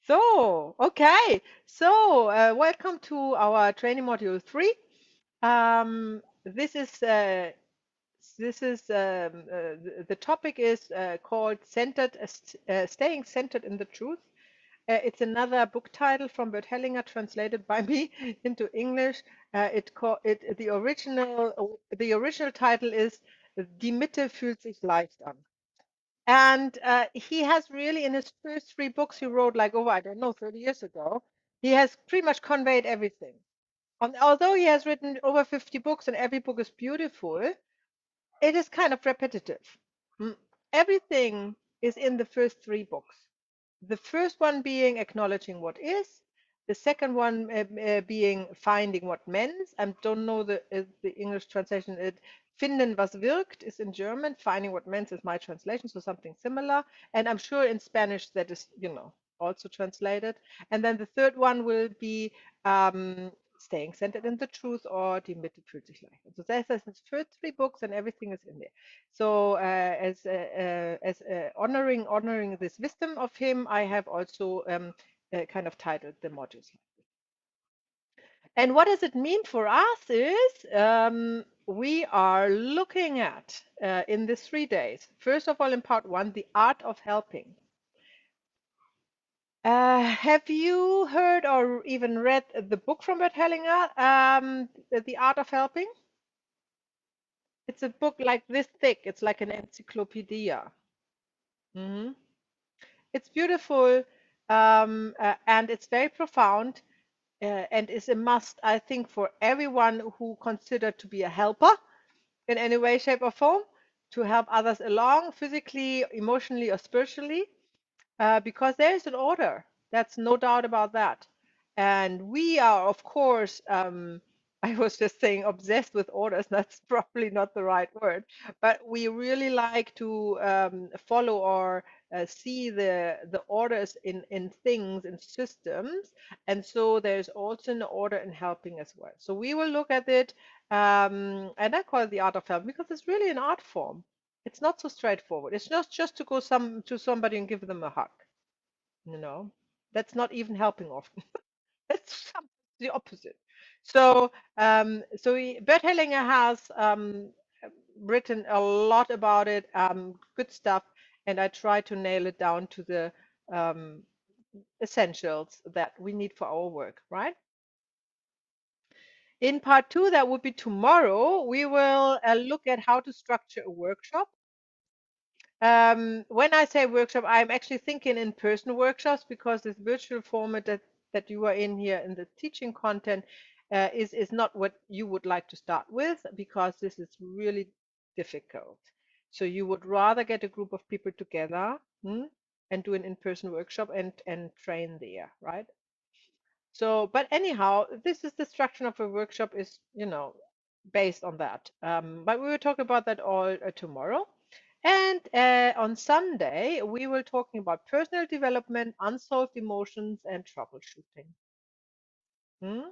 Okay. Welcome to our training module 3. The topic is called Staying Centered in the Truth. It's another book title from Bert Hellinger, translated by me into English. The original title is Die Mitte fühlt sich leicht an. And he has really, in his first 3 books he wrote, like, I don't know, 30 years ago, he has pretty much conveyed everything. Although he has written over 50 books and every book is beautiful, it is kind of repetitive. Mm. Everything is in the first 3 books. The first one being acknowledging what is, the second one being finding what means. I don't know the English translation. Finden, was wirkt is in German. Finding what means is my translation, so something similar. And I'm sure in Spanish that is, also translated. And then the third one will be staying centered in the truth, or die Mitte fühlt sich leicht. So that's his first 3 books, and everything is in there. So as honoring this wisdom of him, I have also kind of titled the modules. And what does it mean for us is we are looking at in these 3 days, first of all, in part 1, the art of helping. Have you heard or even read the book from Bert Hellinger, The Art of Helping? It's a book like this thick. It's like an encyclopedia. Hmm. It's beautiful, and it's very profound, and is a must, I think, for everyone who consider to be a helper in any way, shape, or form, to help others along physically, emotionally, or spiritually, because there is an order. That's no doubt about that. And we are, of course, I was just saying obsessed with orders. That's probably not the right word, but we really like to follow or see the orders in things, in systems. And so there's also an order in helping as well. So we will look at it, and I call it the art of helping because it's really an art form. It's not so straightforward. It's not just to go to somebody and give them a hug. You know, that's not even helping often. That's the opposite. Bert Hellinger has written a lot about it, good stuff, and I try to nail it down to the um, essentials that we need for our work, right? In part 2, that would be tomorrow, we will look at how to structure a workshop. When I say workshop, I'm actually thinking in-person workshops, because this virtual format that you are in here in the teaching content is not what you would like to start with, because this is really difficult. So you would rather get a group of people together, and do an in-person workshop and train there, right? So, but anyhow, this is the structure of a workshop is, based on that. But we will talk about that all tomorrow. And on Sunday, we will talking about personal development, unsolved emotions, and troubleshooting. Hmm?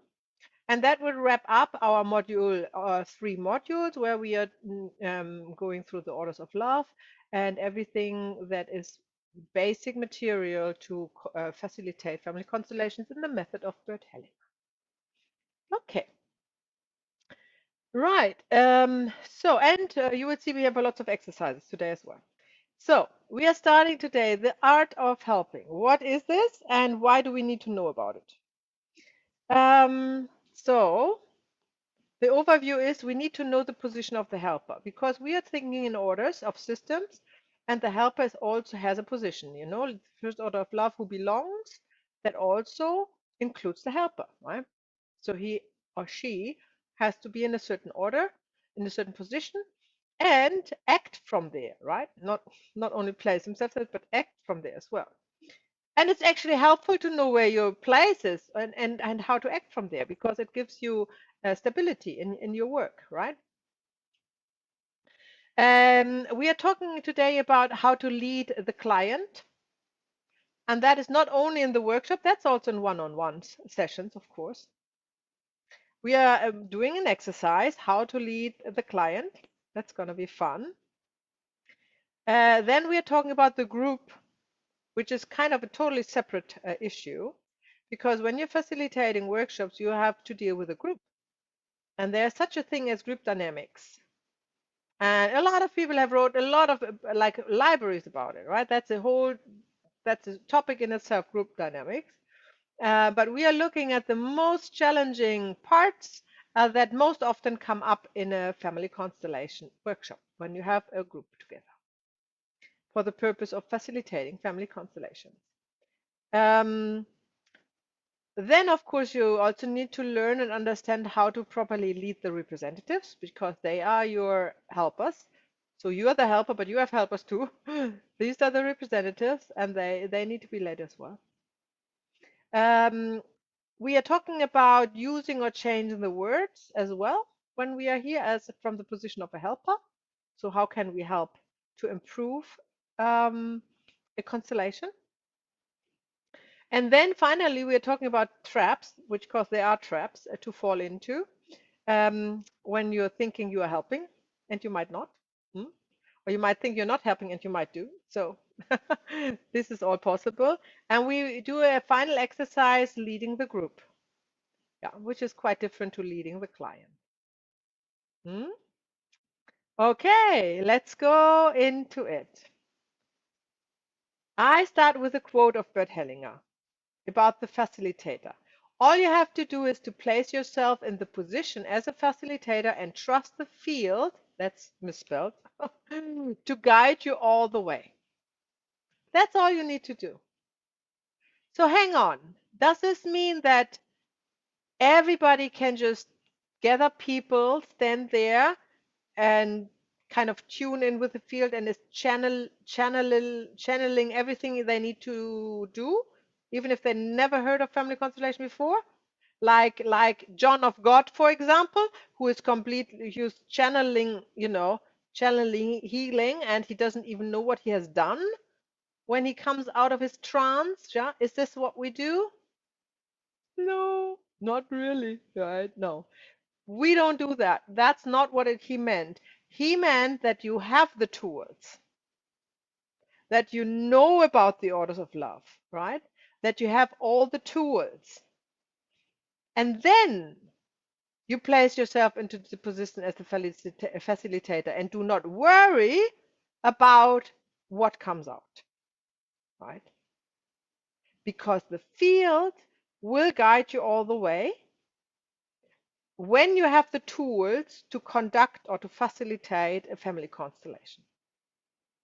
And that will wrap up our module, 3 modules, where we are going through the orders of love and everything that is basic material to facilitate family constellations in the method of Bert Hellinger. Okay. Right. You will see we have a lot of exercises today as well. So we are starting today the art of helping. What is this, and why do we need to know about it? So the overview is we need to know the position of the helper, because we are thinking in orders of systems, and the helper also has a position. The first order of love, who belongs, that also includes the helper, right? So he or she has to be in a certain order, in a certain position, and act from there, right? Not only place himself there, but act from there as well. And it's actually helpful to know where your place is, and how to act from there, because it gives you stability in your work, right? We are talking today about how to lead the client. And that is not only in the workshop, that's also in one-on-one sessions, of course. We are doing an exercise, how to lead the client. That's going to be fun. Then we are talking about the group. which is kind of a totally separate issue, because when you're facilitating workshops, you have to deal with a group. And there's such a thing as group dynamics. And a lot of people have wrote a lot of like libraries about it, right? That's a topic in itself, group dynamics. But we are looking at the most challenging parts that most often come up in a family constellation workshop when you have a group together for the purpose of facilitating family constellations. Um, then, of course, you also need to learn and understand how to properly lead the representatives, because they are your helpers. So you are the helper, but you have helpers too. These are the representatives, and they need to be led as well. We are talking about using or changing the words as well when we are here as from the position of a helper. So how can we help to improve a constellation? And then finally, we are talking about traps, which, because they are traps to fall into when you're thinking you are helping and you might not. Hmm? Or you might think you're not helping and you might do. So this is all possible. And we do a final exercise leading the group, yeah, which is quite different to leading the client. Hmm? Okay, let's go into it. I start with a quote of Bert Hellinger about the facilitator. All you have to do is to place yourself in the position as a facilitator and trust the field, that's misspelled, to guide you all the way. That's all you need to do. So hang on. Does this mean that everybody can just gather people, stand there, and kind of tune in with the field and is channeling everything they need to do, even if they never heard of family constellation before? Like John of God, for example, who is completely who's channeling healing, and he doesn't even know what he has done when he comes out of his trance. Yeah? Is this what we do? No, not really, right? No. We don't do that. That's not what he meant. He meant that you have the tools, that you know about the orders of love, right? That you have all the tools. And then you place yourself into the position as the facilitator and do not worry about what comes out, right? Because the field will guide you all the way when you have the tools to conduct or to facilitate a family constellation.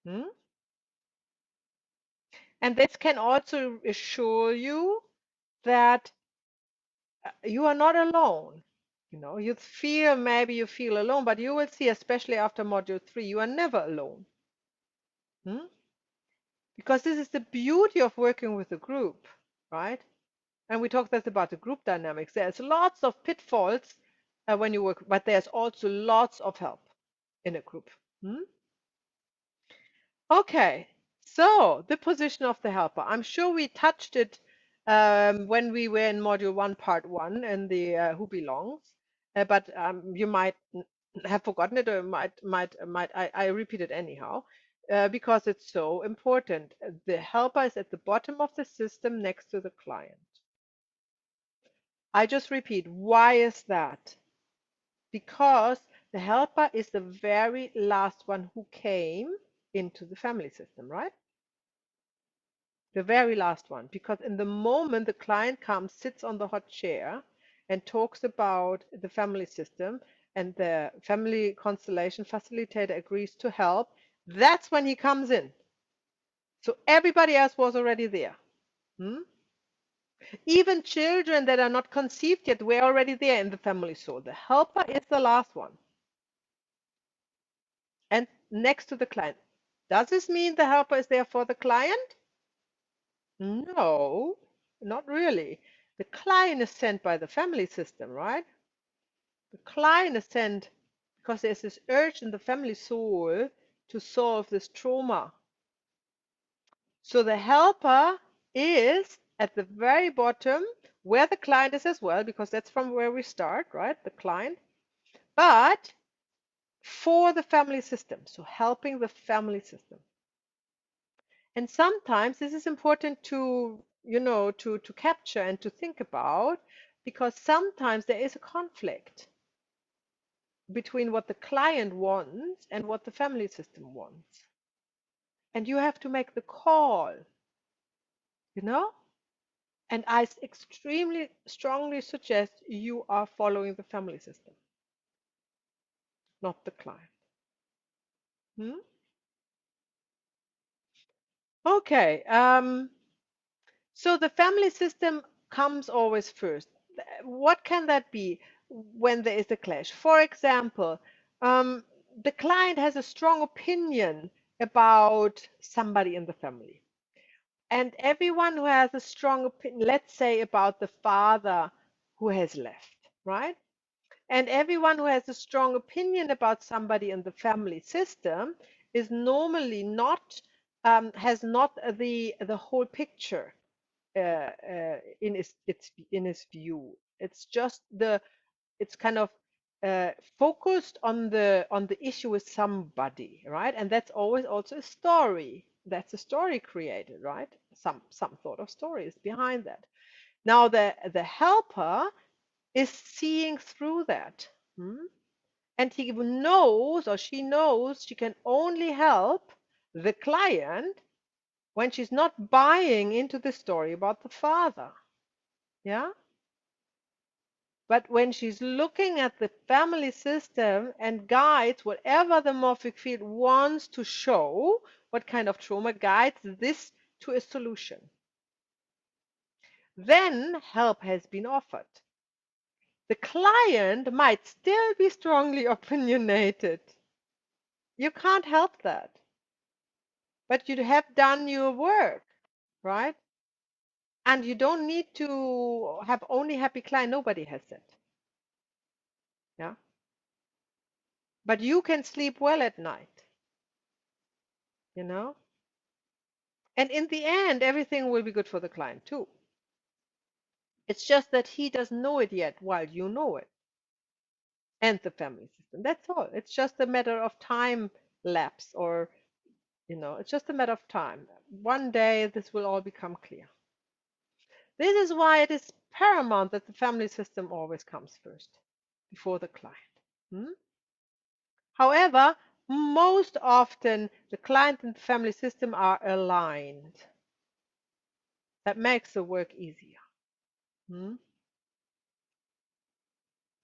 Hmm? And this can also assure you that you are not alone. Maybe you feel alone, but you will see, especially after module 3, you are never alone. Hmm? Because this is the beauty of working with a group, right? And we talked about the group dynamics. There's lots of pitfalls when you work, but there's also lots of help in a group. Hmm? Okay, so the position of the helper. I'm sure we touched it when we were in module 1, part 1, and the who belongs, but you might have forgotten it, or I repeat it anyhow, because it's so important. The helper is at the bottom of the system next to the client. I just repeat, why is that? Because the helper is the very last one who came into the family system, right? The very last one, because in the moment the client comes, sits on the hot chair, and talks about the family system, and the family constellation facilitator agrees to help, that's when he comes in. So everybody else was already there. Hmm? Even children that are not conceived yet were already there in the family soul. The helper is the last one. And next to the client. Does this mean the helper is there for the client? No, not really. The client is sent by the family system, right? The client is sent because there's this urge in the family soul to solve this trauma. So the helper is at the very bottom where the client is as well, because that's from where we start, right? The client, but for the family system, so helping the family system. And sometimes this is important to, to capture and to think about, because sometimes there is a conflict between what the client wants and what the family system wants. And you have to make the call, you know? And I extremely strongly suggest you are following the family system, not the client. Hmm? Okay. So the family system comes always first. What can that be when there is a clash? For example, the client has a strong opinion about somebody in the family. And everyone who has a strong opinion, let's say about the father who has left, right? And everyone who has a strong opinion about somebody in the family system is normally not, has not the whole picture in his view. It's just it's kind of focused on the issue with somebody, right? And that's always also a story. That's a story created, right? Some sort of story is behind that. Now the helper is seeing through that. Hmm? And he knows, or she knows, she can only help the client when she's not buying into the story about the father. Yeah. But when she's looking at the family system and guides whatever the morphic field wants to show, what kind of trauma guides this to a solution, then help has been offered. The client might still be strongly opinionated. You can't help that. But you have done your work, right? And you don't need to have only happy client. Nobody has that. Yeah. But you can sleep well at night, you know? And in the end, everything will be good for the client too. It's just that he doesn't know it yet while you know it. And the family system. That's all. It's just a matter of time lapse, or, it's just a matter of time. One day this will all become clear. This is why it is paramount that the family system always comes first before the client. Hmm? However, most often the client and the family system are aligned. That makes the work easier. Hmm?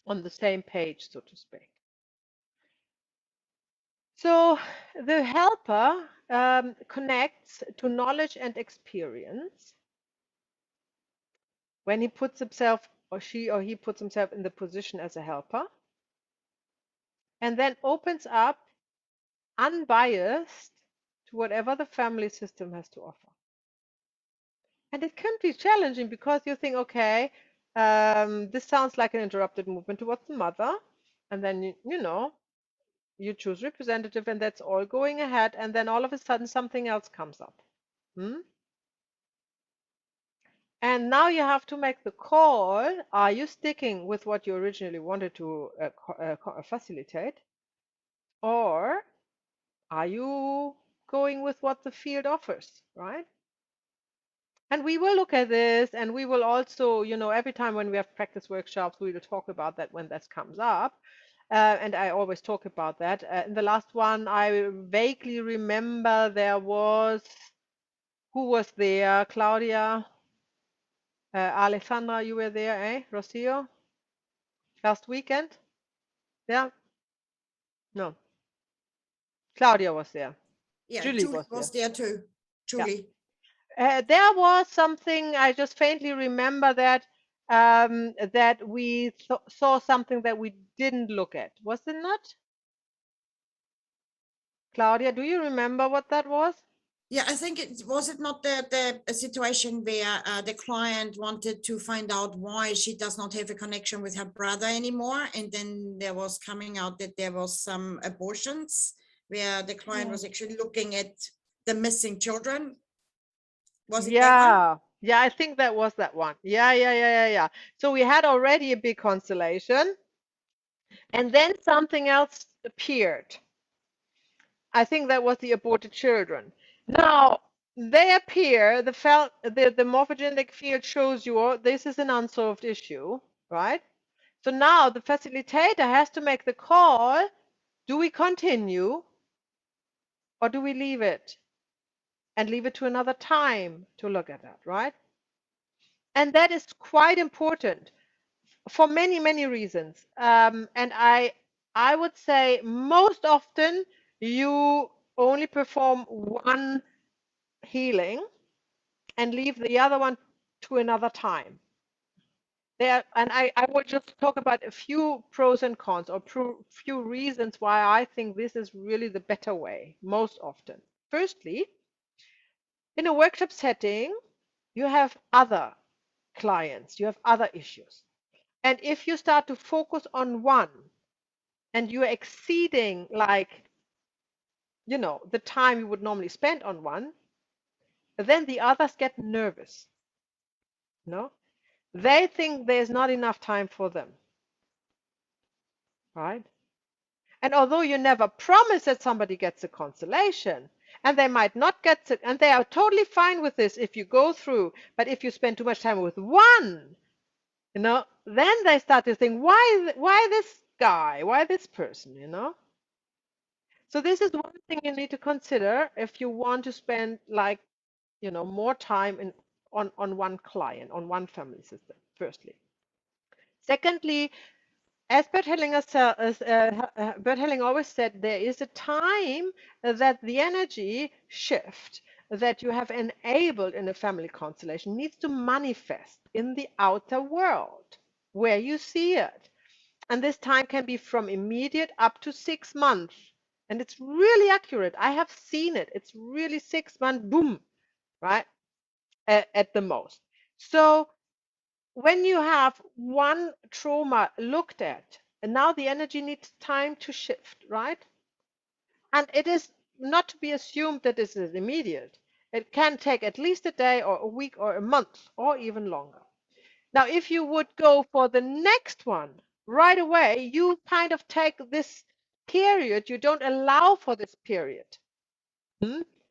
On the same page, so to speak. So the helper connects to knowledge and experience when he puts himself, or she or he puts himself in the position as a helper, and then opens up unbiased to whatever the family system has to offer. And it can be challenging because you think, okay, this sounds like an interrupted movement towards the mother. And then, you choose representative, and that's all going ahead. And then all of a sudden, something else comes up. Hmm? And now you have to make the call. Are you sticking with what you originally wanted to facilitate? Or are you going with what the field offers, right? And we will look at this, and we will also, every time when we have practice workshops, we will talk about that when this comes up. And I always talk about that. In the last one, I vaguely remember there was, who was there? Claudia, Alessandra, you were there, eh? Rocio? Last weekend? Yeah? No. Claudia was there. Yeah, Julie Julie was there. was there too. Yeah. Julie. There was something, I just faintly remember that we saw something that we didn't look at. Was it not? Claudia, do you remember what that was? Yeah, I think it not the situation where the client wanted to find out why she does not have a connection with her brother anymore, and then there was coming out that there was some abortions where the client was actually looking at the missing children. Was it that one? Yeah, I think that was that one. Yeah. So we had already a big constellation, and then something else appeared. I think that was the aborted children. Now, they appear, the morphogenetic field shows you this is an unsolved issue, right? So now the facilitator has to make the call, do we continue or do we leave it and leave it to another time to look at that, right? And that is quite important for many, many reasons. And I would say most often you only perform one healing and leave the other one to another time. And I will just talk about a few pros and cons or few reasons why I think this is really the better way most often. Firstly, in a workshop setting, you have other clients, you have other issues. And if you start to focus on one and you're exceeding the time you would normally spend on one, then the others get nervous. No, they think there's not enough time for them, right? And although you never promise that somebody gets a constellation, and they might not get it, and they are totally fine with this if you go through, but if you spend too much time with one, then they start to think, why this guy, why this person. So this is one thing you need to consider if you want to spend more time on one client, on one family system, firstly. Secondly, as Bert Hellinger always said, there is a time that the energy shift that you have enabled in a family constellation needs to manifest in the outer world where you see it. And this time can be from immediate up to 6 months. And it's really accurate. I have seen it. It's really 6 months, boom, right? At the most. So when you have one trauma looked at, and now the energy needs time to shift, right? And it is not to be assumed that this is immediate. It can take at least a day or a week or a month or even longer. Now, if you would go for the next one right away, you kind of take this period, you don't allow for this period,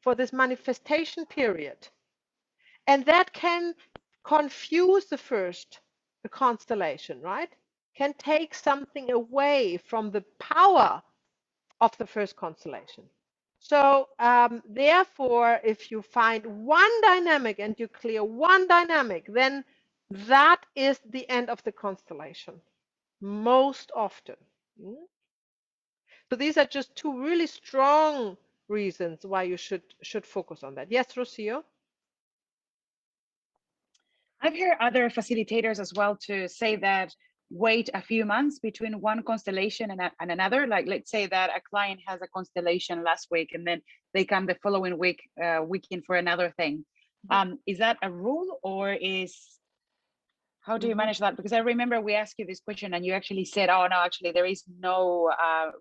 for this manifestation period. And that can confuse the constellation, right? Can take something away from the power of the first constellation. So therefore, if you find one dynamic and you clear one dynamic, then that is the end of the constellation, most often. So these are just two really strong reasons why you should focus on that. Yes, Rocio? I've heard other facilitators as well to say that wait a few months between one constellation and another. Like, let's say that a client has a constellation last week and then they come the following weekend for another thing. Is that a rule, or how do you manage that? Because I remember we asked you this question and you actually said, oh no, actually there is no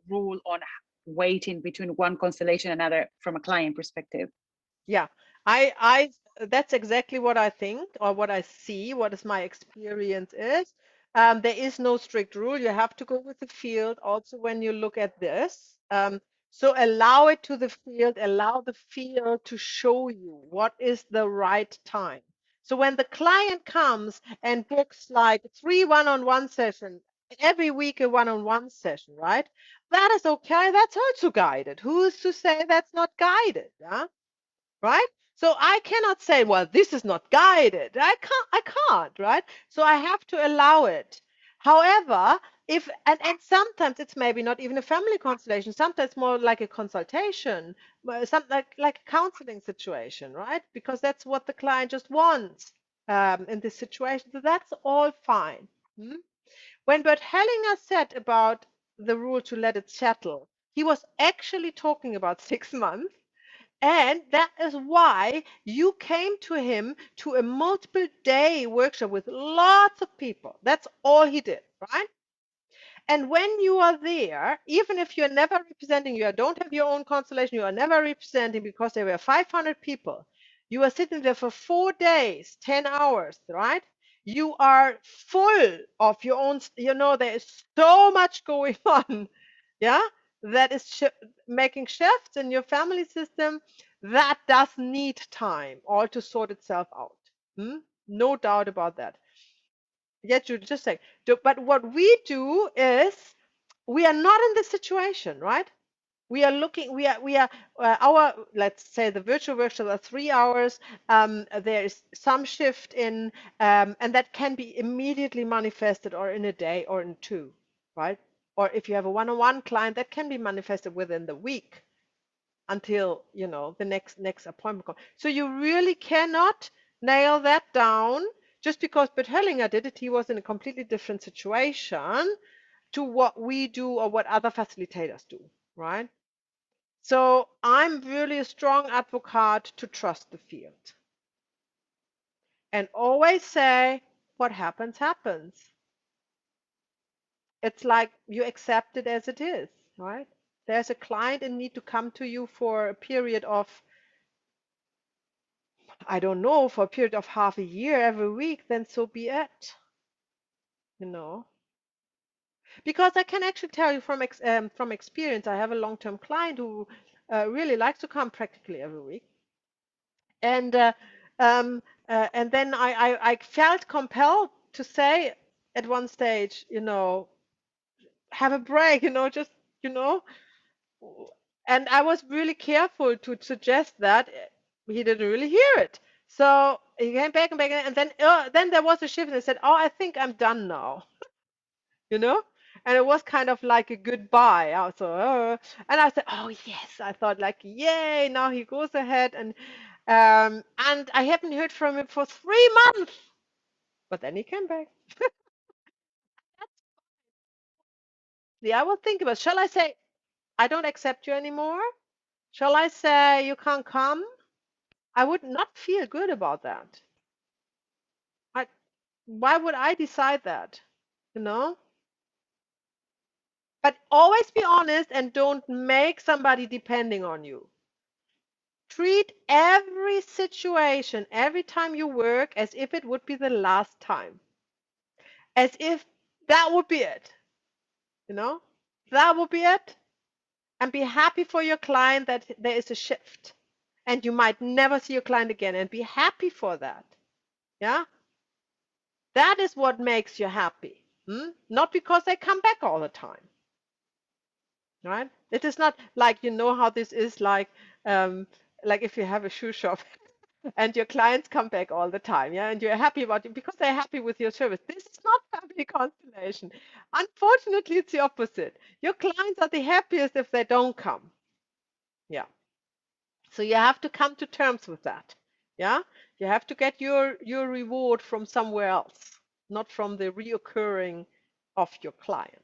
rule on waiting between one constellation and another from a client perspective. Yeah, I that's exactly what I think, or what I see, what is my experience is. There is no strict rule. You have to go with the field also when you look at this. So allow it to the field, allow the field to show you what is the right time. So when the client comes and books like 3 one-on-one session, every week a one-on-one session, right? That is okay. That's also guided. Who is to say that's not guided? Yeah? Right? So I cannot say, well, this is not guided. I can't, right? So I have to allow it. However, and sometimes it's maybe not even a family constellation, sometimes more like a consultation, something like a counseling situation, right? Because that's what the client just wants in this situation. So that's all fine. When Bert Hellinger said about the rule to let it settle, he was actually talking about 6 months. And that is why you came to him to a multiple day workshop with lots of people. That's all he did, right? And when you are there, even if you're never representing, you don't have your own constellation, you are never representing because there were 500 people. You are sitting there for 4 days, 10 hours, right? You are full of your own, there is so much going on. Yeah, that is making shifts in your family system that does need time all to sort itself out. No doubt about that. Yet you just say, but what we do is we are not in this situation, right? We are looking, we are our, let's say the virtual workshops are 3 hours. There is some shift in, and that can be immediately manifested or in a day or in 2, right? Or if you have a one-on-one client, that can be manifested within the week until, the next appointment call. So you really cannot nail that down just because Bert Hellinger did it. He was in a completely different situation to what we do or what other facilitators do, right? So I'm really a strong advocate to trust the field and always say, what happens, happens. It's like you accept it as it is, right? There's a client and need to come to you for a period of, I don't know, for a period of half a year every week, then so be it. Because I can actually tell you from experience, I have a long-term client who really likes to come practically every week. And and then I felt compelled to say at one stage, have a break, just, you know, and I was really careful to suggest that. He didn't really hear it. So he came back and back, and then there was a shift, and I said, "Oh, I think I'm done now," you know. And it was kind of like a goodbye. Also, and I said, "Oh yes," I thought, like, "Yay!" Now he goes ahead, and I haven't heard from him for 3 months. But then he came back. Yeah, I will think about. Shall I say I don't accept you anymore? Shall I say you can't come? I would not feel good about that. I, why would I decide that? You know? But always be honest and don't make somebody depending on you. Treat every situation, every time you work, as if it would be the last time. As if that would be it. That would be it. And be happy for your client that there is a shift. And you might never see your client again. And be happy for that. Yeah? That is what makes you happy. Not because they come back all the time. Right? It is not like, how this is like if you have a shoe shop and your clients come back all the time, yeah, and you're happy about it because they're happy with your service. This is not family constellation. Unfortunately, it's the opposite. Your clients are the happiest if they don't come. Yeah. So you have to come to terms with that. Yeah. You have to get your reward from somewhere else, not from the reoccurring of your client.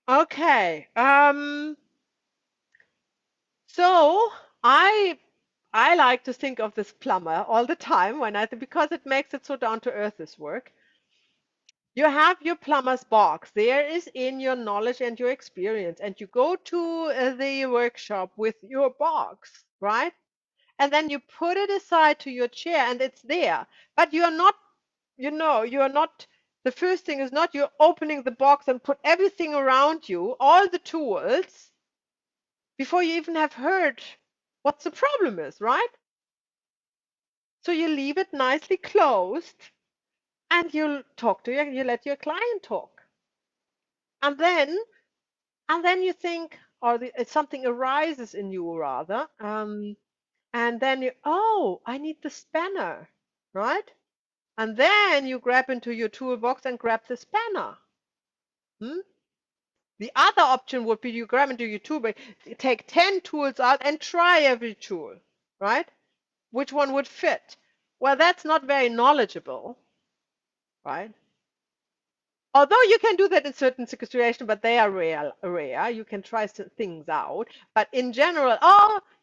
Okay. So I like to think of this plumber all the time because it makes it so down to earth, this work. You have your plumber's box. There is in your knowledge and your experience, and you go to the workshop with your box, right? And then you put it aside to your chair, and it's there. But you're not, the first thing is not you're opening the box and put everything around you, all the tools, before you even have heard what the problem is, right? So you leave it nicely closed and you let your client talk. And then you think, or something arises in you rather, and then I need the spanner, right? And then you grab into your toolbox and grab the spanner. The other option would be you grab into your toolbox, take 10 tools out and try every tool, right? Which one would fit? Well, that's not very knowledgeable, right? Although you can do that in certain situations, but they are rare. You can try things out. But in general,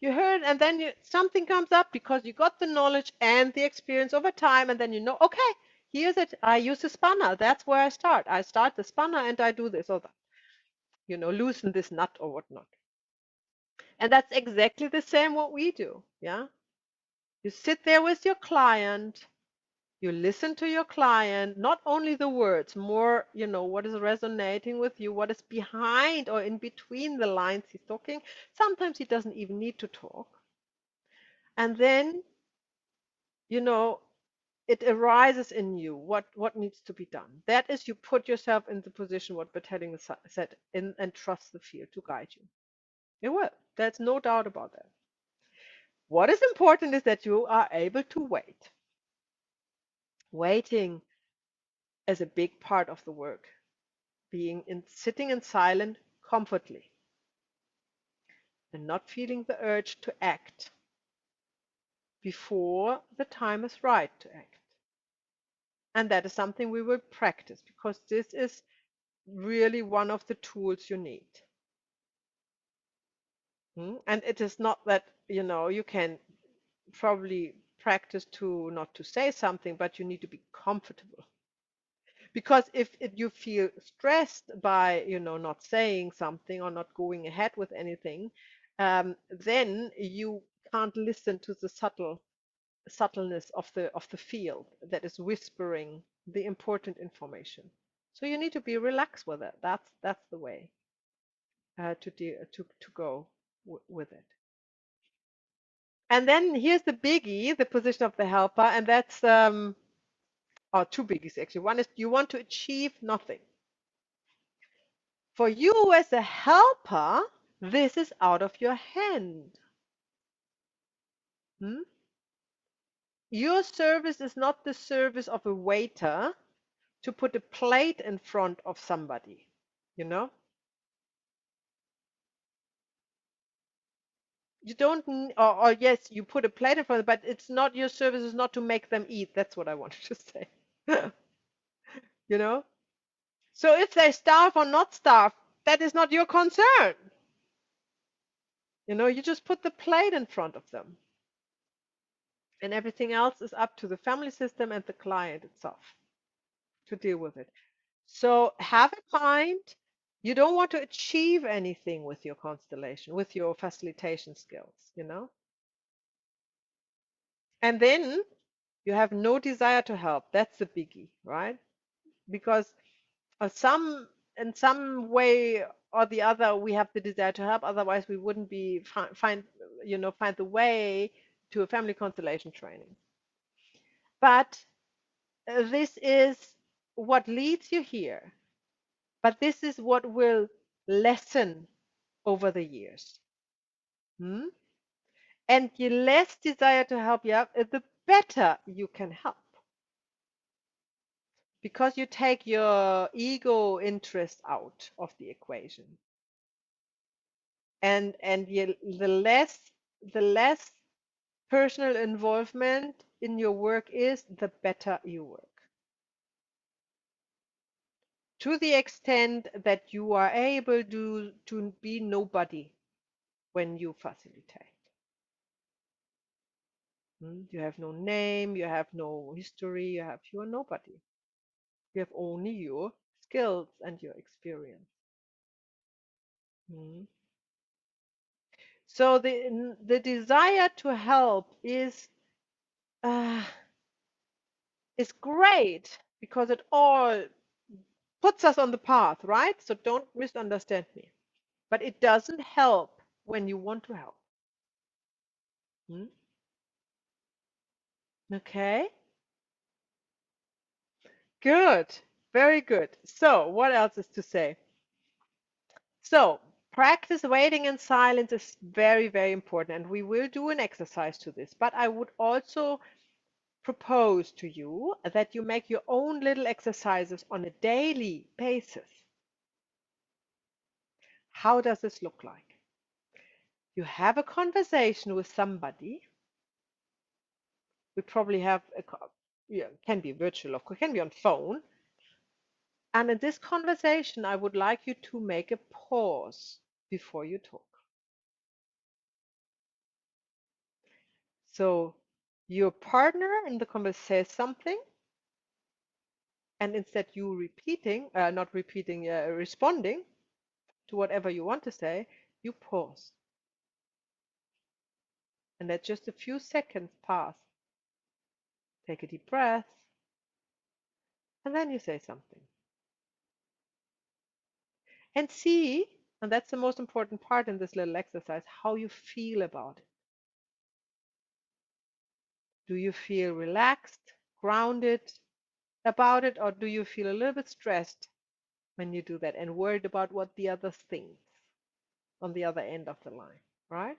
you heard, and then something comes up because you got the knowledge and the experience over time, and then okay, here's it. I use the spanner. That's where I start. I start the spanner and I do this or that. Loosen this nut or whatnot. And that's exactly the same what we do. Yeah. You sit there with your client You listen to your client, not only the words, more, what is resonating with you, what is behind or in between the lines he's talking. Sometimes he doesn't even need to talk. And then, it arises in you what needs to be done. That is, you put yourself in the position what Bertelling said, and trust the field to guide you. It will. There's no doubt about that. What is important is that you are able to wait. Waiting is a big part of the work. Sitting in silence comfortably and not feeling the urge to act before the time is right to act. And that is something we will practice, because this is really one of the tools you need. And it is not that, you can probably practice to not to say something, but you need to be comfortable. Because if you feel stressed by, not saying something or not going ahead with anything, then you can't listen to the subtleness of the field that is whispering the important information. So you need to be relaxed with it. That's the way to go with it. And then here's the biggie, the position of the helper, and that's two biggies actually. One is you want to achieve nothing. For you as a helper, this is out of your hand. Your service is not the service of a waiter to put a plate in front of somebody, you know? You don't, or yes, you put a plate in front, but it's not, your service is not to make them eat. That's what I wanted to say. You know? So if they starve or not starve, that is not your concern. You just put the plate in front of them. And everything else is up to the family system and the client itself to deal with it. So have in mind, you don't want to achieve anything with your constellation, with your facilitation skills. And then you have no desire to help. That's the biggie, right? Because in some way or the other, we have the desire to help. Otherwise, we wouldn't be find the way to a family constellation training. But this is what leads you here. But this is what will lessen over the years. And the less desire to help you out, the better you can help. Because you take your ego interest out of the equation. And the less personal involvement in your work is, the better you work. To the extent that you are able to be nobody when you facilitate. You have no name, you have no history, you are nobody. You have only your skills and your experience. So the desire to help is great, because it all puts us on the path, right? So don't misunderstand me. But it doesn't help when you want to help. Okay. Good. Very good. So what else is to say? So practice waiting in silence is very, very important. And we will do an exercise to this. But I would also propose to you that you make your own little exercises on a daily basis. How does this look like? You have a conversation with somebody. We probably have can be virtual, of course, can be on phone. And in this conversation, I would like you to make a pause before you talk. So your partner in the conversation says something, and instead you responding to whatever you want to say, you pause. And let just a few seconds pass. Take a deep breath. And then you say something. And see, and that's the most important part in this little exercise, how you feel about it. Do you feel relaxed, grounded about it, or do you feel a little bit stressed when you do that and worried about what the other thinks on the other end of the line, right?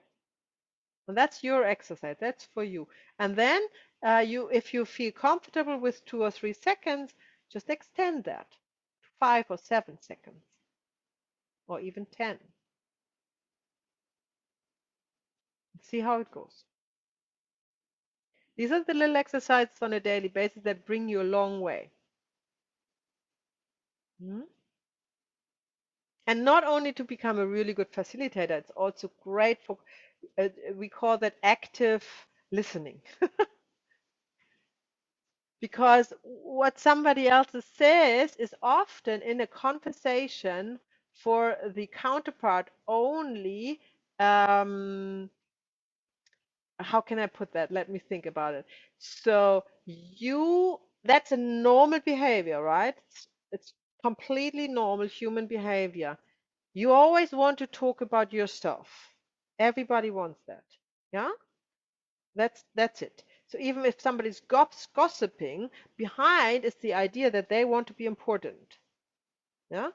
And that's your exercise. That's for you. And then if you feel comfortable with 2 or 3 seconds, just extend that to 5 or 7 seconds, or even 10. See how it goes. These are the little exercises on a daily basis that bring you a long way. Hmm? And not only to become a really good facilitator, it's also great for, we call that active listening. Because what somebody else says is often in a conversation for the counterpart only. How can I put that? Let me think about it. So that's a normal behavior, right? It's completely normal human behavior. You always want to talk about yourself. Everybody wants that. Yeah? That's it. So even if somebody's gossiping, behind is the idea that they want to be important. Yeah?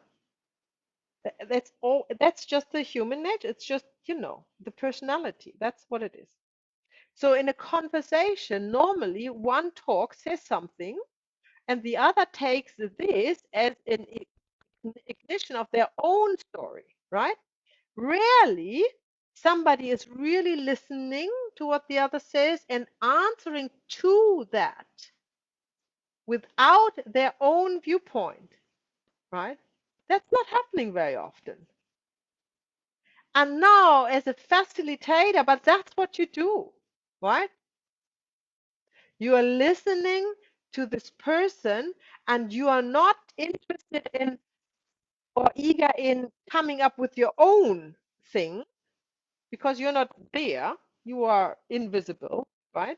That's all. That's just the human nature. It's just, the personality. That's what it is. So in a conversation, normally one talks, says something, and the other takes this as an ignition of their own story, right? Rarely somebody is really listening to what the other says and answering to that without their own viewpoint, right? That's not happening very often. And now, as a facilitator, but that's what you do, right? You are listening to this person and you are not interested in or eager in coming up with your own thing because you're not there. You are invisible, right?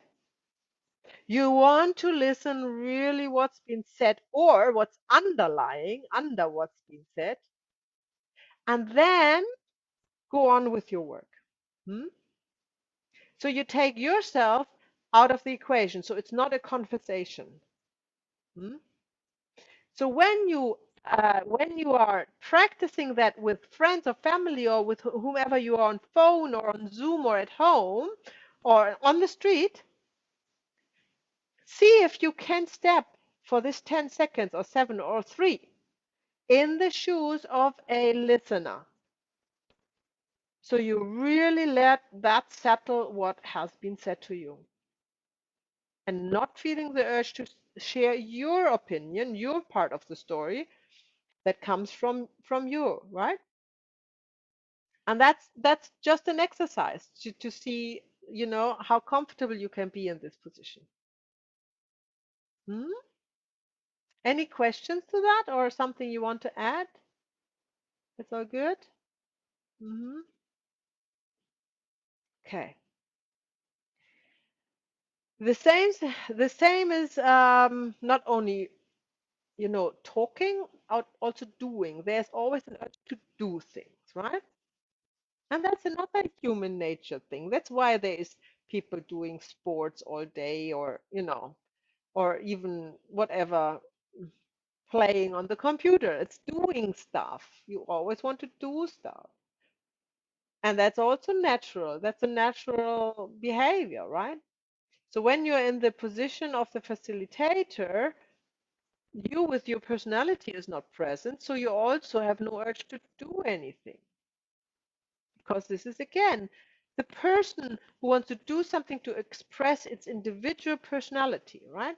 You want to listen really what's been said or what's underlying under what's been said, and then go on with your work. Hmm? So you take yourself out of the equation. So it's not a conversation. Hmm? So when you are practicing that with friends or family or with whomever you are on phone or on Zoom or at home or on the street, see if you can step for this 10 seconds or 7 or 3 in the shoes of a listener. So you really let that settle what has been said to you and not feeling the urge to share your opinion, your part of the story that comes from you, right? And that's just an exercise to see, how comfortable you can be in this position. Hmm? Any questions to that or something you want to add? It's all good? Hmm. Okay. The same, the same is not only, talking, also doing. There's always an urge to do things, right? And that's another human nature thing. That's why there is people doing sports all day or, or even whatever, playing on the computer. It's doing stuff. You always want to do stuff. And that's also natural. That's a natural behavior, right? So when you're in the position of the facilitator, you with your personality is not present. So you also have no urge to do anything. Because this is again the person who wants to do something to express its individual personality, right?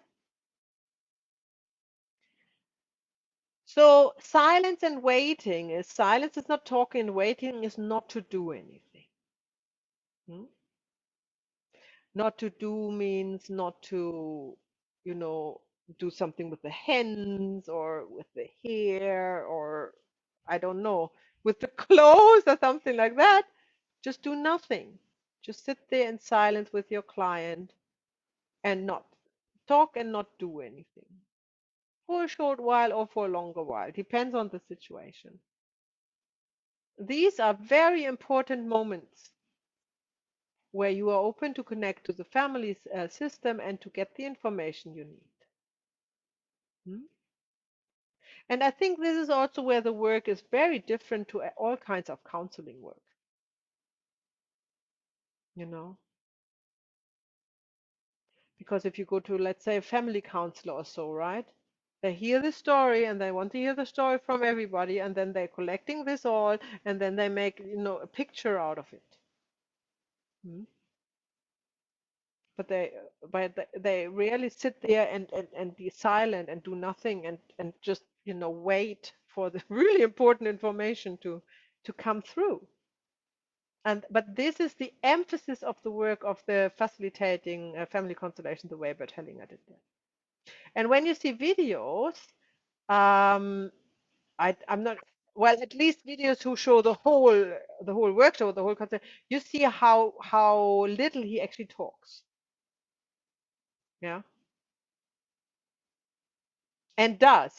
So silence and waiting is silence is not talking, and waiting is not to do anything. Hmm? Not to do means not to, you know, do something with the hands or with the hair or I don't know, with the clothes or something like that. Just do nothing. Just sit there in silence with your client and not talk and not do anything. for a short while or for a longer while, depends on the situation. These are very important moments where you are open to connect to the family system and to get the information you need. Hmm? And I think this is also where the work is very different to all kinds of counseling work, you know. Because if you go to, let's say, a family counselor or so, right? They hear the story and they want to hear the story from everybody, and then they're collecting this all, and then they make, a picture out of it. Hmm? But they rarely sit there and be silent and do nothing and just, wait for the really important information to come through. But this is the emphasis of the work of the facilitating family constellation, the way Bert Hellinger did that. And when you see videos, um, I'm not, well, at least videos who show the whole workshop, the whole concept, you see how little he actually talks. Yeah. And does,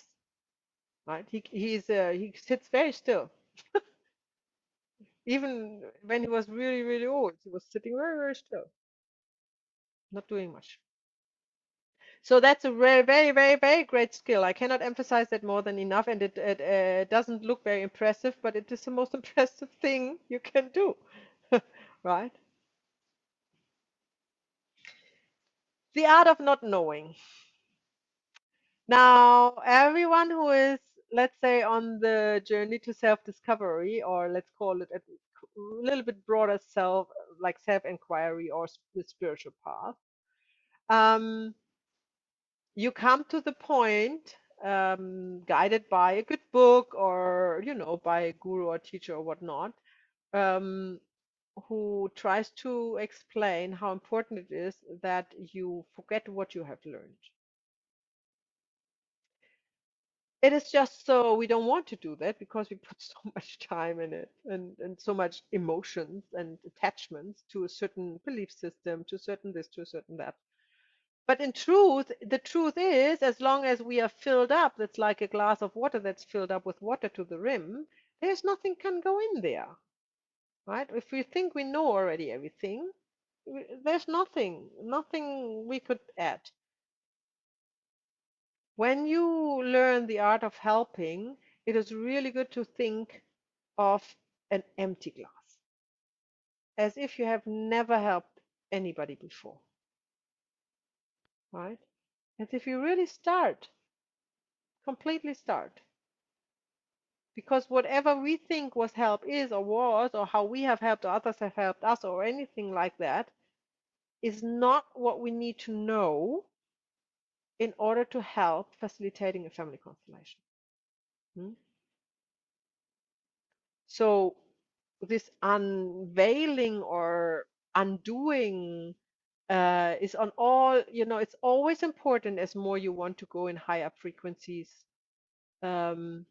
right? He sits very still. Even when he was really, really old, he was sitting very, very still, not doing much. So that's a very, very, very, very great skill. I cannot emphasize that more than enough. And it doesn't look very impressive, but it is the most impressive thing you can do, right? The art of not knowing. Now, everyone who is, let's say, on the journey to self-discovery, or let's call it a little bit broader like self-inquiry or the spiritual path, um, you come to the point, guided by a good book or, by a guru or teacher or whatnot, um, who tries to explain how important it is that you forget what you have learned. It is just so we don't want to do that because we put so much time in it and so much emotions and attachments to a certain belief system, to a certain this, to a certain that. But in truth, the truth is, as long as we are filled up, that's like a glass of water that's filled up with water to the rim, there's nothing can go in there, right? If we think we know already everything, there's nothing we could add. When you learn the art of helping, it is really good to think of an empty glass, as if you have never helped anybody before, right? As if you really completely start. Because whatever we think was help is or was, or how we have helped or others have helped us or anything like that, is not what we need to know in order to help facilitating a family constellation. Hmm? So this unveiling or undoing is on all, it's always important as more you want to go in higher frequencies um,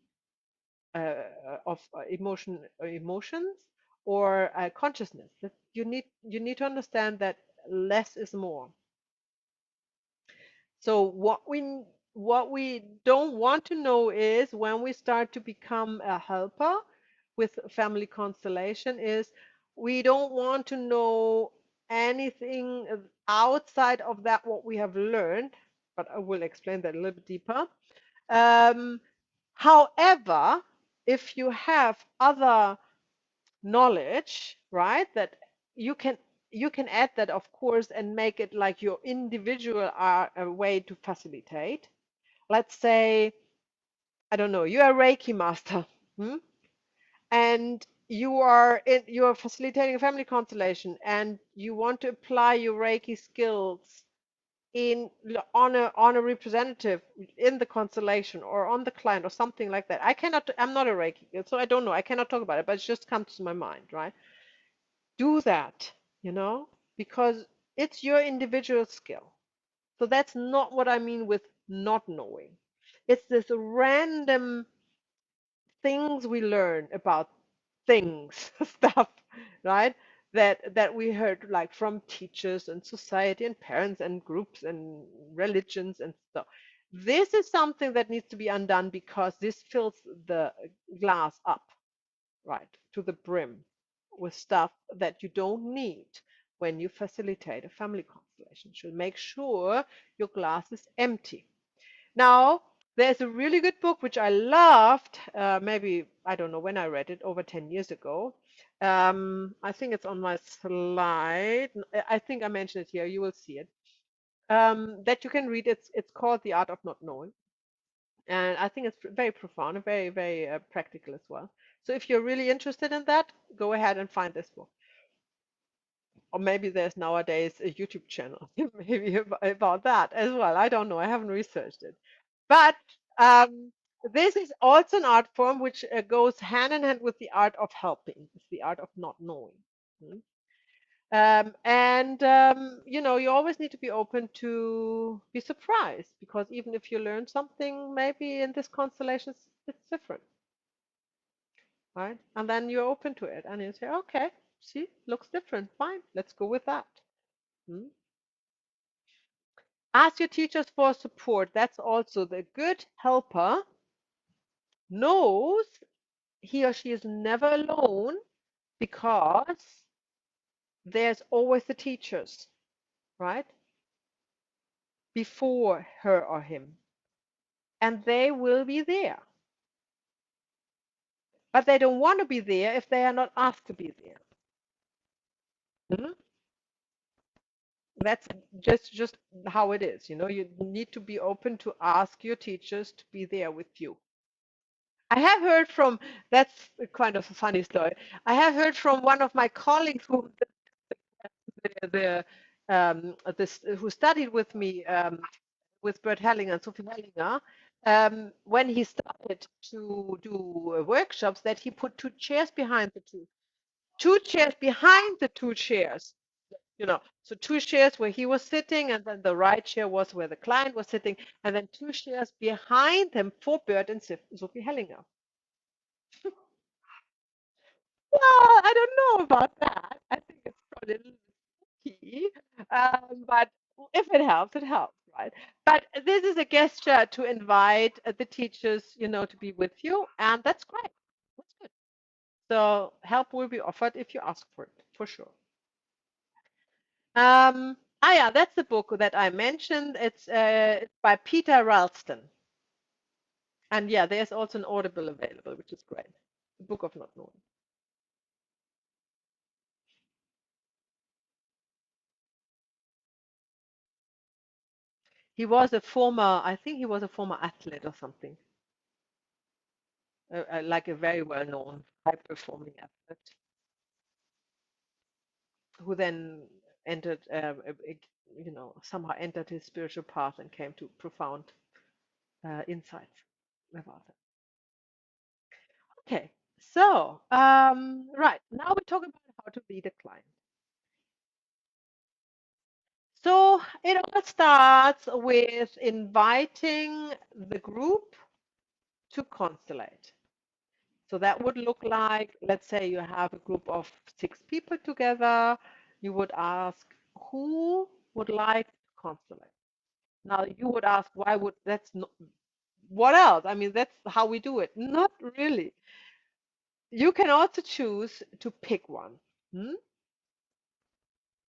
of emotions or consciousness. That you need to understand that less is more. So what we don't want to know is when we start to become a helper with family constellation is we don't want to know anything outside of that what we have learned, but I will explain that a little bit deeper. Um, However, if you have other knowledge, right, that you can you can add that, of course, and make it like your individual way to facilitate. Let's say, I don't know, you are a Reiki master, hmm? And you are facilitating a family constellation, and you want to apply your Reiki skills on a representative in the constellation or on the client or something like that. I'm not a Reiki, so I don't know. I cannot talk about it, but it just comes to my mind, right? Do that, because it's your individual skill. So that's not what I mean with not knowing. It's this random things we learn about things, stuff, right? That we heard like from teachers and society and parents and groups and religions and stuff. This is something that needs to be undone because this fills the glass up, right, to the brim with stuff that you don't need when you facilitate a family constellation. So make sure your glass is empty. Now, there's a really good book which I loved. Maybe, I don't know when I read it, over 10 years ago. I think it's on my slide. I think I mentioned it here. You will see it. That you can read. It's called The Art of Not Knowing. And I think it's very profound and very, very practical as well. So if you're really interested in that, go ahead and find this book. Or maybe there's nowadays a YouTube channel, maybe about that as well. I don't know. I haven't researched it. But this is also an art form which goes hand in hand with the art of helping. It's the art of not knowing. Mm. You know, you always need to be open to be surprised, because even if you learn something, maybe in this constellation it's different, right? And then you're open to it and you say, okay, see, looks different. Fine, let's go with that. Hmm? Ask your teachers for support. That's also the good helper knows he or she is never alone, because there's always the teachers, right? Before her or him. And they will be there. But they don't want to be there if they are not asked to be there. Mhm. That's just how it is. You know, you need to be open to ask your teachers to be there with you. I have heard from, that's kind of a funny story. I have heard from one of my colleagues who studied with me, with Bert Hellinger and Sophie Hellinger, when he started to do workshops, that he put two chairs behind the two chairs behind the two chairs. You know, so two chairs where he was sitting, and then the right chair was where the client was sitting, and then two chairs behind him for Bert and Sophie Hellinger. Well, I don't know about that. I think it's probably a little bit key, but if it helps, it helps, right? But this is a gesture to invite the teachers, you know, to be with you, and that's great. That's good. So help will be offered if you ask for it, for sure. Yeah, that's the book that I mentioned. It's by Peter Ralston. And yeah, there's also an Audible available, which is great. The Book of Not Knowing. He was a former, I think he was a former athlete or something, like a very well-known, high-performing athlete, who then entered, you know, somehow entered his spiritual path and came to profound insights about it. Okay, so right now we're talking about how to lead a client. So it all starts with inviting the group to constellate. So that would look like, let's say you have a group of 6 people together. You would ask, who would like to constellate? Now you would ask, why would that's not, what else? I mean, that's how we do it. Not really. You can also choose to pick one. Hmm?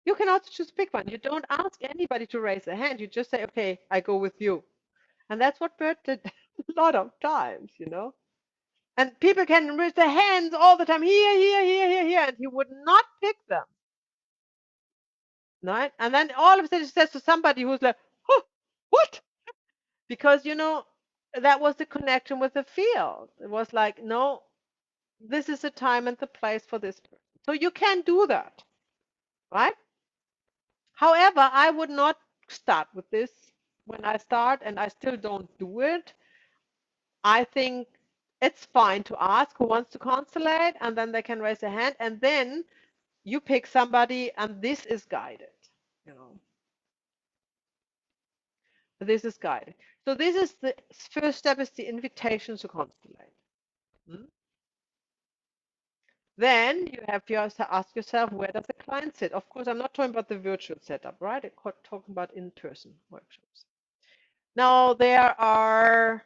You can also choose to pick one. You don't ask anybody to raise a hand. You just say, okay, I go with you. And that's what Bert did a lot of times, you know. And people can raise their hands all the time, here, here, here, here, here, and he would not pick them. Right? And then all of a sudden he says to somebody who's like, oh, what? Because, you know, that was the connection with the field. It was like, no, this is the time and the place for this person. So you can do that, right? However, I would not start with this when I start, and I still don't do it. I think it's fine to ask who wants to constellate, and then they can raise their hand, and then you pick somebody, and this is guided, you know. This is guided. So this is the first step, is the invitation to constellate. Hmm? Then you have to ask yourself, where does the client sit? Of course, I'm not talking about the virtual setup, right? I'm talking about in-person workshops. Now there are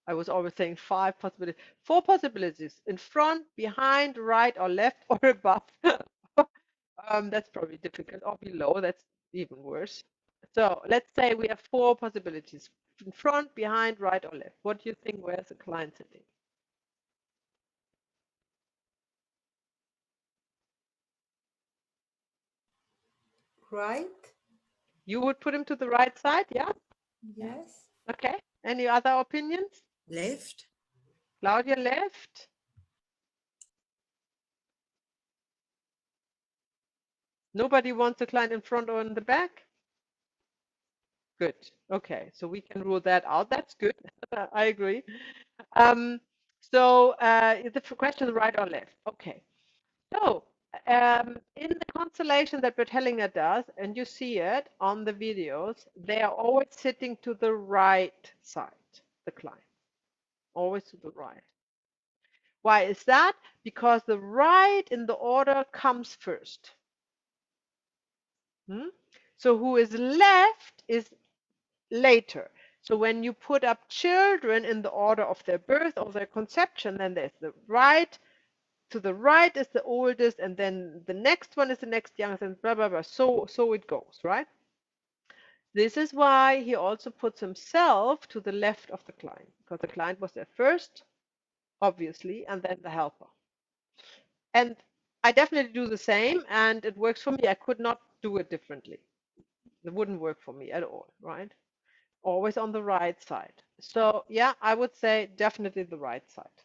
I was always saying 5 possibilities. 4 possibilities: in front, behind, right, or left, or above. That's probably difficult. Or below, that's even worse. So let's say we have 4 possibilities: in front, behind, right, or left. What do you think? Where's the client sitting? Right? You would put him to the right side, yeah? Yes. Okay. Any other opinions? Left. Claudia, left. Nobody wants the client in front or in the back? Good. Okay, so we can rule that out. That's good. I agree. Is the question right or left? Okay. So in the constellation that Bertellinger does, and you see it on the videos, they are always sitting to the right side, the client, always to the right. Why is that? Because the right in the order comes first. So who is left is later. So when you put up children in the order of their birth or their conception, then there's the right. To the right is the oldest, and then the next one is the next youngest, and blah blah blah. So it goes, right? This is why he also puts himself to the left of the client, because the client was there first, obviously, and then the helper. And I definitely do the same, and it works for me. I could not do it differently. It wouldn't work for me at all, right? Always on the right side. So yeah, I would say definitely the right side.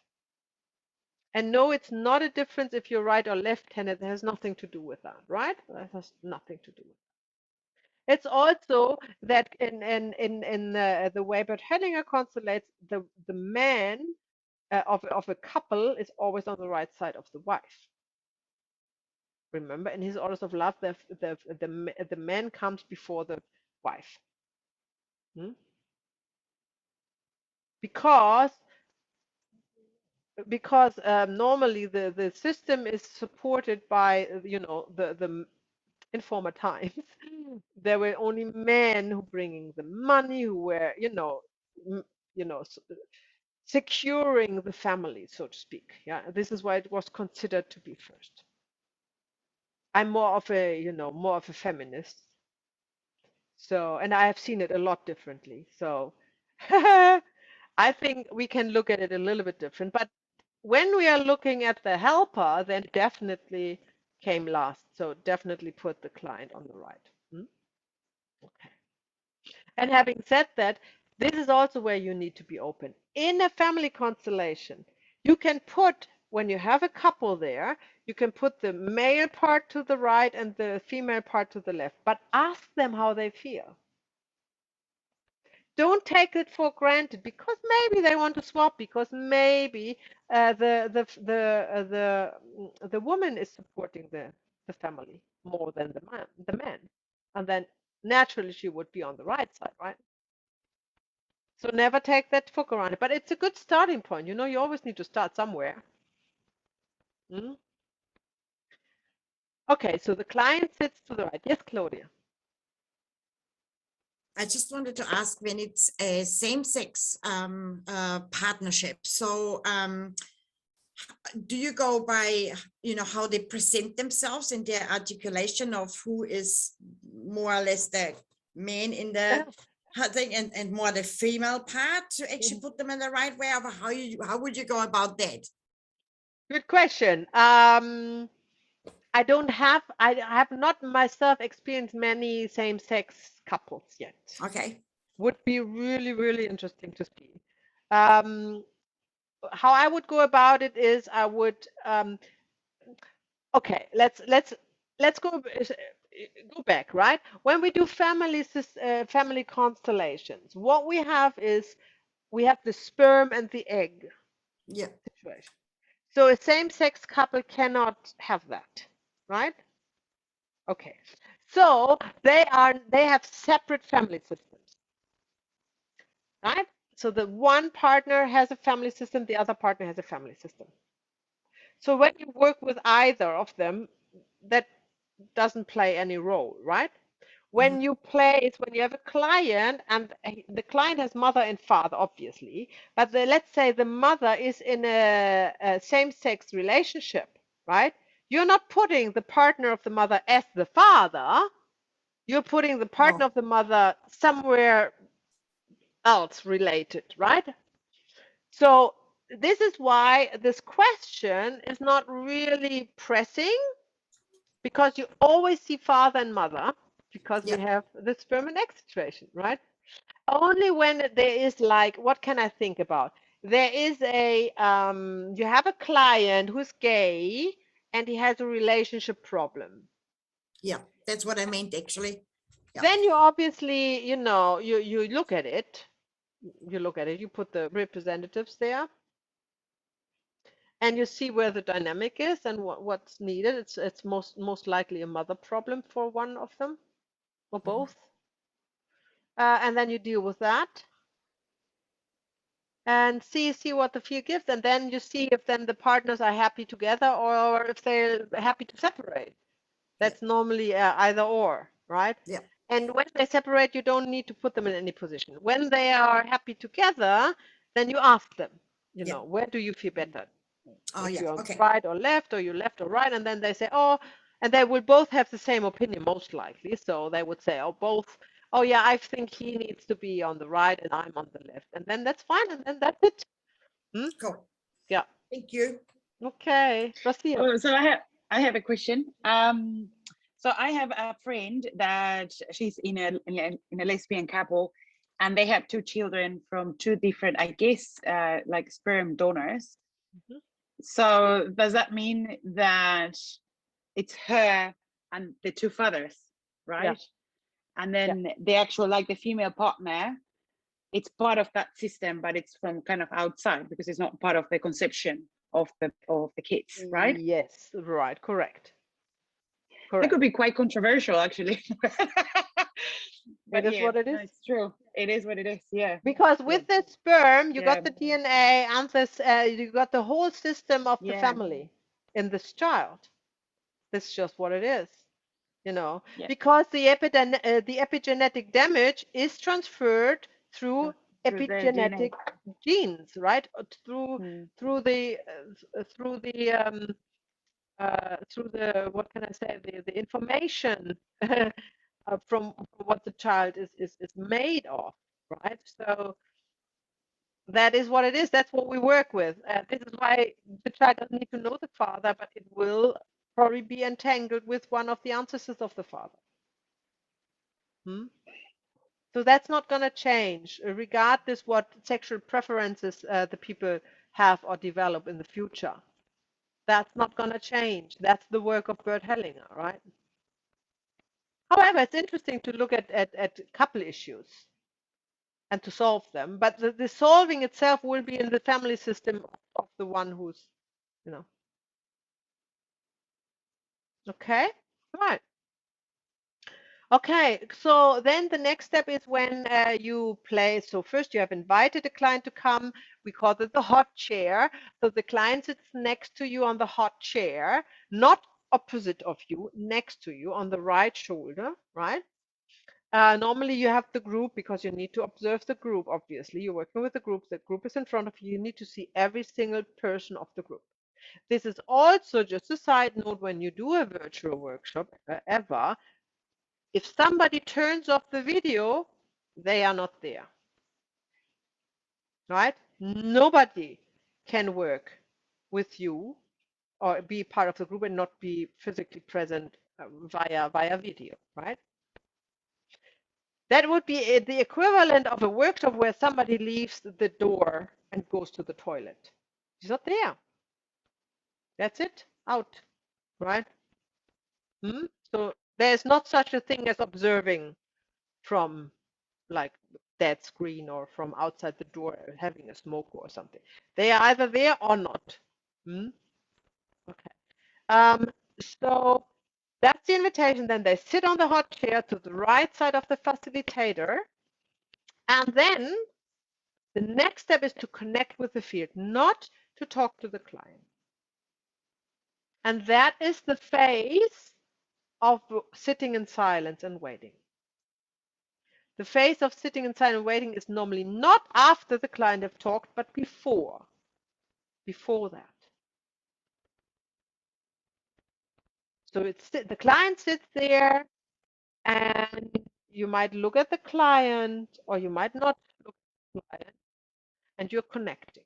And no, it's not a difference if you're right or left-handed. It has nothing to do with that, right? That has nothing to do with it. It's also that in the way Bert Hellinger constellates, the man of a couple is always on the right side of the wife. Remember, in his orders of love, the man comes before the wife. Because normally the system is supported by the in former times there were only men who bringing the money, who were securing the family, so to speak. Yeah, this is why it was considered to be first. I'm more of a feminist, so, and I have seen it a lot differently, so I think we can look at it a little bit different. But when we are looking at the helper, then definitely came last. So definitely put the client on the right. Okay. And having said that, this is also where you need to be open. In a family constellation, you can put, when you have a couple there, you can put the male part to the right and the female part to the left, but ask them how they feel. Don't take it for granted, because maybe they want to swap, because maybe the woman is supporting the family more than the man, and then naturally she would be on the right side, right? So never take that for granted, but it's a good starting point. You always need to start somewhere. Okay, so the client sits to the right. Yes, Claudia. I just wanted to ask, when it's a same-sex partnership, so do you go by how they present themselves in their articulation of who is more or less the man in the thing, and more the female part, to actually put them in the right way? Of how would you go about that? Good question. I have not myself experienced many same-sex couples yet. Okay. Would be really, really interesting to see. How I would go about it is I would, okay, let's go back, right? When we do family constellations, what we have is we have the sperm and the egg situation. So a same-sex couple cannot have that, right? Okay, so they have separate family systems, right? So the one partner has a family system, the other partner has a family system. So when you work with either of them, that doesn't play any role, right? When you play, it's when you have a client and the client has mother and father, obviously, but let's say the mother is in a same-sex relationship, right? You're not putting the partner of the mother as the father. You're putting the partner No. of the mother somewhere else related, right? So this is why this question is not really pressing, because you always see father and mother, because we Yeah. have the sperm and egg situation, right? Only when there is like, what can I think about? There is you have a client who's gay and he has a relationship problem. Yeah. That's what I meant actually. Yeah. Then you obviously, you look at it. You put the representatives there and you see where the dynamic is and what's needed. It's most likely a mother problem for one of them or both. And then you deal with that and see what the field gives, and then you see if then the partners are happy together or if they're happy to separate. That's normally either or, right? Yeah. And when they separate, you don't need to put them in any position. When they are happy together, then you ask them, Yeah. where do you feel better? Oh, If yeah. you're Okay. right or left, or you left or right, and then they say, oh, and they will both have the same opinion most likely. So they would say, oh, both, oh yeah, I think he needs to be on the right and I'm on the left, and then that's fine, and then that's it. Cool. Yeah. Thank you. Okay. Brazil. Oh, so I have a question. So I have a friend that she's in a lesbian couple, and they have two children from two different, I guess, like sperm donors. Mhm. So does that mean that it's her and the two fathers, right? And then the actual, like the female partner, it's part of that system, but it's from kind of outside because it's not part of the conception of the kids, right? Yes, right, correct. That Correct. could be quite controversial, actually. It But is yeah, what it no, is. it's true. It is what it is. Yeah. Because Yeah. with the sperm, you Yeah. got the DNA and this, you got the whole system of the Yeah. family in this child. This is just what it is, Yeah. because the epigenetic damage is transferred through Through the DNA. epigenetic genes, right? Mm. Through the what can I say, the information from what the child is made of, right? So that is what it is. That's what we work with. This is why the child doesn't need to know the father, but it will probably be entangled with one of the ancestors of the father. So that's not going to change, regardless what sexual preferences the people have or develop in the future. That's not going to change. That's the work of Bert Hellinger, right? However, it's interesting to look at couple issues and to solve them, but the solving itself will be in the family system of the one who's, okay, right. Okay, so then the next step is when you play. So first you have invited a client to come. We call it the hot chair. So the client sits next to you on the hot chair, not opposite of you, next to you on the right shoulder, right? Normally you have the group because you need to observe the group, obviously. You're working with the group is in front of you. You need to see every single person of the group. This is also just a side note when you do a virtual workshop ever. If somebody turns off the video, they are not there, right? Nobody can work with you or be part of the group and not be physically present via video, right? That would be the equivalent of a workshop where somebody leaves the door and goes to the toilet. He's not there. That's it, out, right? So there's not such a thing as observing from like dead screen or from outside the door having a smoke or something. They are either there or not. Okay. So that's the invitation. Then they sit on the hot chair to the right side of the facilitator. And then the next step is to connect with the field, not to talk to the client. And that is the phase of sitting in silence and waiting. The phase of sitting in silent waiting is normally not after the client have talked, but before that. So the client sits there, and you might look at the client, or you might not look at the client, and you're connecting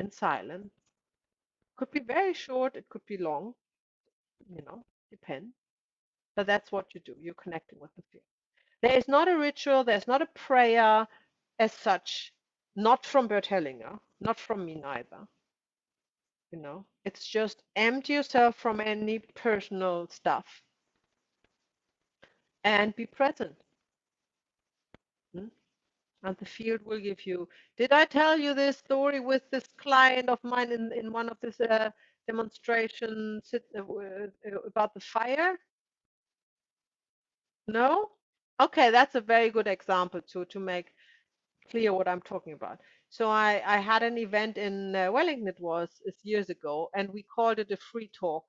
in silence. Could be very short, it could be long, depends. But that's what you do. You're connecting with the field. There is not a ritual, there's not a prayer as such, not from Bert Hellinger, not from me neither. It's just empty yourself from any personal stuff and be present. And the field will give you. Did I tell you this story with this client of mine in one of these demonstrations about the fire? No? Okay, that's a very good example to make clear what I'm talking about. So I had an event in Wellington, it was years ago, and we called it a free talk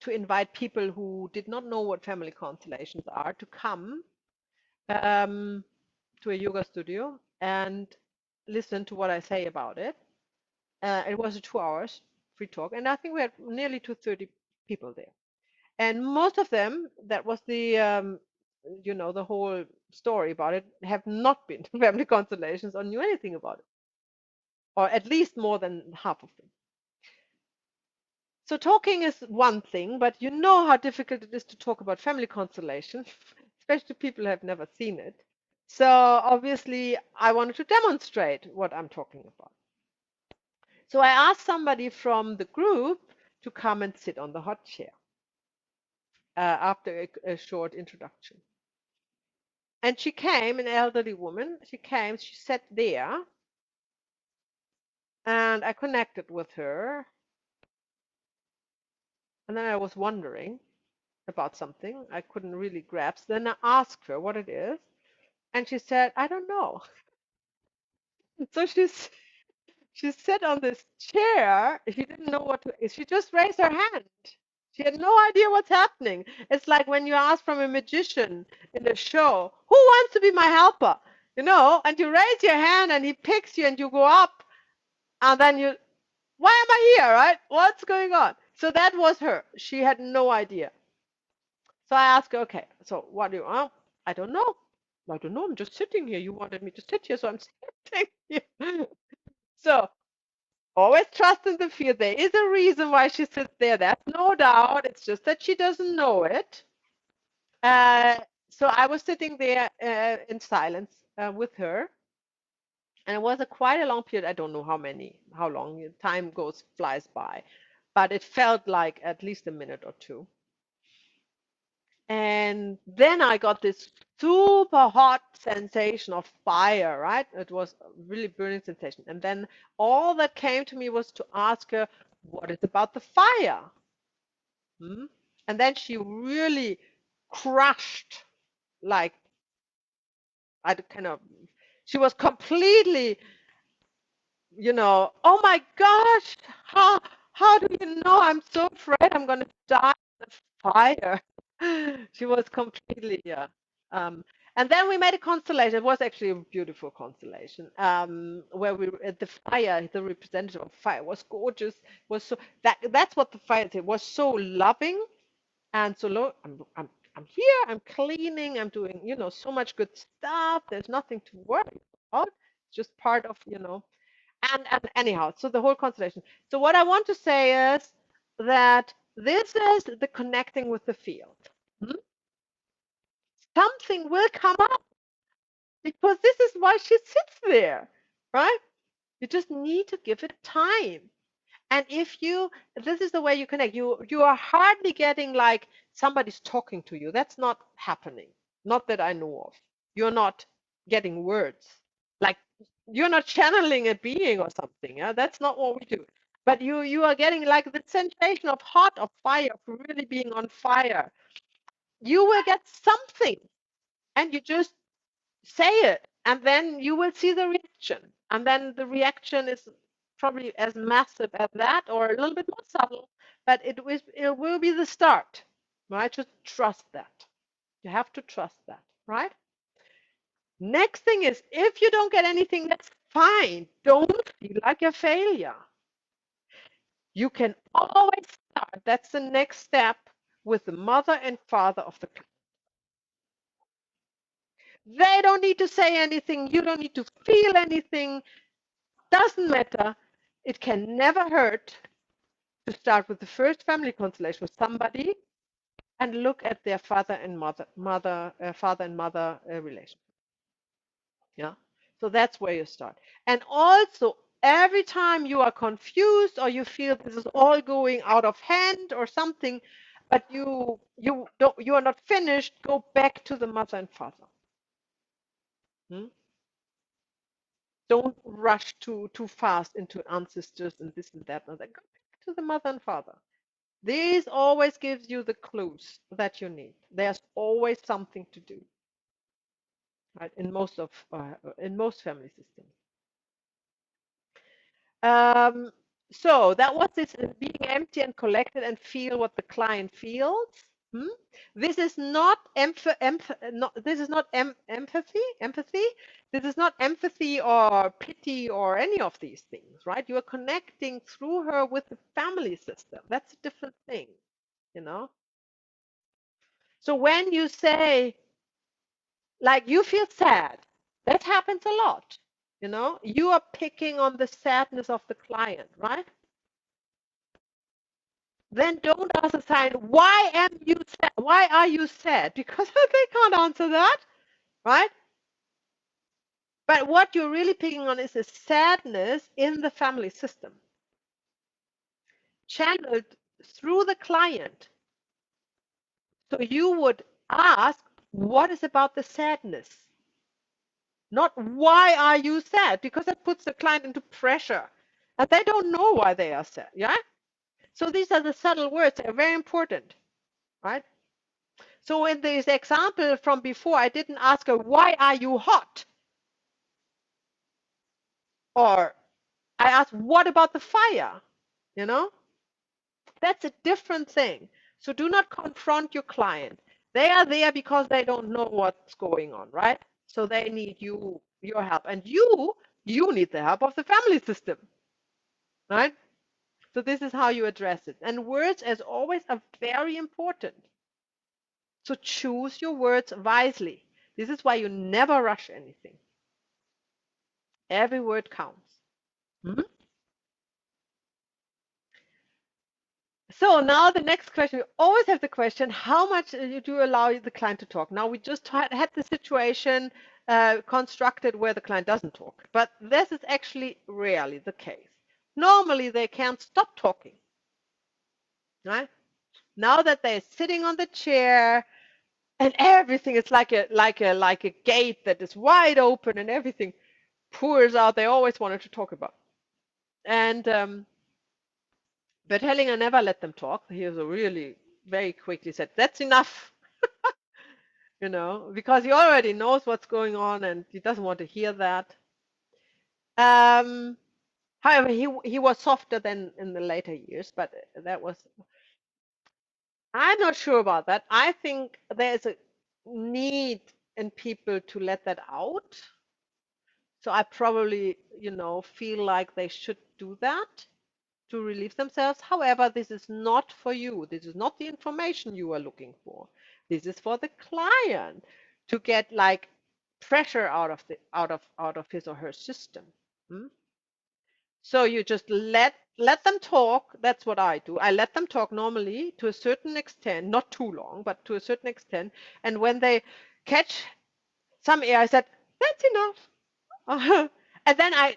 to invite people who did not know what family constellations are to come to a yoga studio and listen to what I say about it. It was 2 hours free talk, and I think we had nearly 230 people there. And most of them, that was the whole story about it, have not been to family constellations or knew anything about it, or at least more than half of them. So talking is one thing, but you know how difficult it is to talk about family constellations, especially people who have never seen it. So obviously, I wanted to demonstrate what I'm talking about. So I asked somebody from the group to come and sit on the hot chair after a short introduction. And she came, an elderly woman. She came, she sat there, and I connected with her. And then I was wondering about something I couldn't really grasp. Then I asked her what it is, and she said, I don't know. So she sat on this chair. She didn't know what to. She just raised her hand. She had no idea what's happening. It's like when you ask from a magician in a show, who wants to be my helper? And you raise your hand and he picks you and you go up, and then why am I here, right? What's going on? So that was her. She had no idea. So I asked her, okay, so what do you want? I don't know. I don't know. I'm just sitting here. You wanted me to sit here, so I'm sitting here. So always trust in the field. There is a reason why she sits there. That's no doubt. It's just that she doesn't know it. So I was sitting there in silence with her. And it was quite a long period. I don't know how long. Time flies by. But it felt like at least a minute or two. And then I got this super hot sensation of fire, right? It was a really burning sensation. And then all that came to me was to ask her, what is about the fire? And then she really crushed, like, she was completely, oh my gosh, how do you know? I'm so afraid I'm going to die in the fire. She was completely, yeah. And then we made a constellation. It was actually a beautiful constellation where the fire, the representative of fire, was gorgeous. Was so that's what the fire did. Was so loving and so low. I'm here. I'm cleaning. I'm doing so much good stuff. There's nothing to worry about. It's just part of And anyhow, so the whole constellation. So what I want to say is that this is the connecting with the field. Something will come up because this is why she sits there, right? You just need to give it time. And this is the way you connect. You are hardly getting like somebody's talking to you. That's not happening. Not that I know of. You're not getting words. Like you're not channeling a being or something. Yeah, that's not what we do. But you are getting like the sensation of hot, of fire, of really being on fire. You will get something, and you just say it, and then you will see the reaction. And then the reaction is probably as massive as that or a little bit more subtle, but it will be the start, right? Just trust that. You have to trust that, right? Next thing is, if you don't get anything, that's fine. Don't feel like a failure. You can always start. That's the next step with the mother and father of the client. They don't need to say anything. You don't need to feel anything. Doesn't matter. It can never hurt to start with the first family constellation with somebody and look at their father and mother relation. Yeah. So that's where you start. And also, every time you are confused or you feel this is all going out of hand or something, but you are not finished, go back to the mother and father. Don't rush too fast into ancestors and this and that and that. Go back to the mother and father. This always gives you the clues that you need. There's always something to do, right? In most family systems. So that was this being empty and collected and feel what the client feels. This is not empathy. This is not empathy. This is not empathy or pity or any of these things, right? You are connecting through her with the family system. That's a different thing, you know. So when you say, like, you feel sad, that happens a lot. You know, you are picking on the sadness of the client, right? Then don't ask the client, why am you sad? Why are you sad? Because they can't answer that, right? But what you're really picking on is the sadness in the family system, channeled through the client. So you would ask, what is about the sadness? Not why are you sad? Because that puts the client into pressure. And they don't know why they are sad, yeah? So these are the subtle words that are very important, right? So in this example from before, I didn't ask her, why are you hot? Or I asked, what about the fire? You know, that's a different thing. So do not confront your client. They are there because they don't know what's going on, right? So they need your help. And you need the help of the family system, right? So this is how you address it. And words, as always, are very important. So choose your words wisely. This is why you never rush anything. Every word counts. So now the next question, we always have the question, how much do you allow the client to talk? Now we just had the situation constructed where the client doesn't talk, but this is actually rarely the case. Normally they can't stop talking, right? Now that they're sitting on the chair and everything is like a gate that is wide open and everything pours out, they always wanted to talk about. And but Hellinger never let them talk. He was really very quickly said, that's enough, you know, because he already knows what's going on and he doesn't want to hear that. However, he was softer than in the later years, but that was, I'm not sure about that. I think there's a need in people to let that out. So I probably, you know, feel like they should do that to relieve themselves. However, this is not for you. This is not the information you are looking for. This is for the client to get like pressure out of his or her system. So you just let them talk. That's what I do. I let them talk normally to a certain extent, not too long, but to a certain extent. And when they catch some air, I said, that's enough. And then I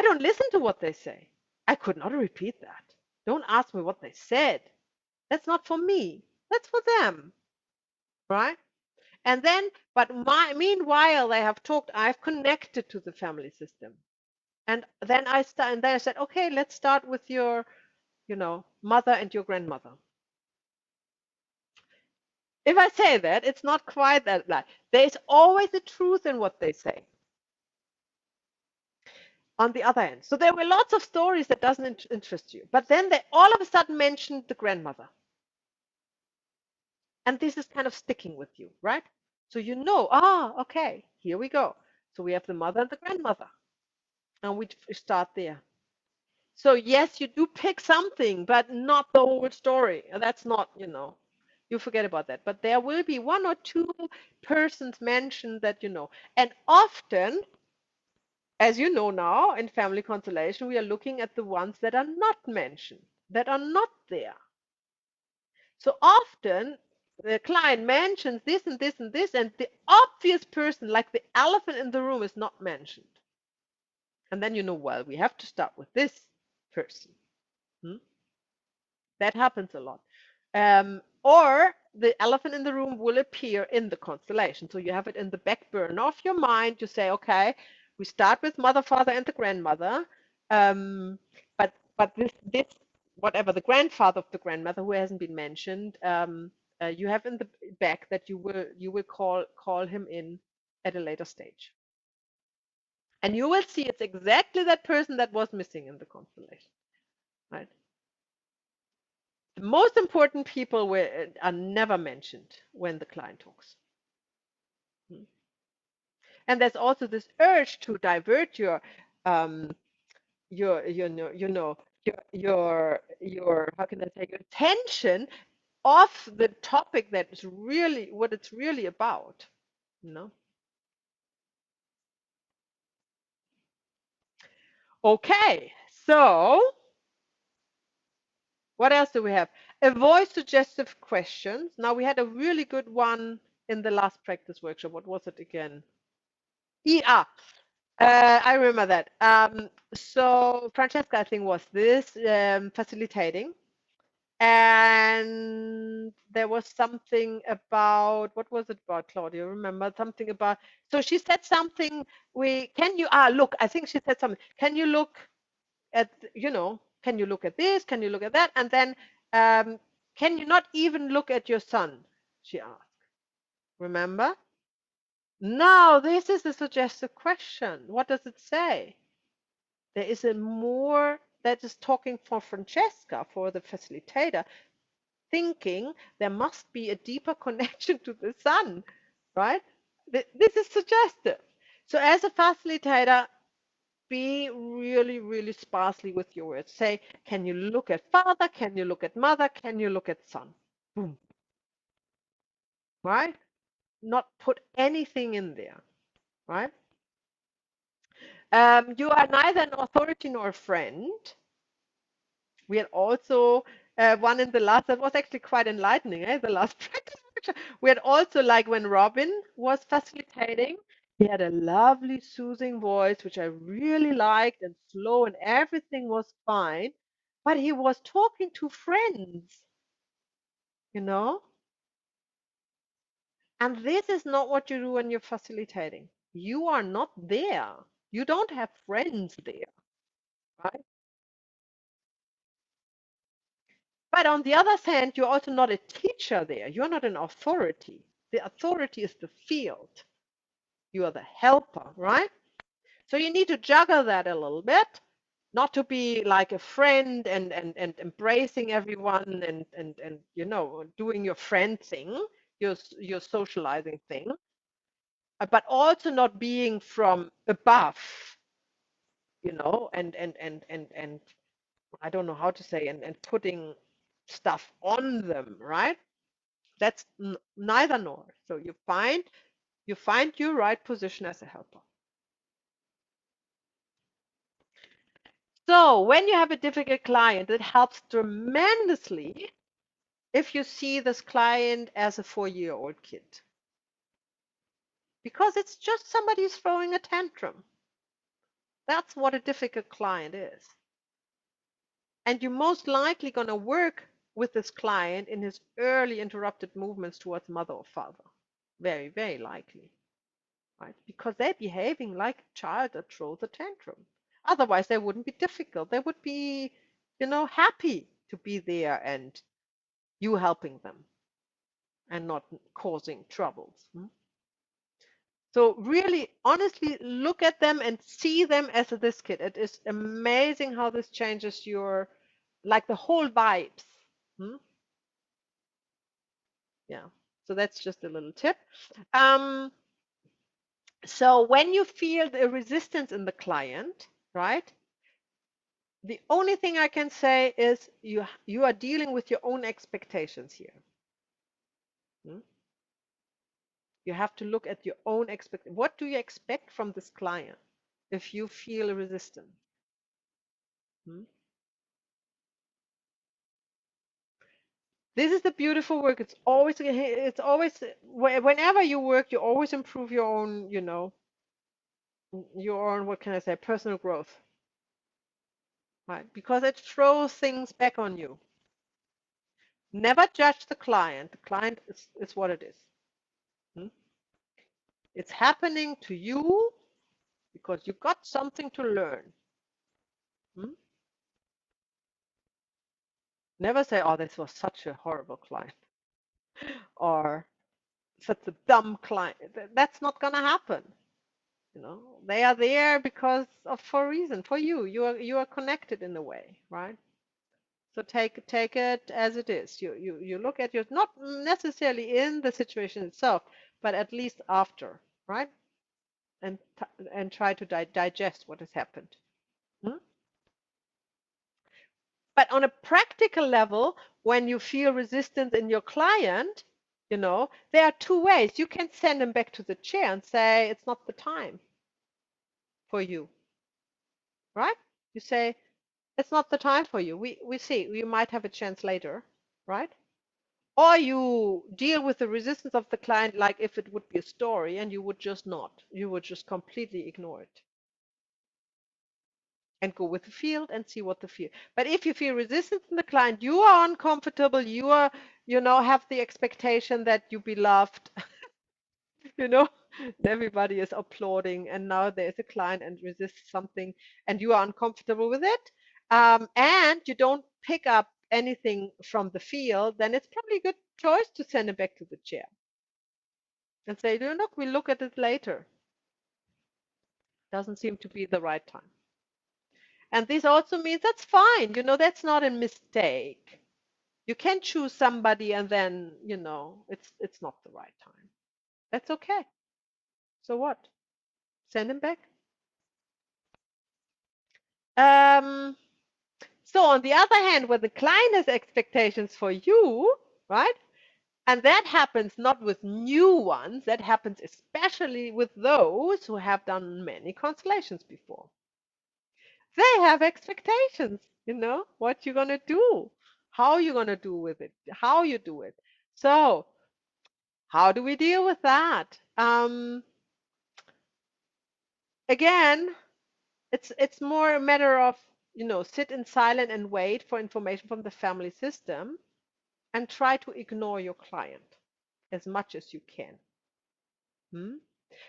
don't listen to what they say. I could not repeat that. Don't ask me what they said. That's not for me. That's for them. Right? And then, but meanwhile, they have talked, I've connected to the family system. And then I said, okay, let's start with your, you know, mother and your grandmother. If I say that, it's not quite that like there's always a truth in what they say. On the other hand, so there were lots of stories that doesn't interest you, but then they all of a sudden mentioned the grandmother. And this is kind of sticking with you, right? So you know, okay, here we go. So we have the mother and the grandmother, and we start there. So yes, you do pick something, but not the whole story. That's not, you forget about that. But there will be one or two persons mentioned that you know. And often, as you know now, in family constellation, we are looking at the ones that are not mentioned, that are not there. So often the client mentions this and this and this, and the obvious person, like the elephant in the room, is not mentioned. And then you know, well, we have to start with this person. That happens a lot. Or the elephant in the room will appear in the constellation. So you have it in the back burner of your mind. You say, okay, we start with mother, father, and the grandmother. But this whatever the grandfather of the grandmother who hasn't been mentioned, you have in the back that you will call him in at a later stage. And you will see it's exactly that person that was missing in the constellation, right? The most important people are never mentioned when the client talks. And there's also this urge to divert um, your how can I say, your attention off the topic that is really what it's really about. Okay, so what else do we have? Avoid suggestive questions. Now we had a really good one in the last practice workshop. What was it again? Yeah, I remember that. So Francesca, I think, was this facilitating, and there was something about what was it about, Claudia? Remember something about? So she said something. Look? I think she said something. Can you look at Can you look at this? Can you look at that? And then can you not even look at your son? She asked. Remember? Now, this is a suggestive question. What does it say? There is a more that is talking for Francesca, for the facilitator, thinking there must be a deeper connection to the son, right? This is suggestive. So as a facilitator, be really, really sparsely with your words. Say, can you look at father? Can you look at mother? Can you look at son? Boom. Right? Not put anything in there, right? You are neither an authority nor a friend. We had also one in the last that was actually quite enlightening, the last practice workshop. We had also, like, when Robin was facilitating, he had a lovely soothing voice, which I really liked, and slow, and everything was fine. But he was talking to friends, you know? And this is not what you do when you're facilitating. You are not there. You don't have friends there, right? But on the other hand, you're also not a teacher there. You're not an authority. The authority is the field. You are the helper, right? So you need to juggle that a little bit, not to be like a friend and embracing everyone and doing your friend thing, your socializing thing, but also not being from above, and I don't know how to say, and putting stuff on them, right? That's neither nor. So you find your right position as a helper. So when you have a difficult client, it helps tremendously if you see this client as a 4-year-old kid, because it's just somebody who's throwing a tantrum. That's what a difficult client is. And you're most likely going to work with this client in his early interrupted movements towards mother or father. Very, very likely. Right? Because they're behaving like a child that throws a tantrum. Otherwise, they wouldn't be difficult. They would be, happy to be there and you helping them and not causing troubles. So really, honestly, look at them and see them as this kid. It is amazing how this changes like the whole vibes. Yeah. So that's just a little tip. So when you feel the resistance in the client, right? The only thing I can say is you are dealing with your own expectations here. Hmm? You have to look at your own what do you expect from this client if you feel resistant? Hmm? This is the beautiful work. It's always whenever you work, you always improve your own, your own, what can I say, personal growth, right? Because it throws things back on you. Never judge the client. The client is what it is. Hmm? It's happening to you because you got something to learn. Hmm? Never say, oh, this was such a horrible client or such a dumb client. That's not going to happen. They are there because of for a reason for you. You are connected in a way, right? So take it as it is. You look at your not necessarily in the situation itself, but at least after, right? And try to digest what has happened. Hmm? But on a practical level, when you feel resistance in your client, there are two ways. You can send them back to the chair and say it's not the time for you, right? You say it's not the time for you. We see you might have a chance later, right? Or you deal with the resistance of the client like if it would be a story and you would just not. You would just completely ignore it and go with the field and see what the field. But if you feel resistance in the client, you are uncomfortable, you are, have the expectation that you be loved, you know, everybody is applauding, and now there's a client and resists something, and you are uncomfortable with it, and you don't pick up anything from the field, then it's probably a good choice to send it back to the chair and say, look, we'll look at it later. Doesn't seem to be the right time. And this also means that's fine. That's not a mistake. You can choose somebody and then, it's not the right time. That's okay. So what? Send him back. So on the other hand, when the client has expectations for you, right? And that happens not with new ones, that happens especially with those who have done many constellations before. They have expectations, what you're going to do, how you're going to do with it, how you do it. So how do we deal with that? Again, it's more a matter of, sit in silence and wait for information from the family system and try to ignore your client as much as you can.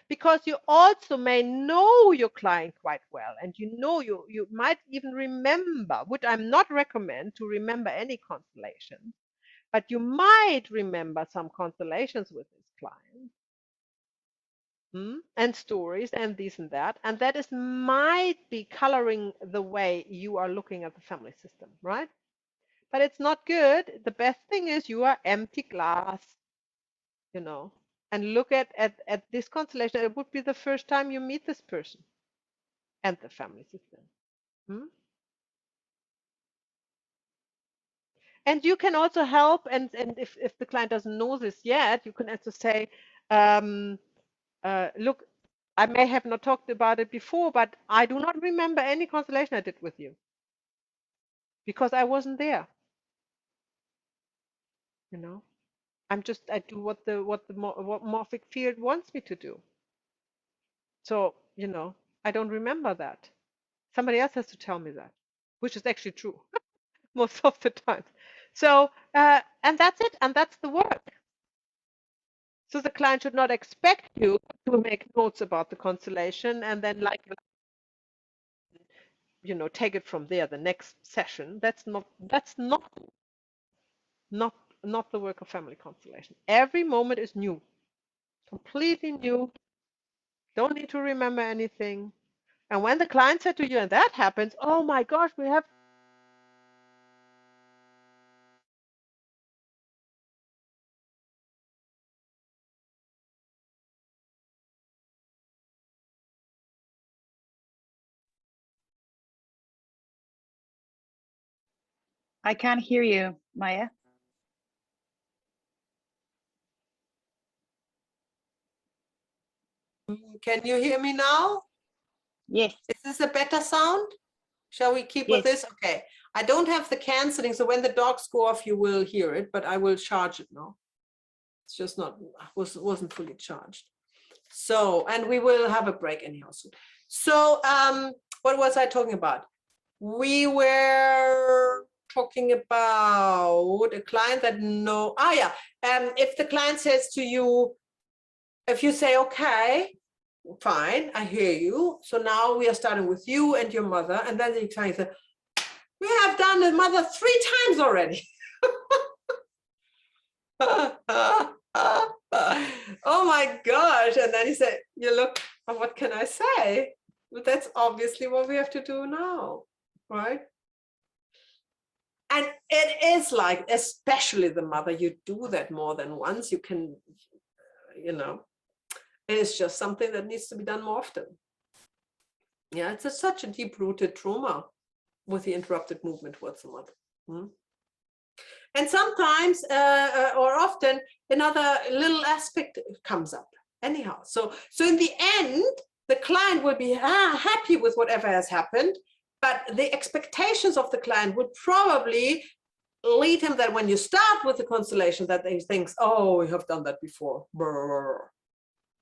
Because you also may know your client quite well, and you might even remember, which I'm not recommend to remember any constellation, but you might remember some constellations with this client. And stories and this and that is might be coloring the way you are looking at the family system, right? But it's not good. The best thing is you are empty glass, and look at this constellation. It would be the first time you meet this person and the family system. And you can also help, and if the client doesn't know this yet, you can also say, look, I may have not talked about it before, but I do not remember any constellation I did with you because I wasn't there. I do what morphic field wants me to do. So, I don't remember that. Somebody else has to tell me that, which is actually true most of the time. So, and that's it, and that's the work. So the client should not expect you to make notes about the constellation and then take it from there the next session. That's not the work of family constellation. Every moment is new, completely new. Don't need to remember anything. And when the client said to you, and that happens, oh my gosh, we have I can't hear you, Maya. Can you hear me now? Yes, Is this a better sound? Shall we keep with Yes. this? Okay. I don't have the canceling, so when the dogs go off, you will hear it, but I will charge it now. It's just not, wasn't fully charged. So, and we will have a break anyhow soon. So, what was I talking about? We were talking about a client that if the client says to you, if you say, okay, fine, I hear you. So now we are starting with you and your mother. And then the client says, we have done the mother 3 times already. Oh my gosh. And then he said, you look, what can I say? But that's obviously what we have to do now, right? And it is like, especially the mother, you do that more than once. You can, it's just something that needs to be done more often. Yeah, it's such a deep-rooted trauma with the interrupted movement towards the mother. And sometimes or often another little aspect comes up anyhow. So in the end, the client will be happy with whatever has happened, but the expectations of the client would probably lead him that when you start with the constellation, that he thinks, oh, we have done that before,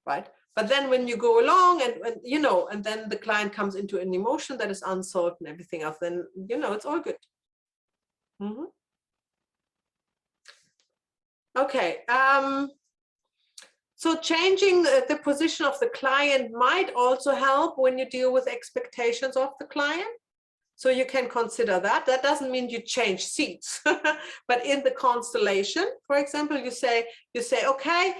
right? But then when you go along and then the client comes into an emotion that is unsolved and everything else, then, it's all good. Okay. So changing the position of the client might also help when you deal with expectations of the client. So you can consider that. That doesn't mean you change seats, but in the constellation, for example, you say, okay,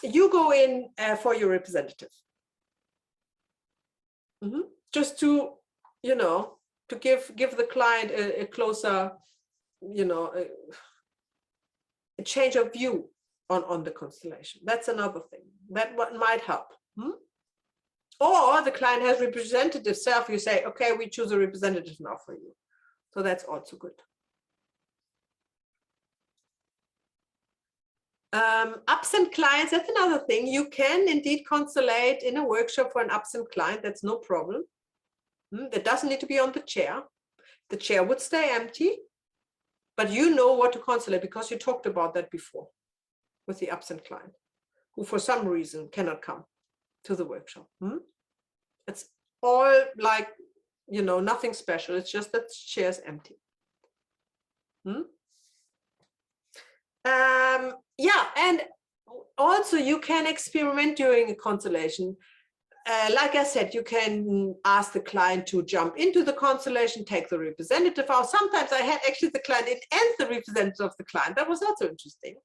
you go in for your representative. Just to, to give the client a closer, a change of view on the constellation. That's another thing that might help. Or the client has representative self. You say, okay, we choose a representative now for you. So that's also good. Absent clients, that's another thing. You can indeed constellate in a workshop for an absent client. That's no problem. That doesn't need to be on the chair. The chair would stay empty, but you know what to constellate because you talked about that before with the absent client who for some reason cannot come to the workshop. It's all like, nothing special. It's just that the chair is empty. Yeah, and also you can experiment during a constellation. Like I said, you can ask the client to jump into the constellation, take the representative out. Sometimes I had actually the client and the representative of the client. That was also interesting,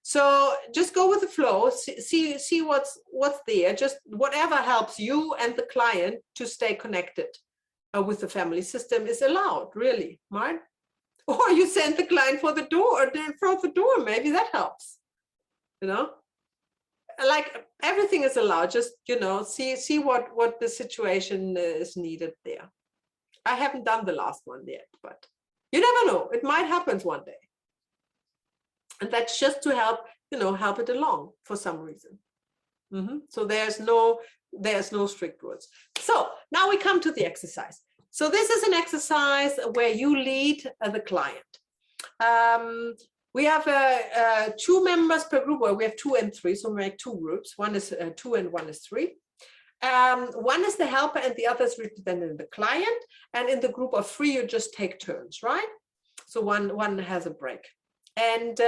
So just go with the flow, see what's there. Just whatever helps you and the client to stay connected with the family system is allowed, really, right? Or you send the client for the door, in front of the door. Maybe that helps, Like everything is allowed. Just see what the situation is needed there. I haven't done the last one yet, but you never know. It might happen one day, and that's just to help help it along for some reason. So there's no strict rules. So now we come to the exercise. So this is an exercise where you lead the client. We have 2 members per group, or we have 2 and 3, so we make 2 groups. One is 2 and one is 3. One is the helper and the other is representing the client. And in the group of 3, you just take turns, right? So one has a break. And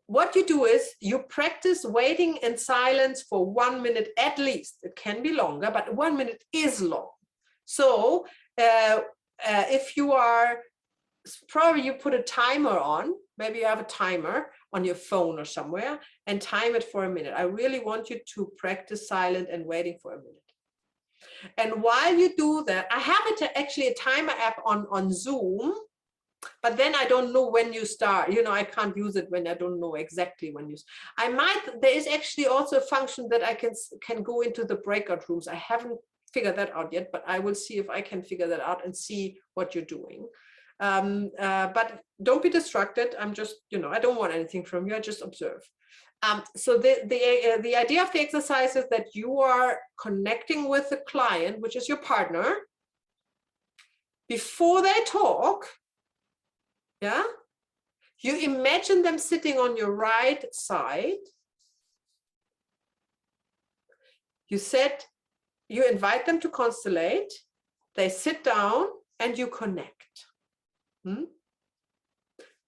what you do is you practice waiting in silence for 1 minute at least. It can be longer, but 1 minute is long. So if you are, probably you put a timer on, maybe you have a timer on your phone or somewhere and time it for a minute. I really want you to practice silent and waiting for a minute. And while you do that, I have actually a timer app on Zoom, but then I don't know when you start. I can't use it when I don't know exactly when you. There is actually also a function that I can go into the breakout rooms. I haven't figure that out yet, but I will see if I can figure that out and see what you're doing. But don't be distracted. I'm just, I don't want anything from you. I just observe. So the idea of the exercise is that you are connecting with the client, which is your partner, before they talk. Yeah. You imagine them sitting on your right side. You invite them to constellate. They sit down and you connect.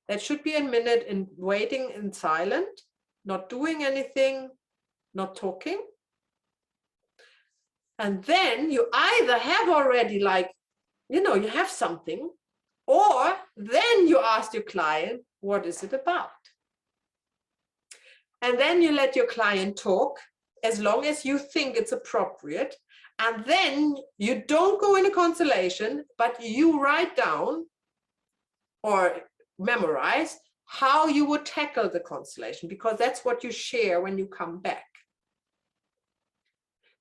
That should be a minute in waiting in silent, not doing anything, not talking. And then you either have already you have something, or then you ask your client, what is it about? And then you let your client talk as long as you think it's appropriate. And then you don't go in a constellation, but you write down or memorize how you would tackle the constellation, because that's what you share when you come back.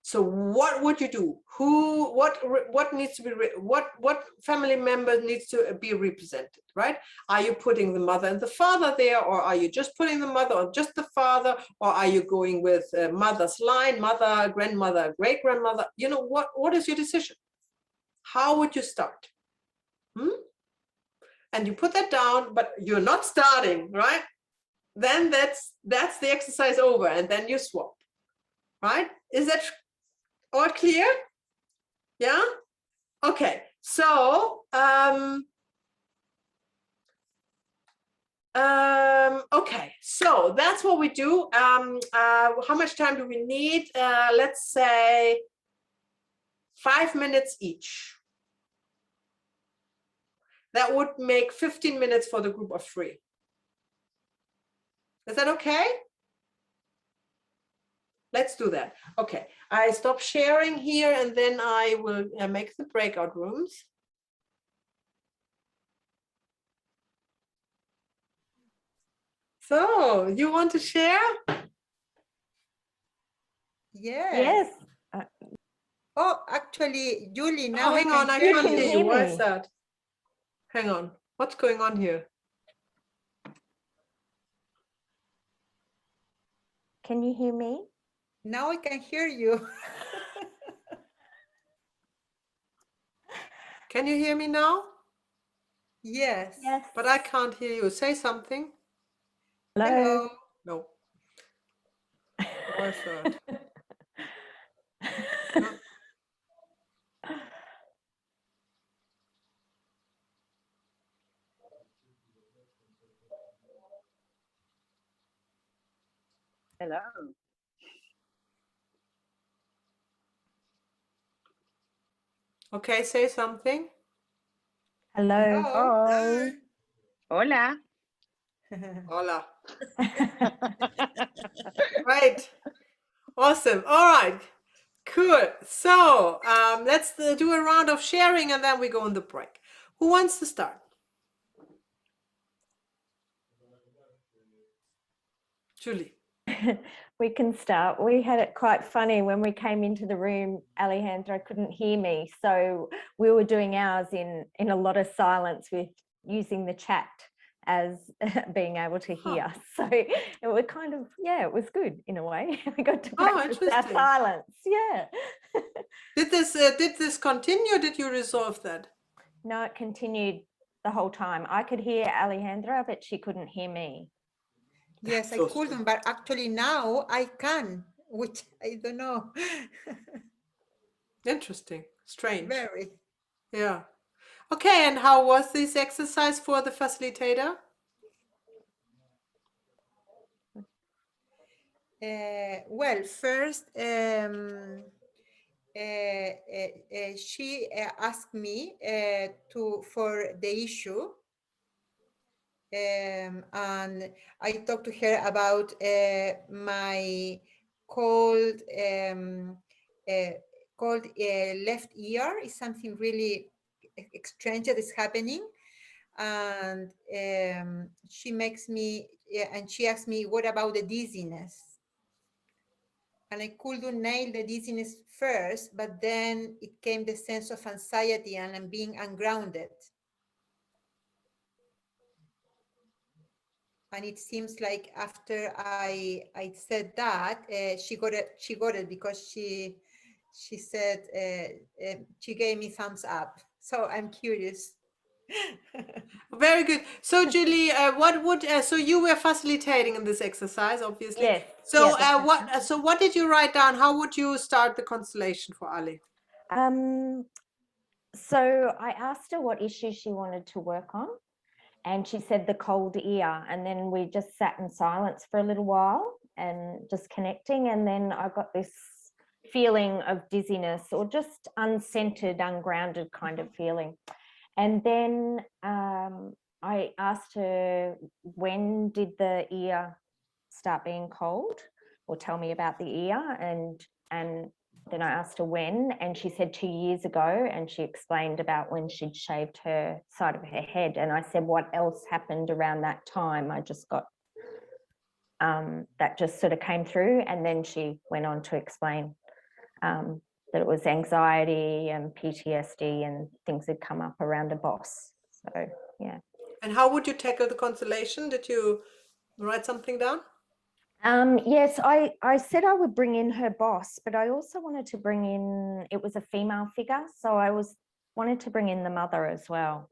So what would you do? What needs to be, what family member needs to be represented, right? Are you putting the mother and the father there, or are you just putting the mother or just the father, or are you going with mother's line, mother, grandmother, great grandmother? What is your decision? How would you start? And you put that down, but you're not starting, right? Then that's the exercise over, and then you swap, right? Is that all clear? Yeah. Okay. So okay. So that's what we do. How much time do we need? Let's say 5 minutes each. That would make 15 minutes for the group of 3. Is that okay? Let's do that. Okay, I stop sharing here, and then I will make the breakout rooms. So, you want to share? Yes. Yes. Oh, actually, Julie, now Oh, hang on, I hear can't you. hear you. Why is me. that? Hang on, what's going on here? Can you hear me? Now I can hear you. Can you hear me now? Yes. Yes. But I can't hear you. Say something. Hello. Hello. No. Why is that? No. Hello. Okay, say something. Hello. Oh, hola. Hola. Right. Awesome. All right. Cool. So let's do a round of sharing, and then we go on the break. Who wants to start? Julie. We can start. We had it quite funny when we came into the room. Alejandra couldn't hear me, so we were doing ours in a lot of silence, with using the chat as being able to hear. So it was kind of, yeah, it was good in a way. We got to practice our interesting. silence. Yeah. Did this continue? Or did you resolve that? No, it continued the whole time. I could hear Alejandra, but she couldn't hear me. Yes, That's so I couldn't, but actually now I can, which I don't know. Interesting. Strange. Very. Yeah. Okay, and how was this exercise for the facilitator? Well, first, she asked me for the issue, and I talked to her about my cold left ear. Is something really strange that is happening, and she makes me and she asked me, what about the dizziness? and I couldn't nail the dizziness first, but then it came the sense of anxiety and I'm being ungrounded. And it seems like after I said that, she got it because she said, she gave me thumbs up. So I'm curious. Very good. So Julie, what would so you were facilitating in this exercise, obviously. Yes. So yes. what did you write down? How would you start the constellation for Ali? So I asked her what issue she wanted to work on, and she said the cold ear, and then we just sat in silence for a little while and just connecting, and then I got this feeling of dizziness or just uncentered, ungrounded kind of feeling. And then I asked her, when did the ear start being cold, or tell me about the ear? And then I asked her when, and she said 2 years ago, and she explained about when she'd shaved her side of her head. And I said, what else happened around that time? I just got that just sort of came through, and then she went on to explain that it was anxiety and PTSD and things had come up around a boss. So yeah. And how would you tackle the constellation? Did you write something down? Yes, I said I would bring in her boss, but I also wanted to bring in, it was a female figure, so I wanted to bring in the mother as well.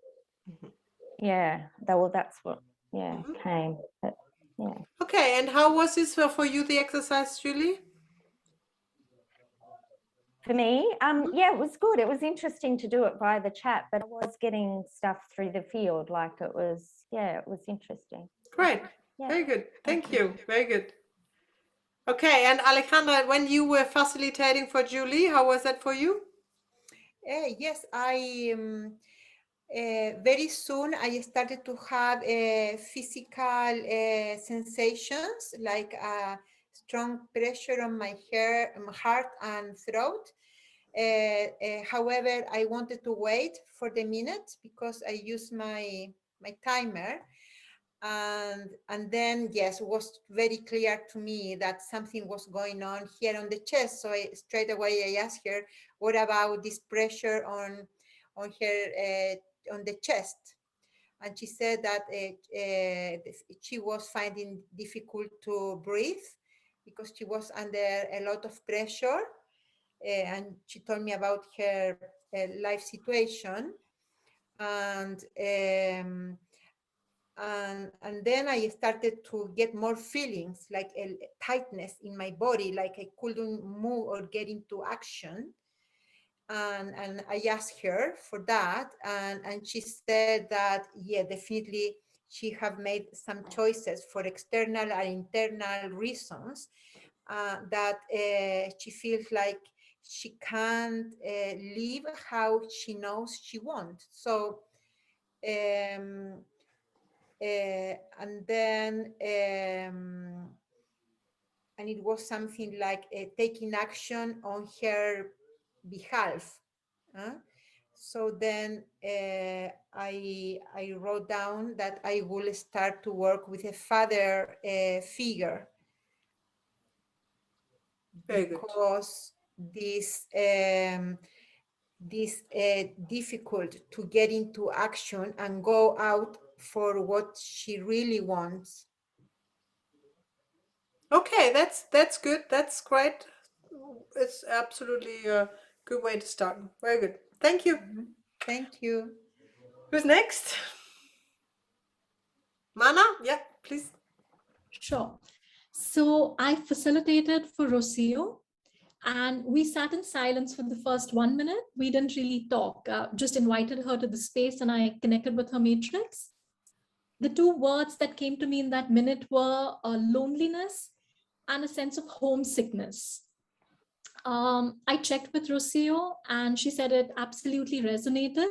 Yeah, that's what came. But yeah. Okay, and how was this for you, the exercise, Julie? For me, yeah, it was good. It was interesting to do it via the chat, but I was getting stuff through the field. Like it was interesting. Great. Yeah. Very good. Thank you. Very good. Okay, and Alejandra, when you were facilitating for Julie, how was that for you? Yes, I very soon I started to have physical sensations, like strong pressure on my heart and throat. However, I wanted to wait for the minute because I used my timer. And then, yes, it was very clear to me that something was going on here on the chest. So straight away I asked her, what about this pressure on her on the chest? And she said that she was finding difficult to breathe because she was under a lot of pressure. And she told me about her life situation. And then I started to get more feelings, like a tightness in my body, like I couldn't move or get into action. And I asked her for that, and she said that, yeah, definitely she have made some choices for external and internal reasons, that she feels like she can't live how she knows she wants. So and then and it was something like taking action on her behalf. So then I wrote down that I will start to work with a father figure, because this difficult to get into action and go out for what she really wants. Okay, that's good. That's great. It's absolutely a good way to start. Very good. Thank you. Thank you. Who's next? Mana? Yeah, please. Sure. So I facilitated for Rocio, and we sat in silence for the first 1 minute. We didn't really talk, just invited her to the space and I connected with her matrix. The two words that came to me in that minute were loneliness and a sense of homesickness. I checked with Rocio and she said it absolutely resonated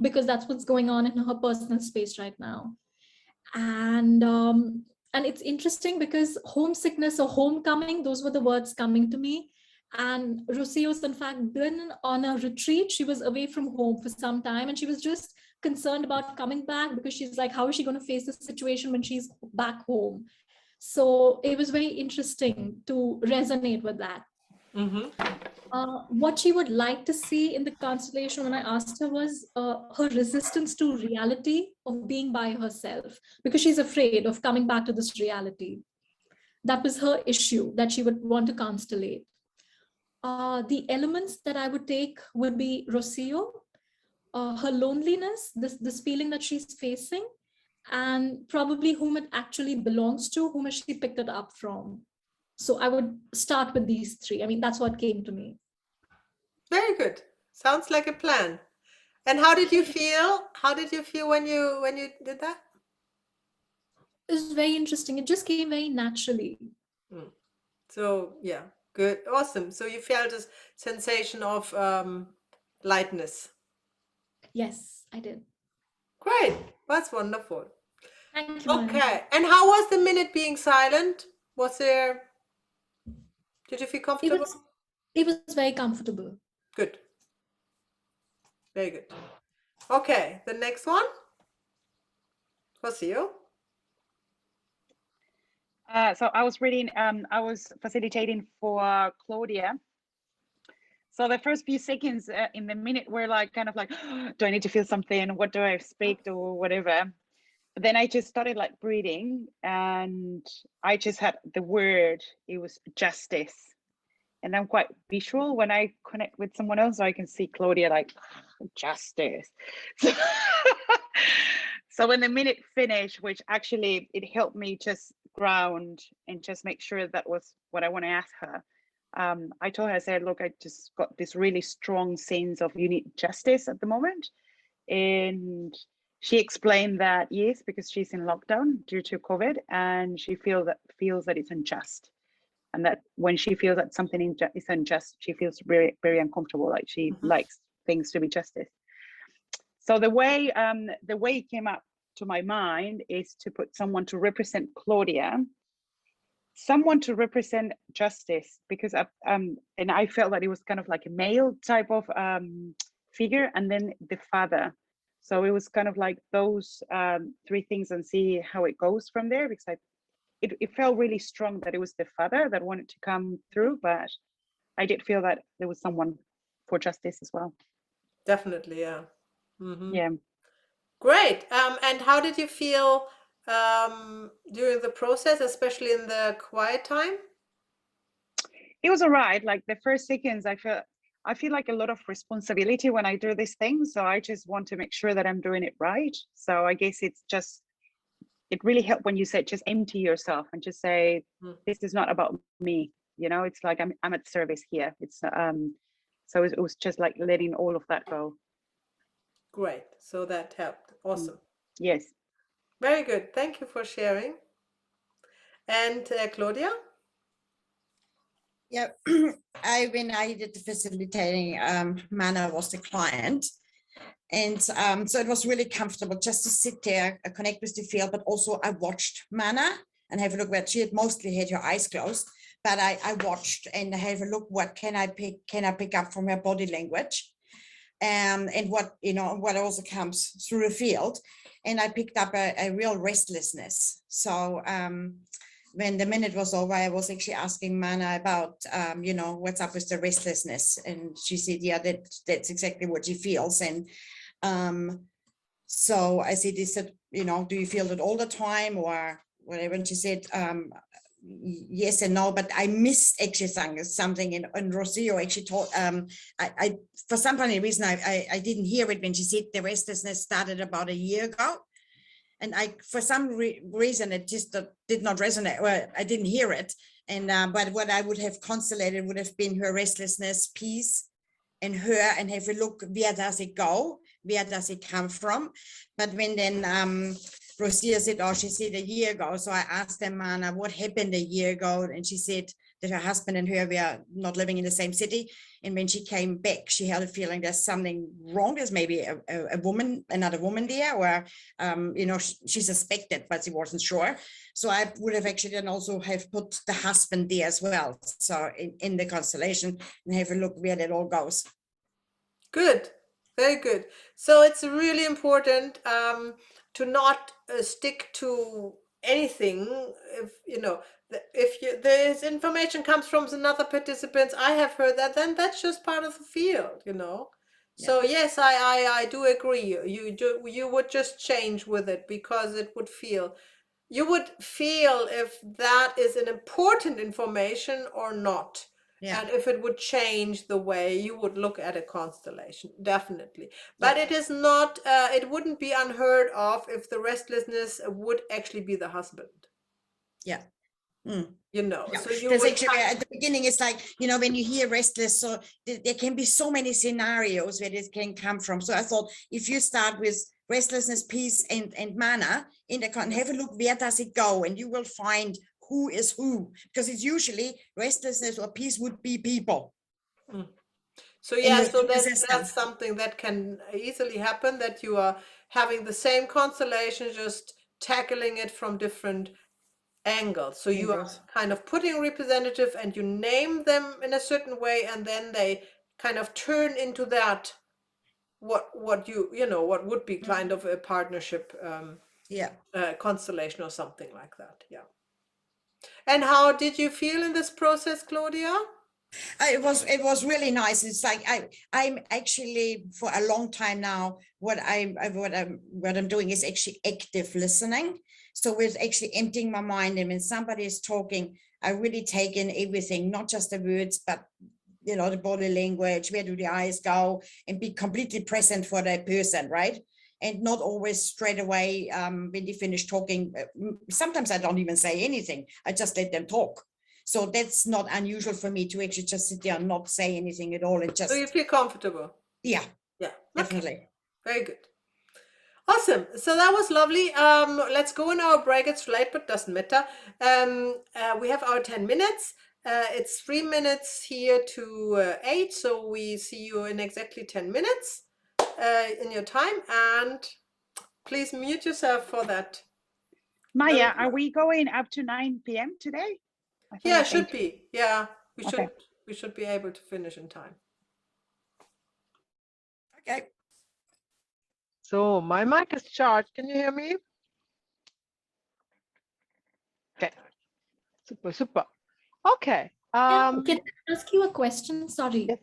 because that's what's going on in her personal space right now. And it's interesting because homesickness or homecoming, those were the words coming to me. And Rocio's in fact been on a retreat. She was away from home for some time and she was just concerned about coming back because she's like, how is she going to face the situation when she's back home? So it was very interesting to resonate with that. What she would like to see in the constellation when I asked her was her resistance to reality of being by herself, because she's afraid of coming back to this reality. That was her issue that she would want to constellate. The elements that I would take would be Rocio, her loneliness, this feeling that she's facing, and probably whom it actually belongs to, whom has she picked it up from. So I would start with these three. I mean, that's what came to me. Very good. Sounds like a plan. And how did you feel? How did you feel when you did that? It was very interesting. It just came very naturally. So yeah, good, awesome. So you felt this sensation of lightness. Yes, I did. Great, that's wonderful. Thank you. Maya. Okay, and how was the minute being silent? Was there? Did you feel comfortable? It was very comfortable. Good. Very good. Okay, the next one. Rocio. So I was reading, I was facilitating for Claudia. So the first few seconds in the minute were like, kind of like, do I need to feel something? What do I speak or whatever? But then I just started like breathing, and I just had the word, it was justice. And I'm quite visual when I connect with someone else, so I can see Claudia like, justice. So when the minute finished, which actually it helped me just ground and just make sure that was what I want to ask her. I told her, I said, look, I just got this really strong sense of you need justice at the moment. And she explained that, yes, because she's in lockdown due to COVID, and she feels that it's unjust. And that when she feels that something is unjust, she feels very, very uncomfortable, like she likes things to be justice. So the way it came up to my mind is to put someone to represent Claudia, someone to represent justice, because and I felt that it was kind of like a male type of figure, and then the father. So it was kind of like those three things, and see how it goes from there, because it felt really strong that it was the father that wanted to come through, but I did feel that there was someone for justice as well. Definitely, yeah. Yeah. Great. And how did you feel during the process, especially in the quiet time? It was all right. Like the first seconds, I feel like a lot of responsibility when I do these things. So I just want to make sure that I'm doing it right. So I guess it really helped when you said just empty yourself and just say, this is not about me. You know, it's like I'm at service here. It's so it was just like letting all of that go. Great. So that helped. Awesome. Yes. Very good. Thank you for sharing. And Claudia? Yeah, when I did the facilitating, Mana was the client. And so it was really comfortable just to sit there, connect with the field, but also I watched Mana and have a look where she had mostly had her eyes closed, but I watched and have a look, what can I pick up from her body language? And what, what also comes through the field. And I picked up a real restlessness. So when the minute was over, I was actually asking Mana about, what's up with the restlessness. And she said, yeah, that's exactly what she feels. And so I said, do you feel it all the time or whatever? And she said, yes and no, but I missed actually something in Rocio actually told, I for some funny reason, I didn't hear it when she said the restlessness started about a year ago. And for some reason, it just did not resonate. Well, I didn't hear it. And but what I would have constellated would have been her restlessness, peace, and her, and have a look, where does it go? Where does it come from? But when then Rocio said, oh, she said a year ago. So I asked them, Mana, what happened a year ago? And she said that her husband and her were not living in the same city. And when she came back, she had a feeling there's something wrong. There's maybe another woman there, or, she suspected, but she wasn't sure. So I would have actually then also have put the husband there as well. So in the constellation, and have a look where that all goes. Good. Very good. So it's really important to not stick to anything, if this information comes from another participants, I have heard that, then that's just part of the field, So yes, I do agree. You would just change with it, because you would feel if that is an important information or not. Yeah. And if it would change the way you would look at a constellation, definitely. But Yeah. it is not, it wouldn't be unheard of if the restlessness would actually be the husband. Yeah. Mm. Yeah. So there's actually at the beginning, it's like, when you hear restless, so there can be so many scenarios where this can come from. So I thought, if you start with restlessness, peace, and mana in the con, have a look, where does it go? And you will find who is who, because it's usually restlessness or peace would be people. Mm. So yeah, so that's something that can easily happen, that you are having the same constellation, just tackling it from different angles. So you are kind of putting representative and you name them in a certain way, and then they kind of turn into that what would be kind of a partnership constellation or something like that. Yeah. And how did you feel in this process, Claudia? It was really nice. It's like I'm actually, for a long time now, what I'm doing is actually active listening. So with actually emptying my mind, and when somebody is talking, I really take in everything, not just the words, but the body language, where do the eyes go, and be completely present for that person, right? And not always straight away when they finish talking. Sometimes I don't even say anything. I just let them talk. So that's not unusual for me to actually just sit there and not say anything at all. And just, so you feel comfortable? Yeah. Yeah. Definitely. Okay. Very good. Awesome. So that was lovely. Let's go in our break. It's late, but doesn't matter. We have our 10 minutes. It's 3 minutes here to 8. So we see you in exactly 10 minutes in your time. And please mute yourself for that. Maya, are we going up to 9 p.m. today? Yeah, should be. Yeah, we should be able to finish in time. Okay. So my mic is charged. Can you hear me? Okay. Super, super. Okay. Can I ask you a question? Sorry. Yes.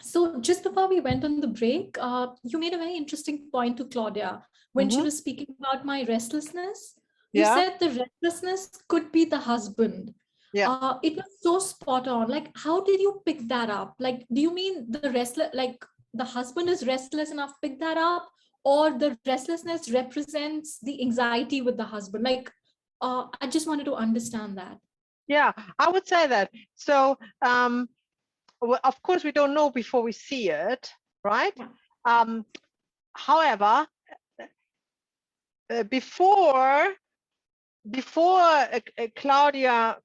So just before we went on the break, you made a very interesting point to Claudia when she was speaking about my restlessness. You said the restlessness could be the husband. Yeah. It was so spot on. Like, how did you pick that up? Like, do you mean the restless, like the husband is restless enough to pick that up, or the restlessness represents the anxiety with the husband? Like, I just wanted to understand that. Yeah, I would say that. So, well, of course, we don't know before we see it, right? Yeah. However, before Claudia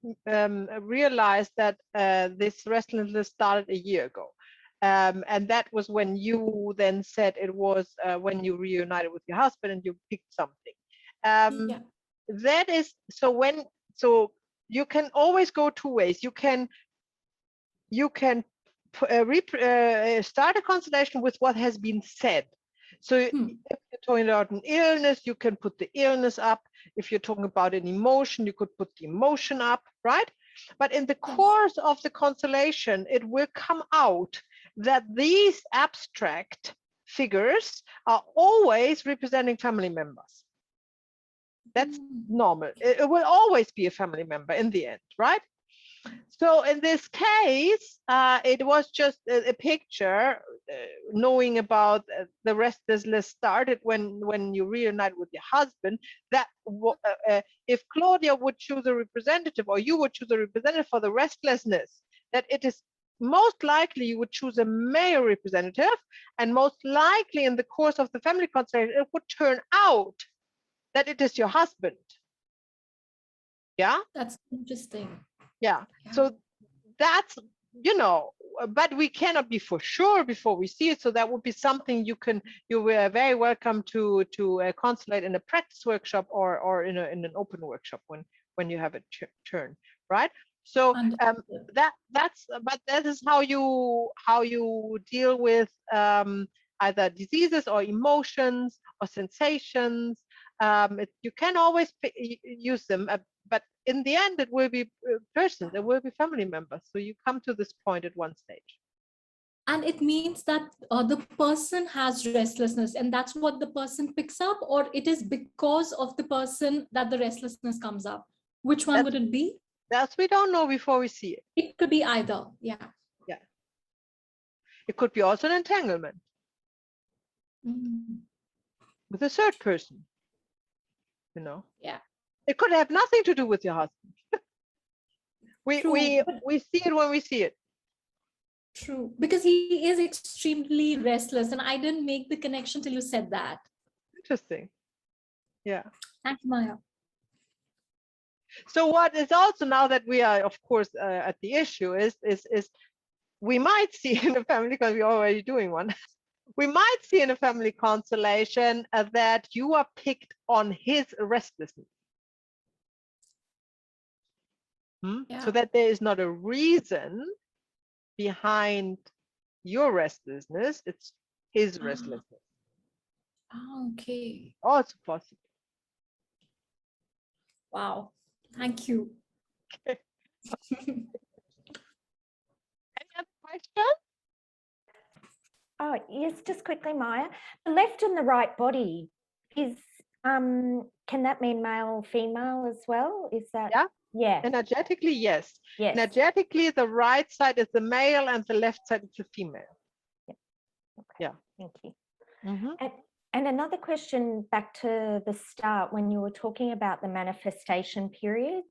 realized that this restlessness started a year ago, and that was when you then said it was when you reunited with your husband and you picked something. That is so you can always go two ways. You can start a constellation with what has been said. So if you're talking about an illness, you can put the illness up. If you're talking about an emotion, you could put the emotion up, right? But in the course of the constellation, it will come out that these abstract figures are always representing family members. That's normal. It will always be a family member in the end, right? So in this case, it was just a picture, knowing about the restlessness started when you reunite with your husband, that if Claudia would choose a representative, or you would choose a representative for the restlessness, that it is most likely you would choose a male representative, and most likely in the course of the family constellation, it would turn out that it is your husband. Yeah? That's interesting. Yeah. So that's, but we cannot be for sure before we see it. So that would be something you were very welcome to constellate in a practice workshop or in an open workshop when you have a turn, right? So that is how you deal with either diseases or emotions or sensations You can always use them, but in the end, it will be persons, it will be family members. So you come to this point at one stage. And it means that the person has restlessness, and that's what the person picks up, or it is because of the person that the restlessness comes up. Which one would it be? That's we don't know before we see it. It could be either. Yeah. Yeah. It could be also an entanglement with a third person. You know. Yeah. It could have nothing to do with your husband. we True. see it when we see it. True, because he is extremely restless, and I didn't make the connection till you said that. Interesting. Yeah. Thank you, Maya. So what is also, now that we are, of course, at the issue, is we might see in a family, because we're already doing one, we might see in a family constellation that you are picked on his restlessness. Yeah. So that there is not a reason behind your restlessness, it's his restlessness. Okay. Also possible. Wow. Thank you. Any other questions? Oh, yes, just quickly, Maya. The left and the right body is, can that mean male, female as well? Is that? Yeah. Yeah. Energetically, yes. Yes. Energetically, the right side is the male and the left side is the female. Yeah. Okay. Yeah. Thank you. Mm-hmm. And another question back to the start when you were talking about the manifestation periods.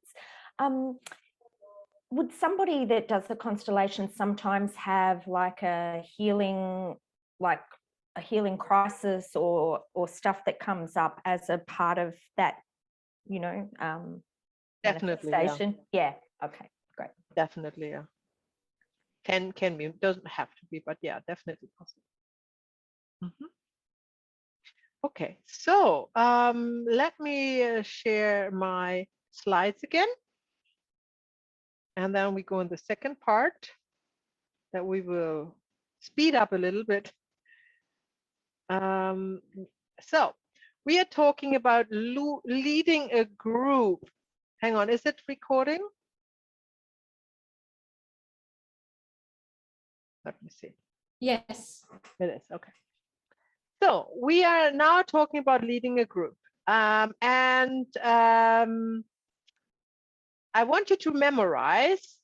Would somebody that does the constellation sometimes have like a healing crisis or stuff that comes up as a part of that, you know, Definitely, manifestation? Yeah. Okay, great. Definitely, yeah. Can be, doesn't have to be, but yeah, definitely possible. Mm-hmm. Okay, so let me share my slides again. And then we go in the second part that we will speed up a little bit. So we are talking about leading a group. Hang on, is it recording? Let me see. Yes. It is, okay. So we are now talking about leading a group. I want you to memorize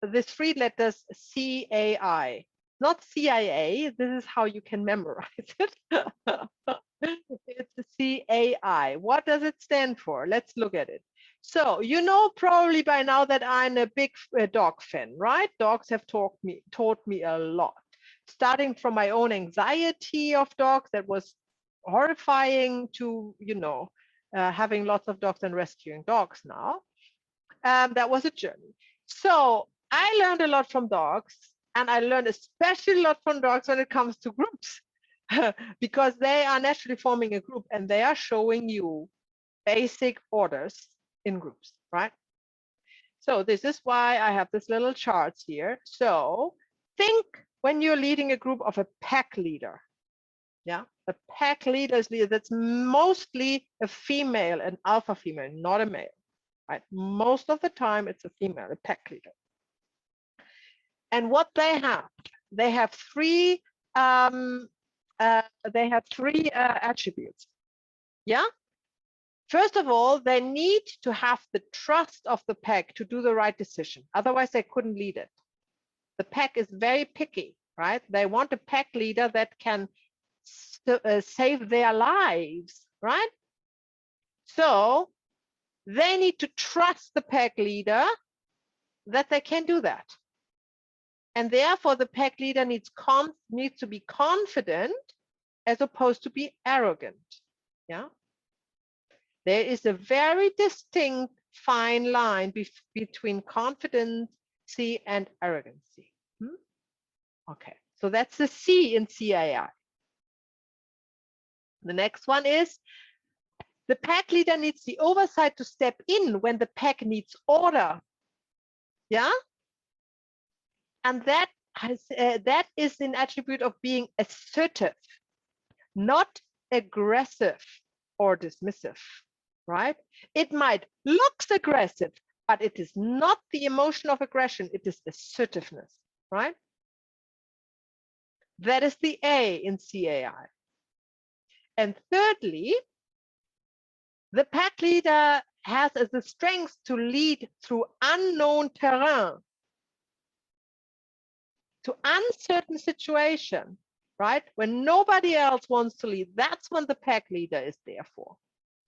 the 3 letters CAI, not CIA. This is how you can memorize it. It's the CAI. What does it stand for? Let's look at it. So you know probably by now that I'm a big dog fan, right? Dogs have taught me a lot. Starting from my own anxiety of dogs that was horrifying to, you know, having lots of dogs and rescuing dogs now. That was a journey. So I learned a lot from dogs, and I learned especially a lot from dogs when it comes to groups, because they are naturally forming a group and they are showing you basic orders in groups, right? So this is why I have this little charts here. So think when you're leading a group of a pack leader. Yeah, a pack leader is leader. That's mostly a female, an alpha female, not a male. Right? Most of the time, it's a female, a pack leader. And what they have 3 attributes. Yeah. First of all, they need to have the trust of the pack to do the right decision. Otherwise, they couldn't lead it. The pack is very picky, right? They want a pack leader that can save their lives, right? So they need to trust the pack leader that they can do that. And therefore, the pack leader needs to be confident as opposed to be arrogant. Yeah. There is a very distinct fine line between confidency and arrogancy. Okay, so that's the C in CAI. The next one is the pack leader needs the oversight to step in when the pack needs order. Yeah. And that is an attribute of being assertive, not aggressive. or dismissive, right? It might look aggressive, but it is not the emotion of aggression, it is assertiveness, right? That is the A in CAI. And thirdly, the pack leader has as the strength to lead through unknown terrain, to uncertain situation, right? When nobody else wants to lead, that's when the pack leader is there for,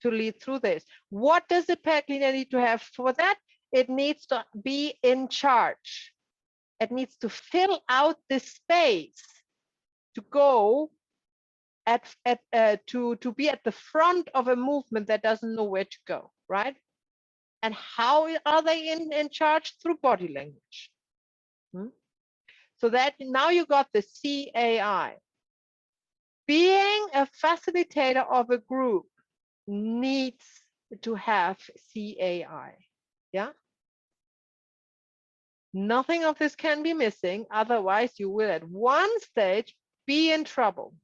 to lead through this. What does the pack leader need to have for that? It needs to be in charge. It needs to fill out this space to go to be at the front of a movement that doesn't know where to go, right? And how are they in charge? Through body language. So that now you got the CAI. Being a facilitator of a group needs to have CAI. Yeah. Nothing of this can be missing. Otherwise, you will at one stage be in trouble.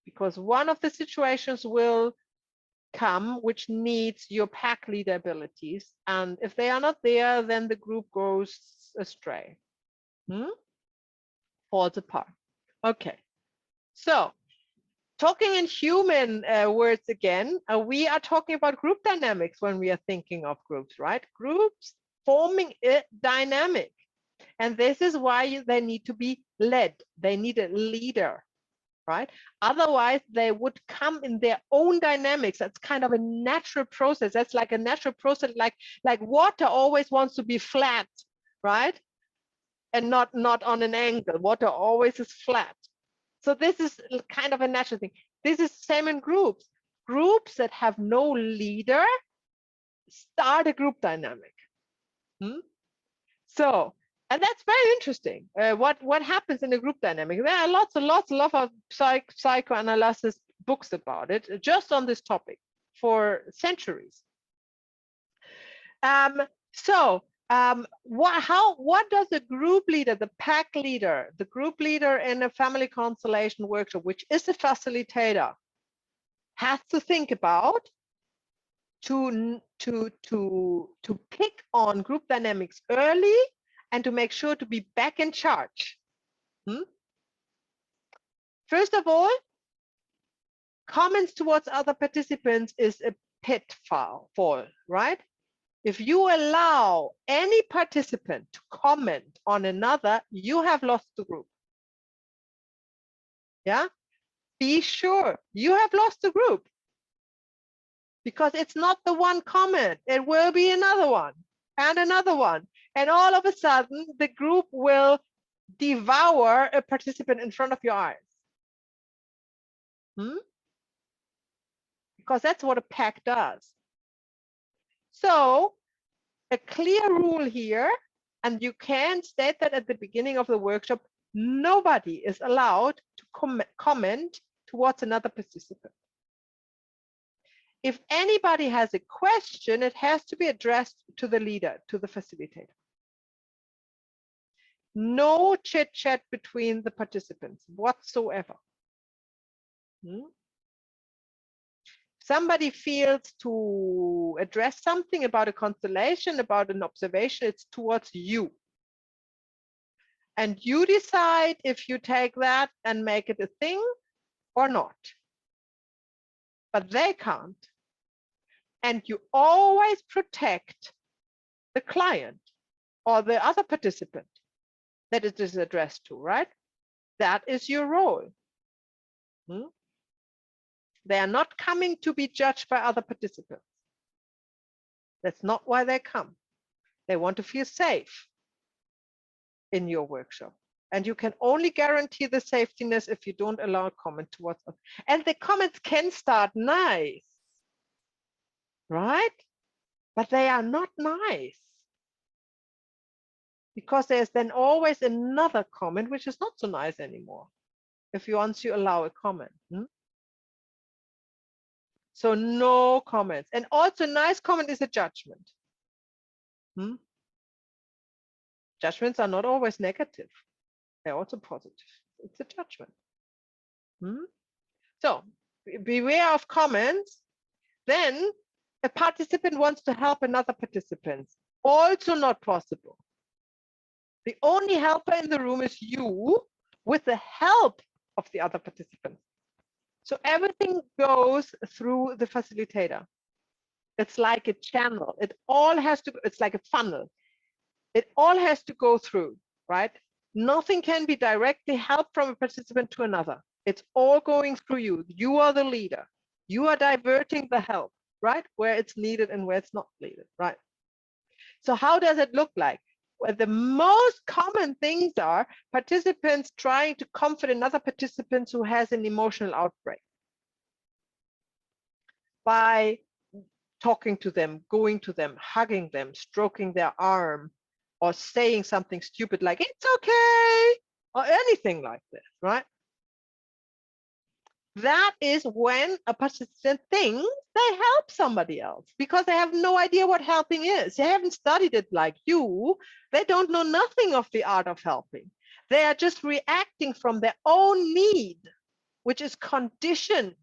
Because one of the situations will come which needs your pack leader abilities. And if they are not there, then the group goes astray. Falls apart. Okay. So talking in human words again, we are talking about group dynamics when we are thinking of groups, right? Groups forming a dynamic. And this is why they need to be led. They need a leader, right? Otherwise, they would come in their own dynamics. That's kind of a natural process. That's like a natural process, like water always wants to be flat, right? And not on an angle. Water always is flat. So this is kind of a natural thing. This is same in groups. Groups that have no leader start a group dynamic. So, and that's very interesting. What happens in a group dynamic? There are lots of psychoanalysis books about it, just on this topic for centuries. What does the group leader, the pack leader, the group leader in a family constellation workshop, which is a facilitator, has to think about to pick on group dynamics early and to make sure to be back in charge? First of all, comments towards other participants is a pitfall, right? If you allow any participant to comment on another, you have lost the group. Yeah, be sure you have lost the group, because it's not the one comment. It will be another one and another one. And all of a sudden, the group will devour a participant in front of your eyes. Because that's what a pack does. So a clear rule here, and you can state that at the beginning of the workshop, nobody is allowed to comment towards another participant. If anybody has a question, it has to be addressed to the leader, to the facilitator. No chit chat between the participants whatsoever. Somebody feels to address something about a constellation, about an observation, it's towards you. And you decide if you take that and make it a thing or not. But they can't. And you always protect the client or the other participant that it is addressed to, right? That is your role. They are not coming to be judged by other participants. That's not why they come. They want to feel safe in your workshop. And you can only guarantee the safetiness if you don't allow a comment towards us. And the comments can start nice, right? But they are not nice. Because there's then always another comment which is not so nice anymore, once you allow a comment. So no comments. And also nice comment is a judgment. Judgments are not always negative. They're also positive. It's a judgment. So beware of comments. Then a participant wants to help another participant. Also not possible. The only helper in the room is you with the help of the other participants. So everything goes through the facilitator. It's like a channel. It all has to, it's like a funnel. It all has to go through, right? Nothing can be directly helped from a participant to another. It's all going through you. You are the leader. You are diverting the help, right? Where it's needed and where it's not needed, right? So how does it look like? Well, the most common things are participants trying to comfort another participant who has an emotional outbreak by talking to them, going to them, hugging them, stroking their arm, or saying something stupid like, it's okay, or anything like this, right? That is when a participant thinks they help somebody else because they have no idea what helping is. They haven't studied it like you. They don't know nothing of the art of helping. They are just reacting from their own need, which is conditioned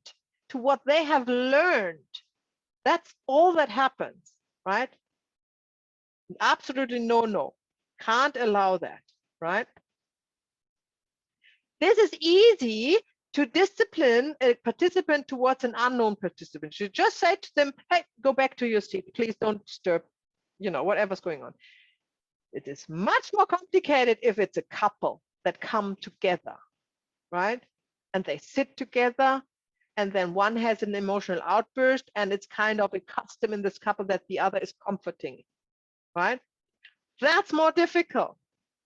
to what they have learned. That's all that happens, right? Absolutely no. Can't allow that, right? This is easy to discipline a participant towards an unknown participant. You just say to them, hey, go back to your seat. Please don't disturb, whatever's going on. It is much more complicated if it's a couple that come together, right? And they sit together, and then one has an emotional outburst, and it's kind of a custom in this couple that the other is comforting, right? That's more difficult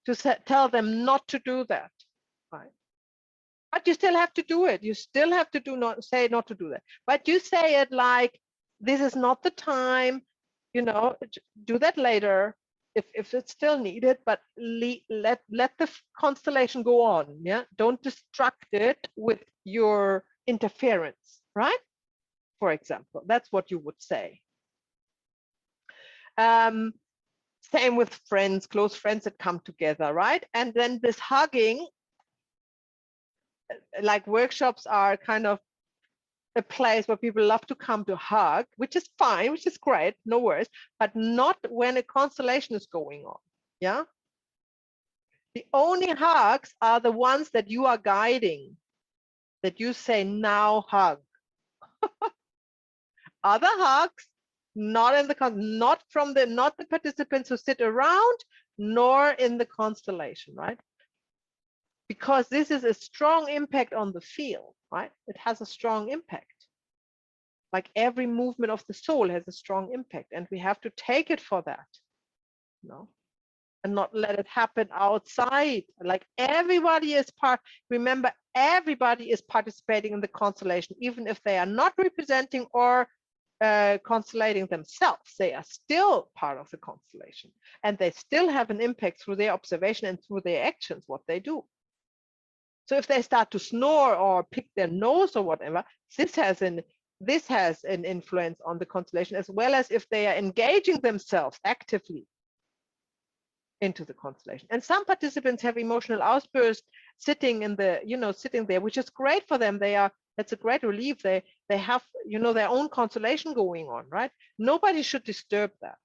to tell them not to do that, right? But you still have to do it. You still have to say not to do that. But you say it like, this is not the time, do that later if it's still needed, but let the constellation go on. Yeah, don't distract it with your interference, right? For example, that's what you would say. Same with friends, close friends that come together, right? And then this hugging, like workshops are kind of a place where people love to come to hug, which is fine, which is great, no worries, but not when a constellation is going on. Yeah. The only hugs are the ones that you are guiding, that you say now hug. Other hugs, not in the not the participants who sit around, nor in the constellation, right? Because this is a strong impact on the field, right? It has a strong impact. Like every movement of the soul has a strong impact, and we have to take it for that, and not let it happen outside. Like everybody is remember, everybody is participating in the constellation, even if they are not representing or constellating themselves. They are still part of the constellation, and they still have an impact through their observation and through their actions, what they do. So if they start to snore or pick their nose or whatever, this has an influence on the constellation, as well as if they are engaging themselves actively into the constellation. And some participants have emotional outbursts sitting in the, sitting there, which is great for them. That's a great relief. They have, their own constellation going on, right? Nobody should disturb that.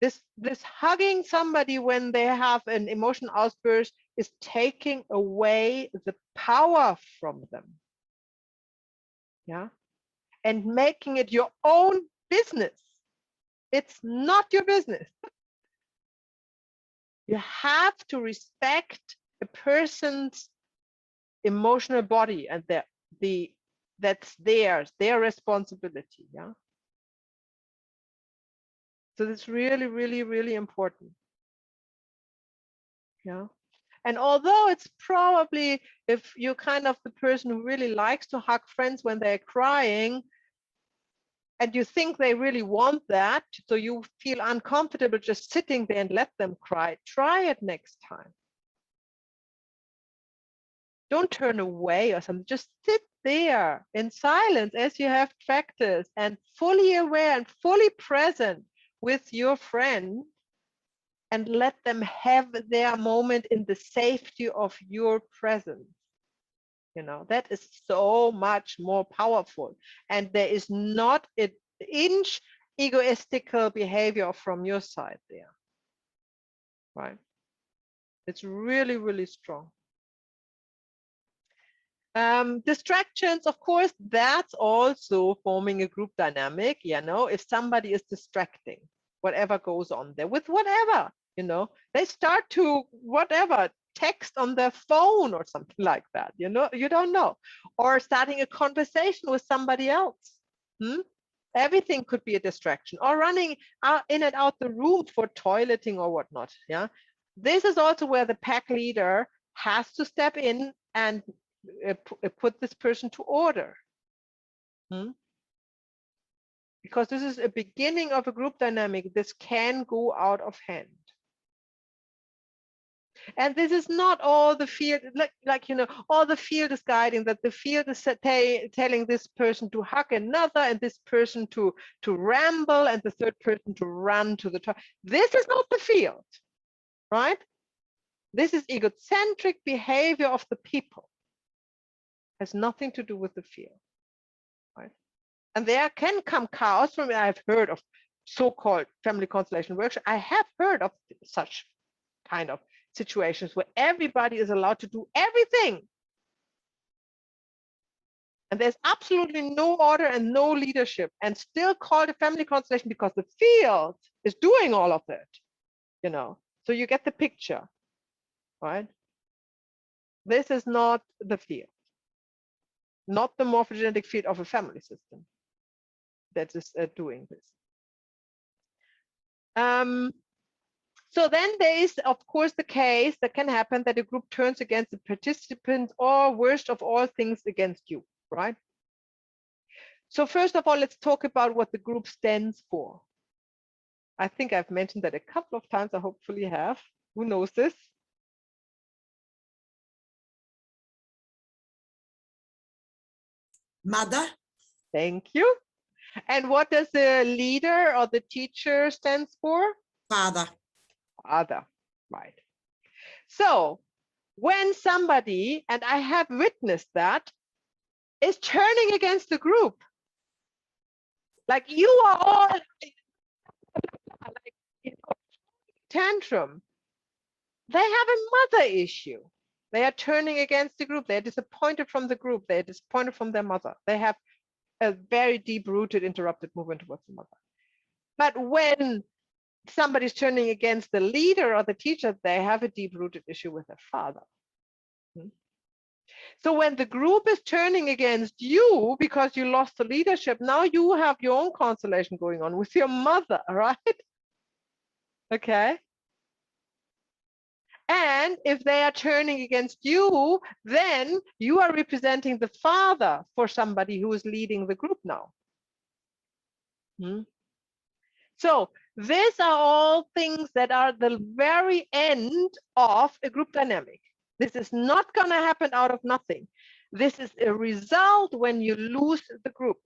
This hugging somebody when they have an emotional outburst is taking away the power from them. Yeah. And making it your own business. It's not your business. You have to respect a person's emotional body, and that's theirs, their responsibility. Yeah. So it's really, really, really important. Yeah. And although it's probably, if you're kind of the person who really likes to hug friends when they're crying, and you think they really want that, so you feel uncomfortable just sitting there and let them cry, try it next time. Don't turn away or something. Just sit there in silence as you have practiced, and fully aware and fully present with your friend, and let them have their moment in the safety of your presence. You know, that is so much more powerful. And there is not an inch egoistical behavior from your side there. Right? It's really, really strong. Distractions, of course, that's also forming a group dynamic. You know, if somebody is distracting, whatever goes on there with whatever, you know, they start to whatever text on their phone or something like that. You know, you don't know, or starting a conversation with somebody else. Everything could be a distraction, or running out in and out the room for toileting or whatnot. Yeah, this is also where the pack leader has to step in and put this person to order. Because this is a beginning of a group dynamic. This can go out of hand. And this is not all the field, like you know, all the field is guiding, that the field is telling this person to hug another, and this person to ramble, and the third person to run to the top. This is not the field, right? This is egocentric behavior of the people. Has nothing to do with the field, right? And there can come chaos from, I've heard of so-called family constellation workshop. I have heard of such kind of situations where everybody is allowed to do everything. And there's absolutely no order and no leadership, and still called a family constellation because the field is doing all of that, you know. So you get the picture, right? This is not the field, not the morphogenetic field of a family system that is doing this. So then there is, of course, the case that can happen that a group turns against the participants, or worst of all things, against you, right? So first of all, let's talk about what the group stands for. I think I've mentioned that a couple of times. I hopefully have. Who knows this? Mother. Thank you. And what does the leader or the teacher stands for? Father. Father, right. So when somebody, and I have witnessed that, is turning against the group, like you are all like, you know, tantrum, they have a mother issue. They are turning against the group. They're disappointed from the group. They're disappointed from their mother. They have a very deep-rooted interrupted movement towards the mother. But when somebody's turning against the leader or the teacher, they have a deep-rooted issue with their father. So when the group is turning against you because you lost the leadership, now you have your own constellation going on with your mother, right? Okay. And if they are turning against you, then you are representing the father for somebody who is leading the group now. So these are all things that are the very end of a group dynamic. This is not going to happen out of nothing. This is a result when you lose the group.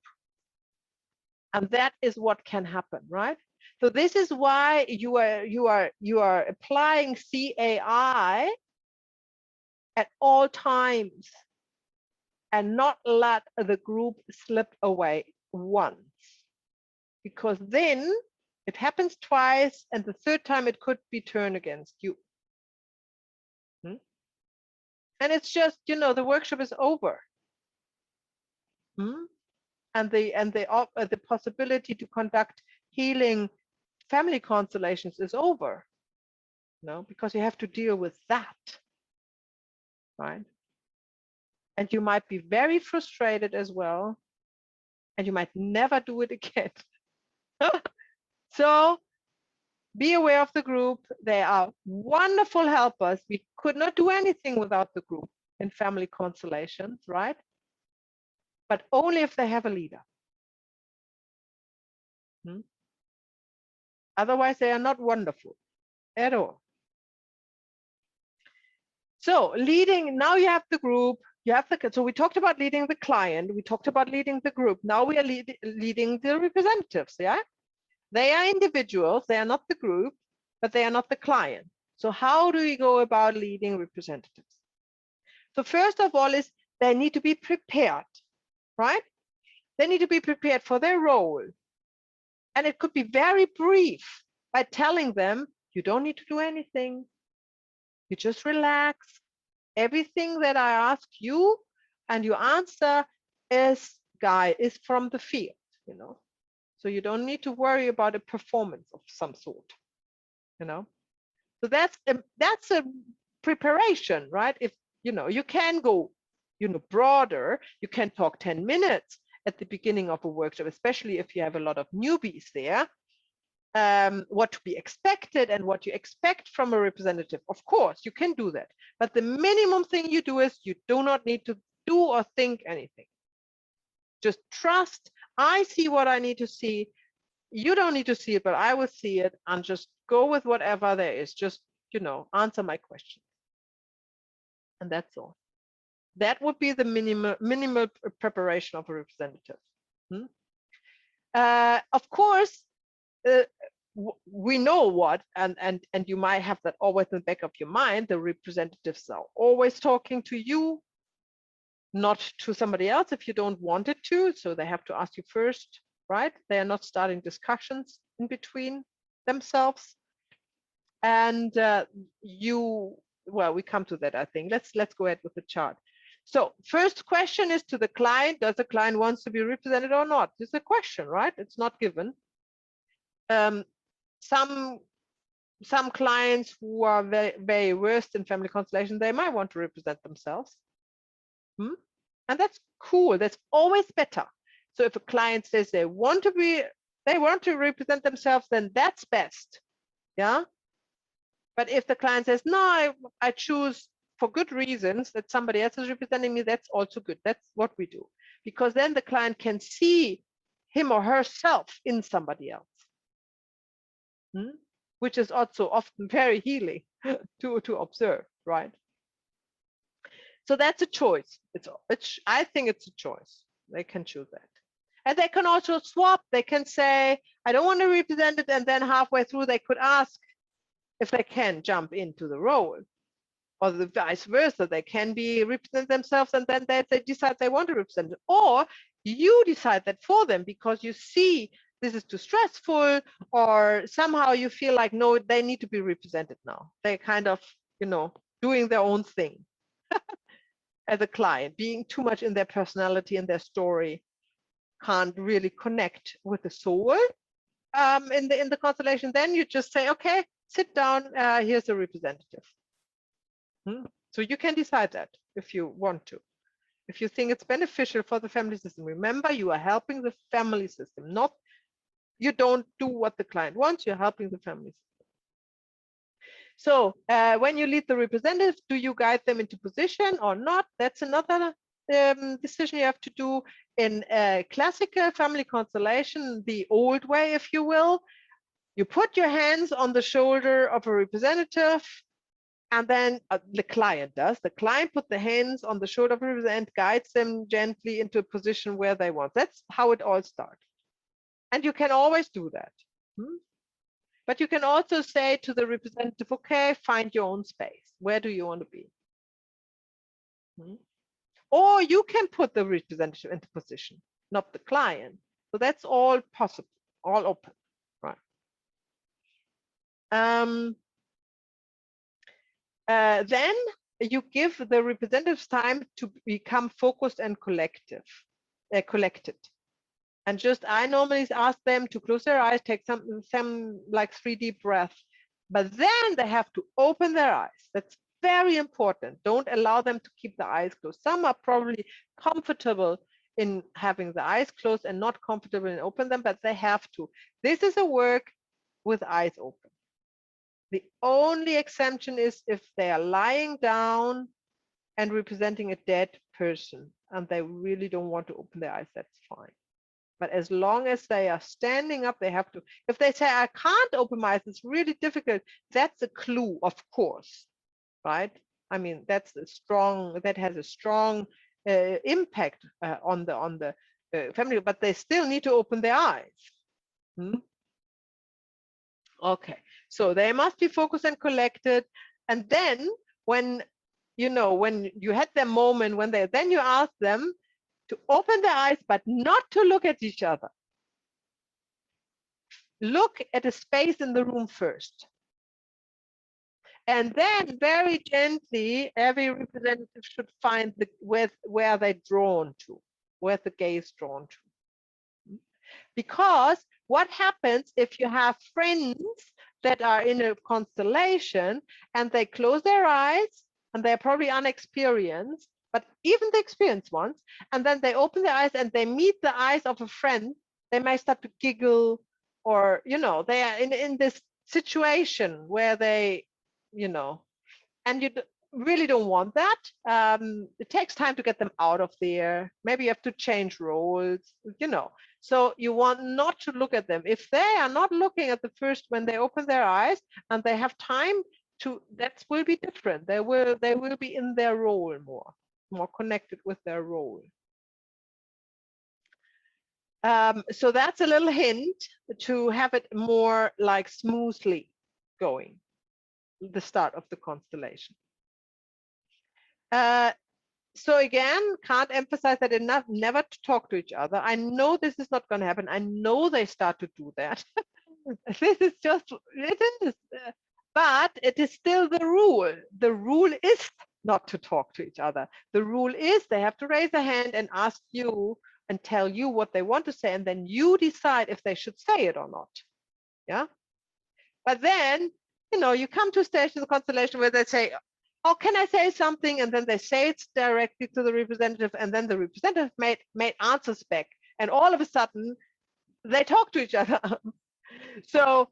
And that is what can happen, right? So this is why you are applying CAI at all times and not let the group slip away once. Because then it happens twice, and the third time it could be turned against you. And it's just, you know, the workshop is over. And the possibility to conduct healing family constellations is over. No, because you have to deal with that. Right? And you might be very frustrated as well. And you might never do it again. So be aware of the group. They are wonderful helpers. We could not do anything without the group in family constellations, right? But only if they have a leader. Otherwise, they are not wonderful at all. So leading, now you have the group, you have the, so we talked about leading the client, we talked about leading the group. Now we are leading the representatives, yeah? They are individuals, they are not the group, but they are not the client. So how do we go about leading representatives? So first of all is they need to be prepared, right? They need to be prepared for their role. And it could be very brief by telling them, you don't need to do anything. You just relax. Everything that I ask you and you answer is from the field, you know. So you don't need to worry about a performance of some sort, you know. So that's a preparation, right? If you know, you can go, you know, broader. You can talk 10 minutes at the beginning of a workshop, especially if you have a lot of newbies there. What to be expected and what you expect from a representative. Of course, you can do that. But the minimum thing you do is you do not need to do or think anything. Just trust. I see what I need to see. You don't need to see it, but I will see it, and just go with whatever there is. Just, you know, answer my question. And that's all. That would be the minimal preparation of a representative. Of course, we know what, and you might have that always in the back of your mind. The representatives are always talking to you, not to somebody else if you don't want it to. So they have to ask you first, right? They are not starting discussions in between themselves. And well, we come to that, I think. Let's go ahead with the chart. So first question is to the client: does the client wants to be represented or not? It's a question, right? It's not given. Some clients who are very, very versed in family constellation, they might want to represent themselves. And that's cool. That's always better. So if a client says they want to represent themselves, then that's best. Yeah. But if the client says, no, I choose for good reasons that somebody else is representing me, that's also good. That's what we do. Because then the client can see him or herself in somebody else. Which is also often very healing to observe, right? So that's a choice. I think it's a choice. They can choose that. And they can also swap. They can say, I don't want to represent it. And then halfway through, they could ask if they can jump into the role, or the vice versa. They can represent themselves, and then they decide they want to represent it. Or you decide that for them because you see this is too stressful, or somehow you feel like, no, they need to be represented now. They're kind of, you know, doing their own thing as a client, being too much in their personality and their story, can't really connect with the soul in the constellation. Then you just say, okay, sit down, here's a representative. So you can decide that if you want to. If you think it's beneficial for the family system. Remember, you are helping the family system, not, you don't do what the client wants, you're helping the family system. So when you lead the representative, do you guide them into position or not? That's another decision you have to do. In a classical family constellation, the old way, if you will, you put your hands on the shoulder of a representative, and then the client does. The client put the hands on the shoulder of a representative and guides them gently into a position where they want. That's how it all started. And you can always do that. But you can also say to the representative, okay, find your own space. Where do you want to be? Or you can put the representative into position, not the client. So that's all possible, all open, right? Then you give the representatives time to become focused and collected. And just, I normally ask them to close their eyes, take some like 3 deep breaths, but then they have to open their eyes. That's very important. Don't allow them to keep the eyes closed. Some are probably comfortable in having the eyes closed and not comfortable in open them, but they have to. This is a work with eyes open. The only exemption is if they are lying down and representing a dead person and they really don't want to open their eyes, that's fine. But as long as they are standing up, they have to. If they say, I can't open my eyes, it's really difficult, that's a clue, of course, right? I mean, that has a strong impact on the family, but they still need to open their eyes. Okay, so they must be focused and collected. And then when you know, when you had their moment when then you ask them to open their eyes, but not to look at each other. Look at a space in the room first. And then very gently, every representative should find where they're drawn to, where the gaze drawn to. Because what happens if you have friends that are in a constellation and they close their eyes and they're probably unexperienced, but even the experienced ones, and then they open their eyes and they meet the eyes of a friend, they may start to giggle, or, you know, they are in this situation where they, you know, and you really don't want that. It takes time to get them out of there. Maybe you have to change roles, you know. So you want not to look at them. If they are not looking at the first, when they open their eyes and they have time to, that will be different. They will be in their role more connected with their role. So that's a little hint to have it more like smoothly going, the start of the constellation. So again, can't emphasize that enough, never to talk to each other. I know this is not going to happen. I know they start to do that. This is just, it is, but it is still the rule. The rule is not to talk to each other. The rule is they have to raise a hand and ask you and tell you what they want to say, and then you decide if they should say it or not. Yeah. But then, you know, you come to a stage in the constellation where they say, oh, can I say something? And then they say it directly to the representative, and then the representative made answers back. And all of a sudden, they talk to each other. So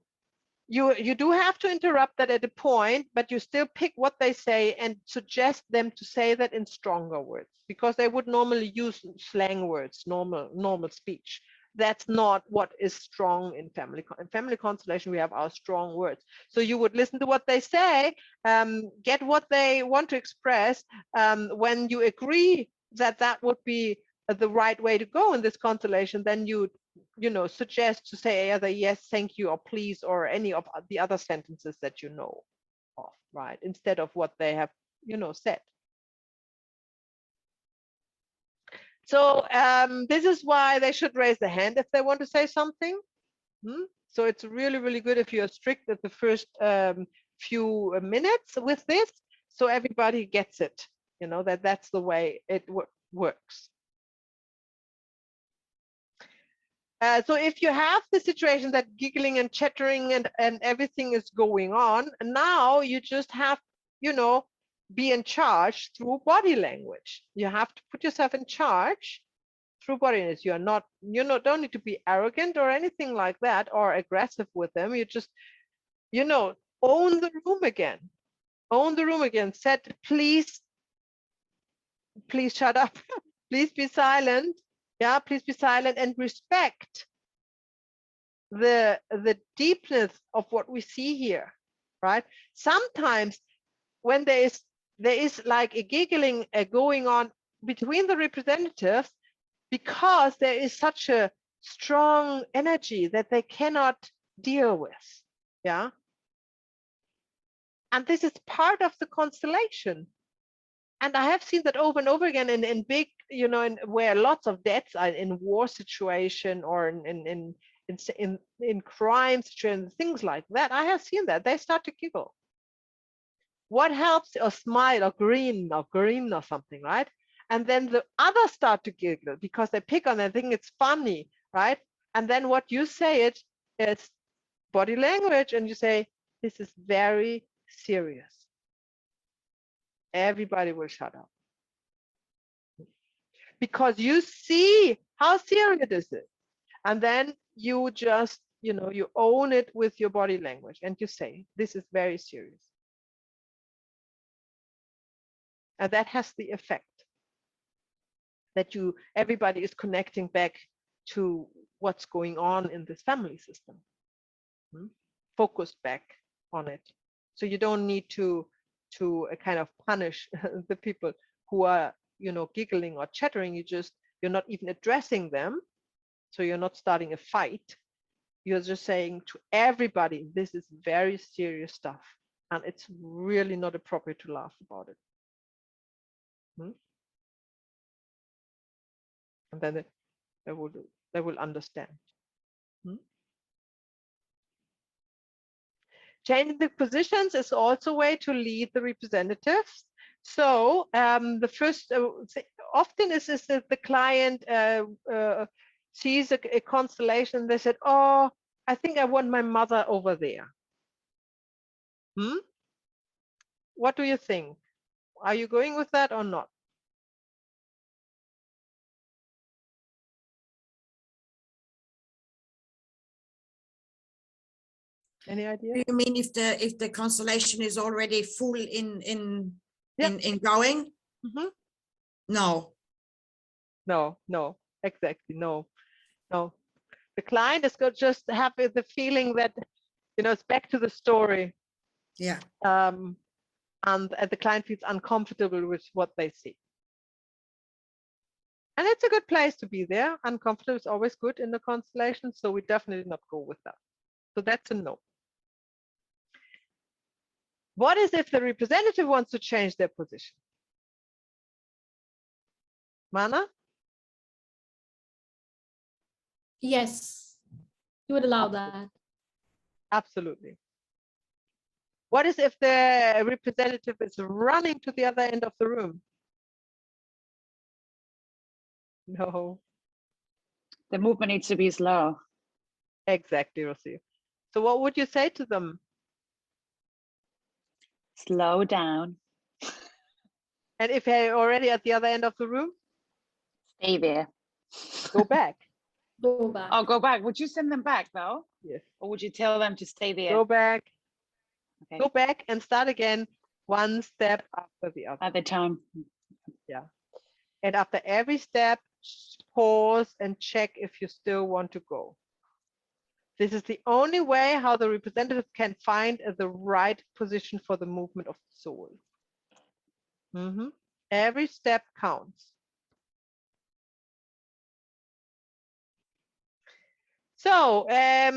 you do have to interrupt that at a point, but you still pick what they say and suggest them to say that in stronger words, because they would normally use slang words, normal speech. That's not what is strong in family constellation. We have our strong words. So you would listen to what they say, get what they want to express. When you agree that that would be the right way to go in this constellation, then you know, suggest to say either yes, thank you, or please, or any of the other sentences that you know of, right? Instead of what they have, you know, said. So this is why they should raise the hand if they want to say something. So it's really, really good if you're strict at the first few minutes with this, so everybody gets it, you know, that's the way it works. So if you have the situation that giggling and chattering and everything is going on, now you just have, you know, be in charge through body language. You have to put yourself in charge through body language. Don't need to be arrogant or anything like that, or aggressive with them. You just, you know, own the room again. Own the room again. Said, please shut up. Please be silent. Yeah, please be silent and respect the deepness of what we see here, right? Sometimes when there is like a giggling going on between the representatives, because there is such a strong energy that they cannot deal with. Yeah. And this is part of the constellation. And I have seen that over and over again in big, you know, where lots of deaths are in war situation, or in crime situations, things like that. I have seen that they start to giggle. What helps? Or smile, or grin or something, right? And then the others start to giggle because they pick on it, think it's funny, right? And then what you say it is body language, and you say, this is very serious. Everybody will shut up. Because you see how serious it is. And then you just, you know, you own it with your body language, and you say, this is very serious. And that has the effect that everybody is connecting back to what's going on in this family system. Focus back on it. So you don't need to kind of punish the people who are, you know, giggling or chattering. You're not even addressing them. So you're not starting a fight. You're just saying to everybody, this is very serious stuff, and it's really not appropriate to laugh about it. Hmm? And then they will understand. Hmm? Changing the positions is also a way to lead the representatives. So the first, often is that the client sees a constellation. They said, "Oh, I think I want my mother over there." What do you think? Are you going with that or not? Any idea? Do you mean if the constellation is already full in Yeah. in going? Mm-hmm. No. No, exactly. No. The client is going to just have the feeling that, it's back to the story. Yeah. And the client feels uncomfortable with what they see. And it's a good place to be there. Uncomfortable is always good in the constellation, so we definitely not go with that. So that's a no. What is if the representative wants to change their position? Mana? Yes, you would allow that. Absolutely. What is if the representative is running to the other end of the room? No. The movement needs to be slow. Exactly, Rosie. So what would you say to them? Slow down. And if they're already at the other end of the room, Stay there. go back. Go back. Oh, go back. Would you send them back though? Yes. Or would you tell them to stay there? Go back. Okay. Go back and start again, one step after the other. At the time. Yeah. And after every step, pause and check if you still want to go. This is the only way how the representative can find the right position for the movement of the soul. Every step counts. So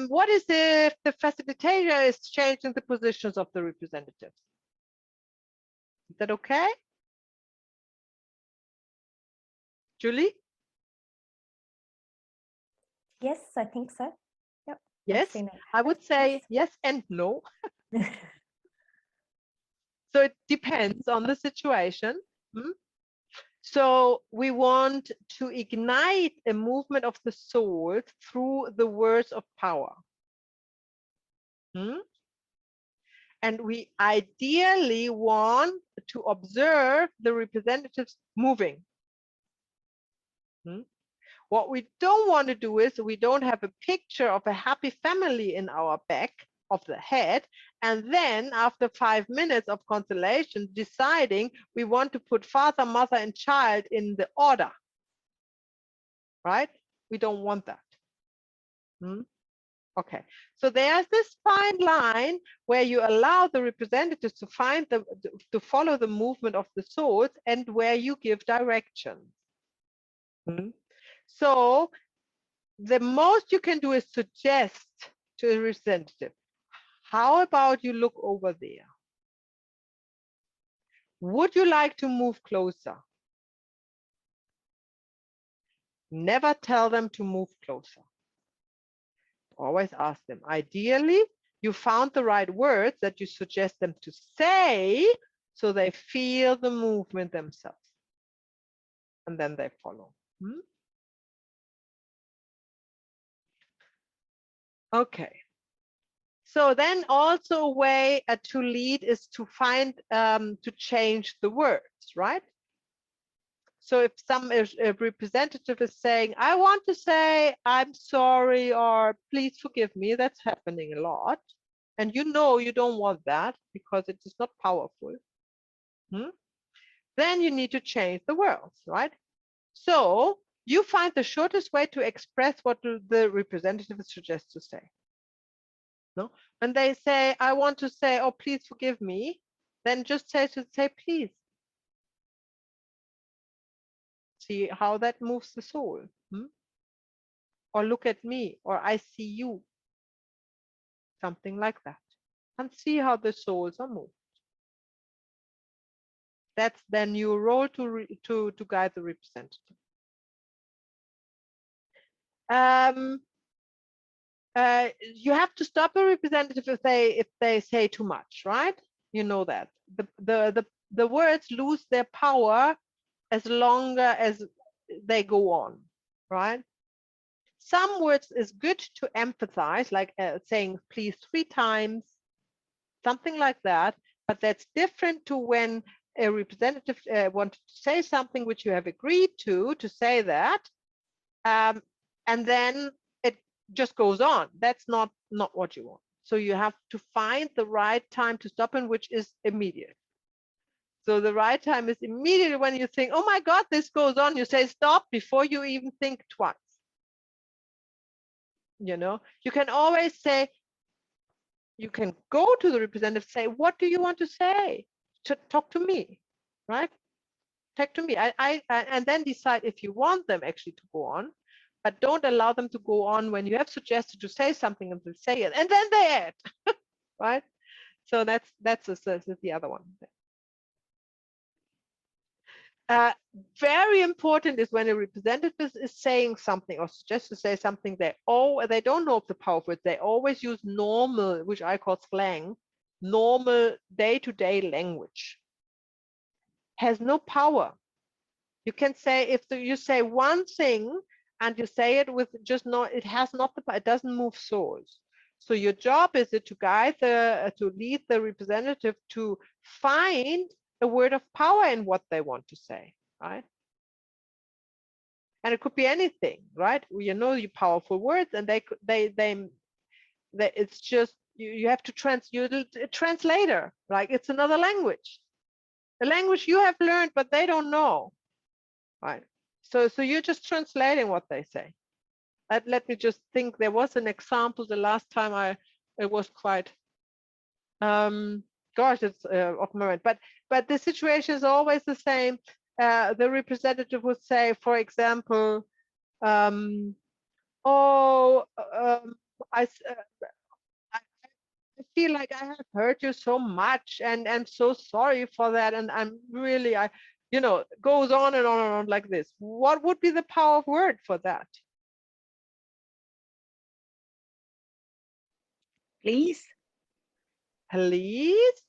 what is if the facilitator is changing the positions of the representatives? Is that okay? Julie? Yes, I think so. Yep. Yes, I would say yes and no. So it depends on the situation. So we want to ignite a movement of the soul through the words of power. And we ideally want to observe the representatives moving. What we don't want to do is we don't have a picture of a happy family in our back of the head, and then after 5 minutes of constellation deciding we want to put father, mother, and child in the order, right? We don't want that. Okay, so there's this fine line where you allow the representatives to follow the movement of the souls, and where you give directions. So the most you can do is suggest to a representative, how about you look over there? Would you like to move closer? Never tell them to move closer. Always ask them. Ideally, you found the right words that you suggest them to say so they feel the movement themselves. And then they follow. Okay. So then also a way to lead is to find, to change the words, right? So if a representative is saying, I want to say, I'm sorry, or please forgive me, that's happening a lot. And you don't want that because it is not powerful. Then you need to change the words, right? So you find the shortest way to express what the representative suggests to say. No, when they say, I want to say, oh, please forgive me, then just say please. See how that moves the soul. Or look at me, or I see you. Something like that. And see how the souls are moved. That's then your role to guide the representative. You have to stop a representative if they say too much, right? You know that the words lose their power as longer as they go on, right? Some words is good to emphasize, like saying please 3 times, something like that. But that's different to when a representative wanted to say something which you have agreed to say that, and then it just goes on. That's not what you want. So you have to find the right time to stop, in which is immediate. So the right time is immediately when you think, oh my God, this goes on. You say stop before you even think twice. You know, you can always say, you can go to the representative, say, what do you want to say? Talk to me, right? Talk to me. And then decide if you want them actually to go on, but don't allow them to go on when you have suggested to say something and they'll say it, and then they add, right? So that's the other one. Very important is when a representative is saying something or suggests to say something, they don't know the power of it. They always use normal, which I call slang, normal day-to-day language. Has no power. You can say, if you say one thing and you say it with just not, it has not the, it doesn't move souls. So your job is to guide to lead the representative to find a word of power in what they want to say, right? And it could be anything, right? You know, your powerful words, and it's just you have to you're a translator, like it's another language, a language you have learned but they don't know, right? So you're just translating what they say. Let me just think. There was an example the last time it was quite gosh, it's off my mind, but the situation is always the same. The representative would say, for example, oh, I feel like I have hurt you so much, and I'm so sorry for that, and I'm really, goes on and on and on like this. What would be the power of word for that? Please. Please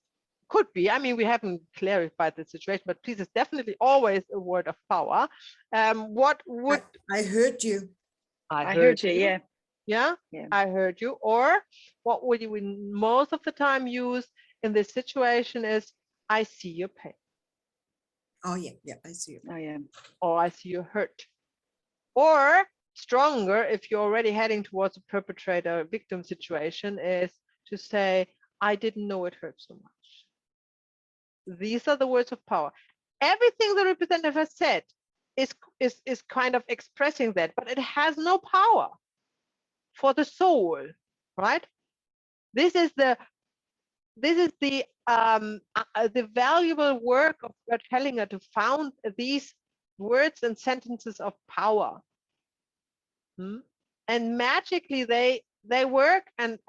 could be. I mean, we haven't clarified the situation, but please is definitely always a word of power. What would I heard you. I heard you, yeah. Yeah, I heard you. Or what would you most of the time use in this situation is, I see your pain. Oh yeah, I see you. Oh yeah. Or I see you hurt. Or stronger, if you're already heading towards a perpetrator victim situation, is to say, I didn't know it hurt so much. These are the words of power. Everything the representative has said is kind of expressing that, but it has no power for the soul, right? This is the valuable work of Gerd Hellinger, to found these words and sentences of power. And magically they work, and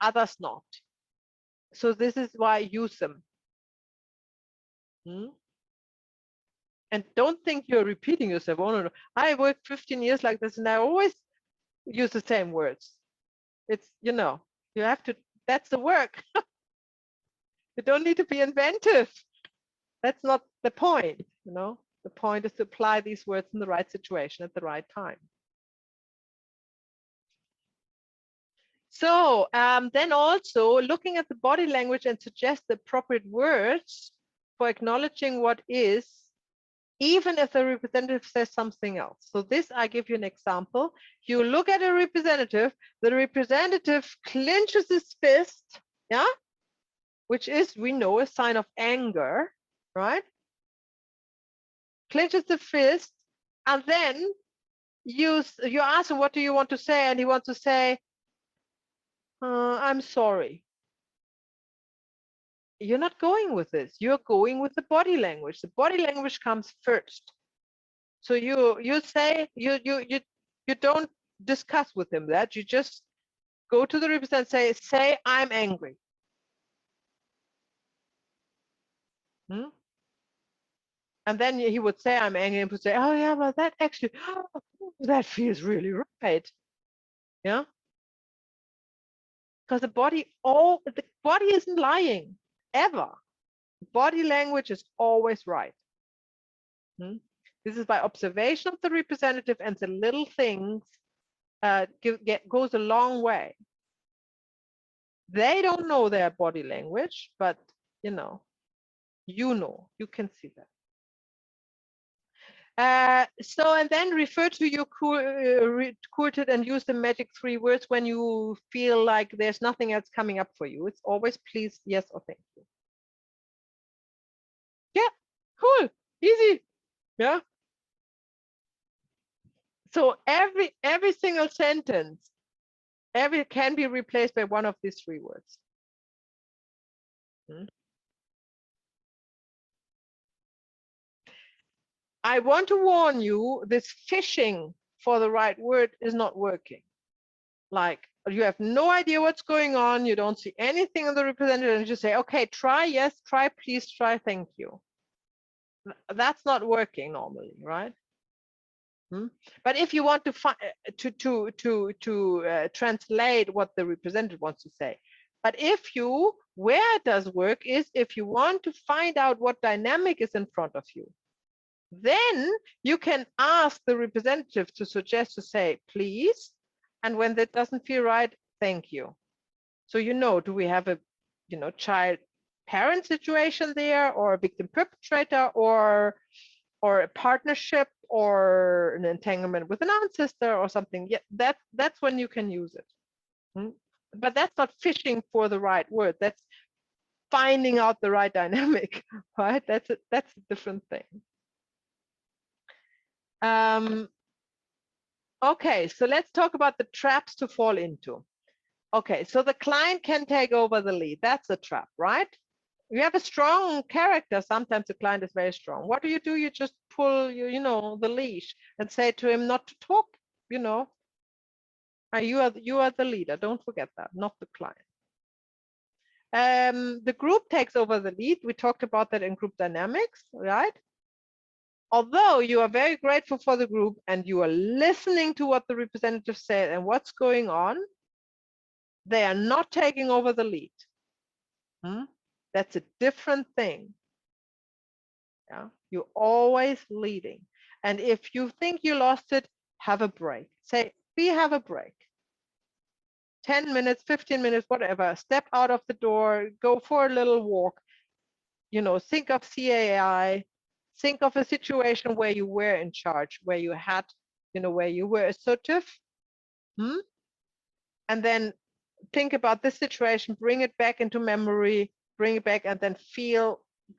others not. So this is why I use them. And don't think you're repeating yourself. Oh no, I worked 15 years like this, and I always use the same words. It's, you have to, that's the work. You don't need to be inventive. That's not the point, The point is to apply these words in the right situation at the right time. So then also looking at the body language and suggest the appropriate words for acknowledging what is, even if the representative says something else. So this, I give you an example. You look at a representative, the representative clenches his fist, yeah, which is, we know, a sign of anger, right? Clenches the fist, and then you ask him, what do you want to say? And he wants to say, I'm sorry. You're not going with this. You're going with the body language. The body language comes first. So you say, you don't discuss with him that. You just go to the representative, say I'm angry. And then he would say, I'm angry, and would say, oh yeah, well that actually, that feels really right. Yeah. Because the body isn't lying, ever. Body language is always right. This is by observation of the representative, and the little things goes a long way. They don't know their body language, but you can see that. So, and then refer to your quoted and use the magic 3 words when you feel like there's nothing else coming up for you. It's always please, yes, or thank you. Yeah, cool, easy. Yeah. So every single sentence, can be replaced by one of these 3 words. I want to warn you, this fishing for the right word is not working. Like, you have no idea what's going on, you don't see anything in the representative, and you say, okay, try yes, try please, try thank you. That's not working normally, right? But if you want to translate what the representative wants to say, but where it does work is if you want to find out what dynamic is in front of you, then you can ask the representative to suggest to say, please, and when that doesn't feel right, thank you. So do we have a child parent situation there, or a victim perpetrator, or a partnership, or an entanglement with an ancestor or something? Yeah, that's when you can use it. But that's not fishing for the right word. That's finding out the right dynamic, right? That's a different thing. Okay, so let's talk about the traps to fall into. Okay, so the client can take over the lead. That's a trap, right? You have a strong character. Sometimes the client is very strong. What do? You just pull, the leash and say to him not to talk. You are the leader. Don't forget that, not the client. The group takes over the lead. We talked about that in group dynamics, right? Although you are very grateful for the group and you are listening to what the representative said and what's going on, they are not taking over the lead. That's a different thing. Yeah, you're always leading. And if you think you lost it, have a break. Say, we have a break. 10 minutes, 15 minutes, whatever. Step out of the door, go for a little walk. Think of CAI. Think of a situation where you were in charge, where you had, where you were assertive. And then think about this situation, bring it back into memory, bring it back, and then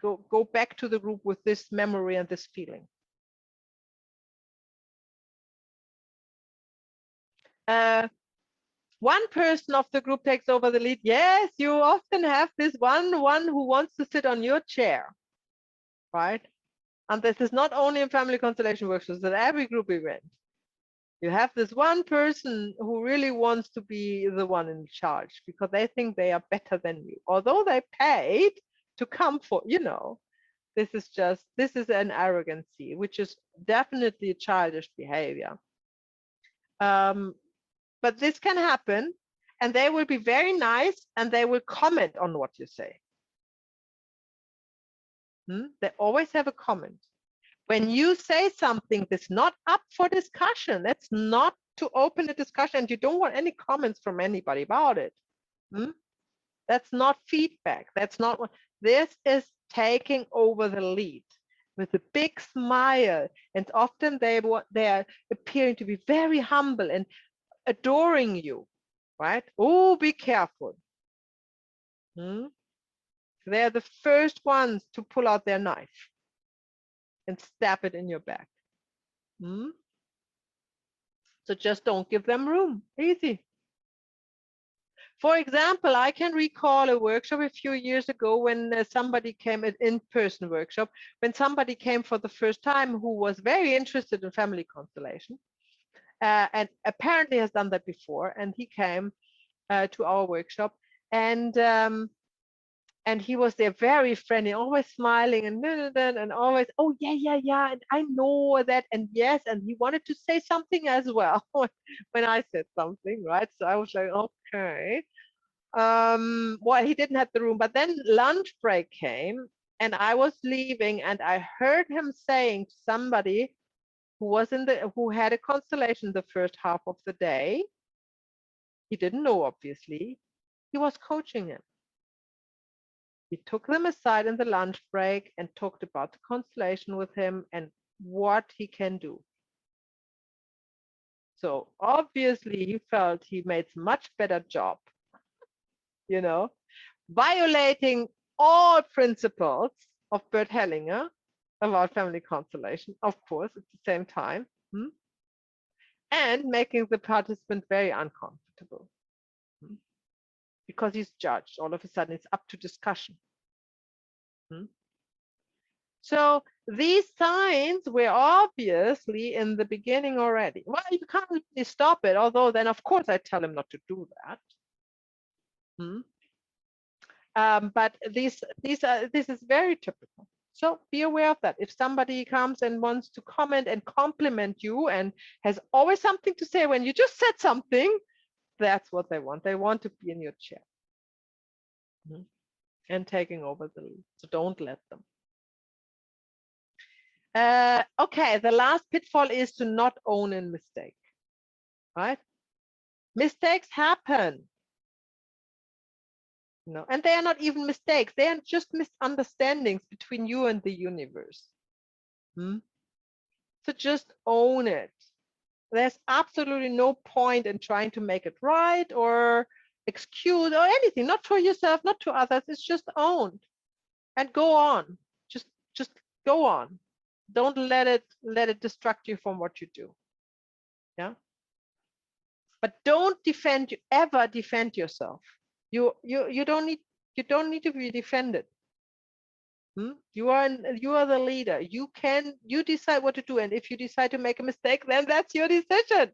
go back to the group with this memory and this feeling. One person of the group takes over the lead. Yes, you often have this one who wants to sit on your chair, right? And this is not only in family constellation workshops, at every group event. You have this one person who really wants to be the one in charge because they think they are better than you, although they paid to come for, this is an arrogancy, which is definitely childish behavior. But this can happen, and they will be very nice and they will comment on what you say. They always have a comment. When you say something that's not up for discussion, that's not to open a discussion, and you don't want any comments from anybody about it. That's not feedback. That's not what this is. Taking over the lead with a big smile, and often they are appearing to be very humble and adoring you, right? Oh, be careful. They're the first ones to pull out their knife and stab it in your back. So just don't give them room. Easy. For example, I can recall a workshop a few years ago when somebody came, an in-person workshop, when somebody came for the first time who was very interested in family constellation, and apparently has done that before. And he came to our workshop, and And he was there very friendly, always smiling and always, oh yeah, and I know that, and yes, and he wanted to say something as well when I said something, right? So I was like, okay. Well, he didn't have the room, but then lunch break came and I was leaving and I heard him saying to somebody who had a constellation the first half of the day. He didn't know, obviously. He was coaching him. He took them aside in the lunch break and talked about the constellation with him and what he can do. So obviously he felt he made a much better job, you know, violating all principles of Bert Hellinger about family constellation, of course, at the same time, and making the participant very uncomfortable because he's judged. All of a sudden, it's up to discussion. So these signs were obviously in the beginning already. Well, you can't really stop it, although then, of course, I tell him not to do that. But this is very typical. So be aware of that. If somebody comes and wants to comment and compliment you and has always something to say when you just said something, that's what they want. They want to be in your chair and taking over the lead. So don't let them. Okay, the last pitfall is to not own a mistake, right? Mistakes happen. And they are not even mistakes. They are just misunderstandings between you and the universe. So just own it. There's absolutely no point in trying to make it right or excuse or anything, not for yourself, not to others. It's just owned and go on. Just go on. Don't let it distract you from what you do. Yeah. But don't ever defend yourself. You don't need to be defended. You are the leader. You decide what to do, and if you decide to make a mistake, then that's your decision.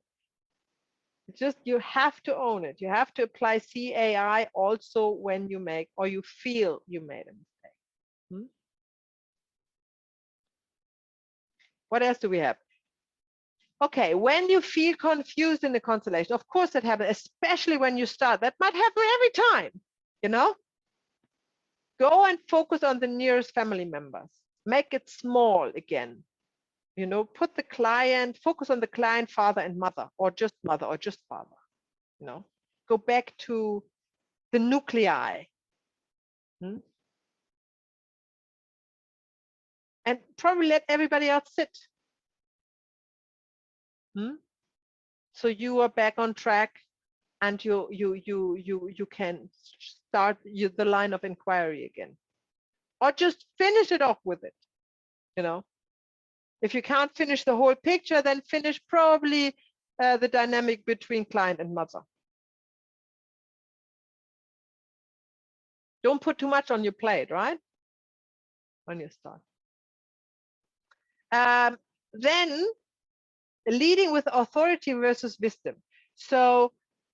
You have to own it. You have to apply CAI also when you make or you feel you made a mistake. What else do we have? Okay, when you feel confused in the constellation, of course that happens, especially when you start. That might happen every time, Go and focus on the nearest family members. Make it small again. Put the client, focus on the client, father and mother, or just father. Go back to the nuclei. And probably let everybody else sit. So you are back on track, and you can start the line of inquiry again, or just finish it off with it. If you can't finish the whole picture, then finish probably the dynamic between client and mother. Don't put too much on your plate, right? When you start. Then leading with authority versus wisdom. So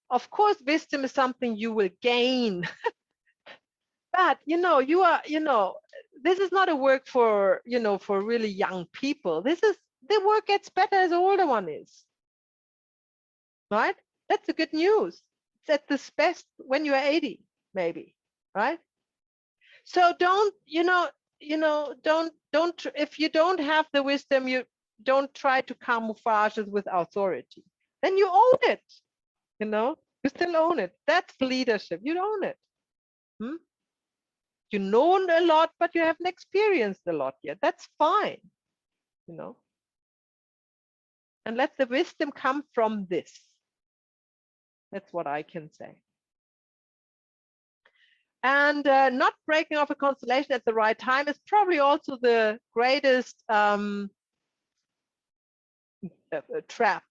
of course, wisdom is something you will gain. But this is not a work for for really young people. The work gets better as the older one is. Right? That's the good news. It's at its best when you are 80, maybe, right? So don't if you don't have the wisdom, you don't try to camouflage it with authority. Then you own it. You still own it. That's leadership. You own it. You know a lot, but you haven't experienced a lot yet. That's fine. And let the wisdom come from this. That's what I can say. And not breaking off a constellation at the right time is probably also the greatest trap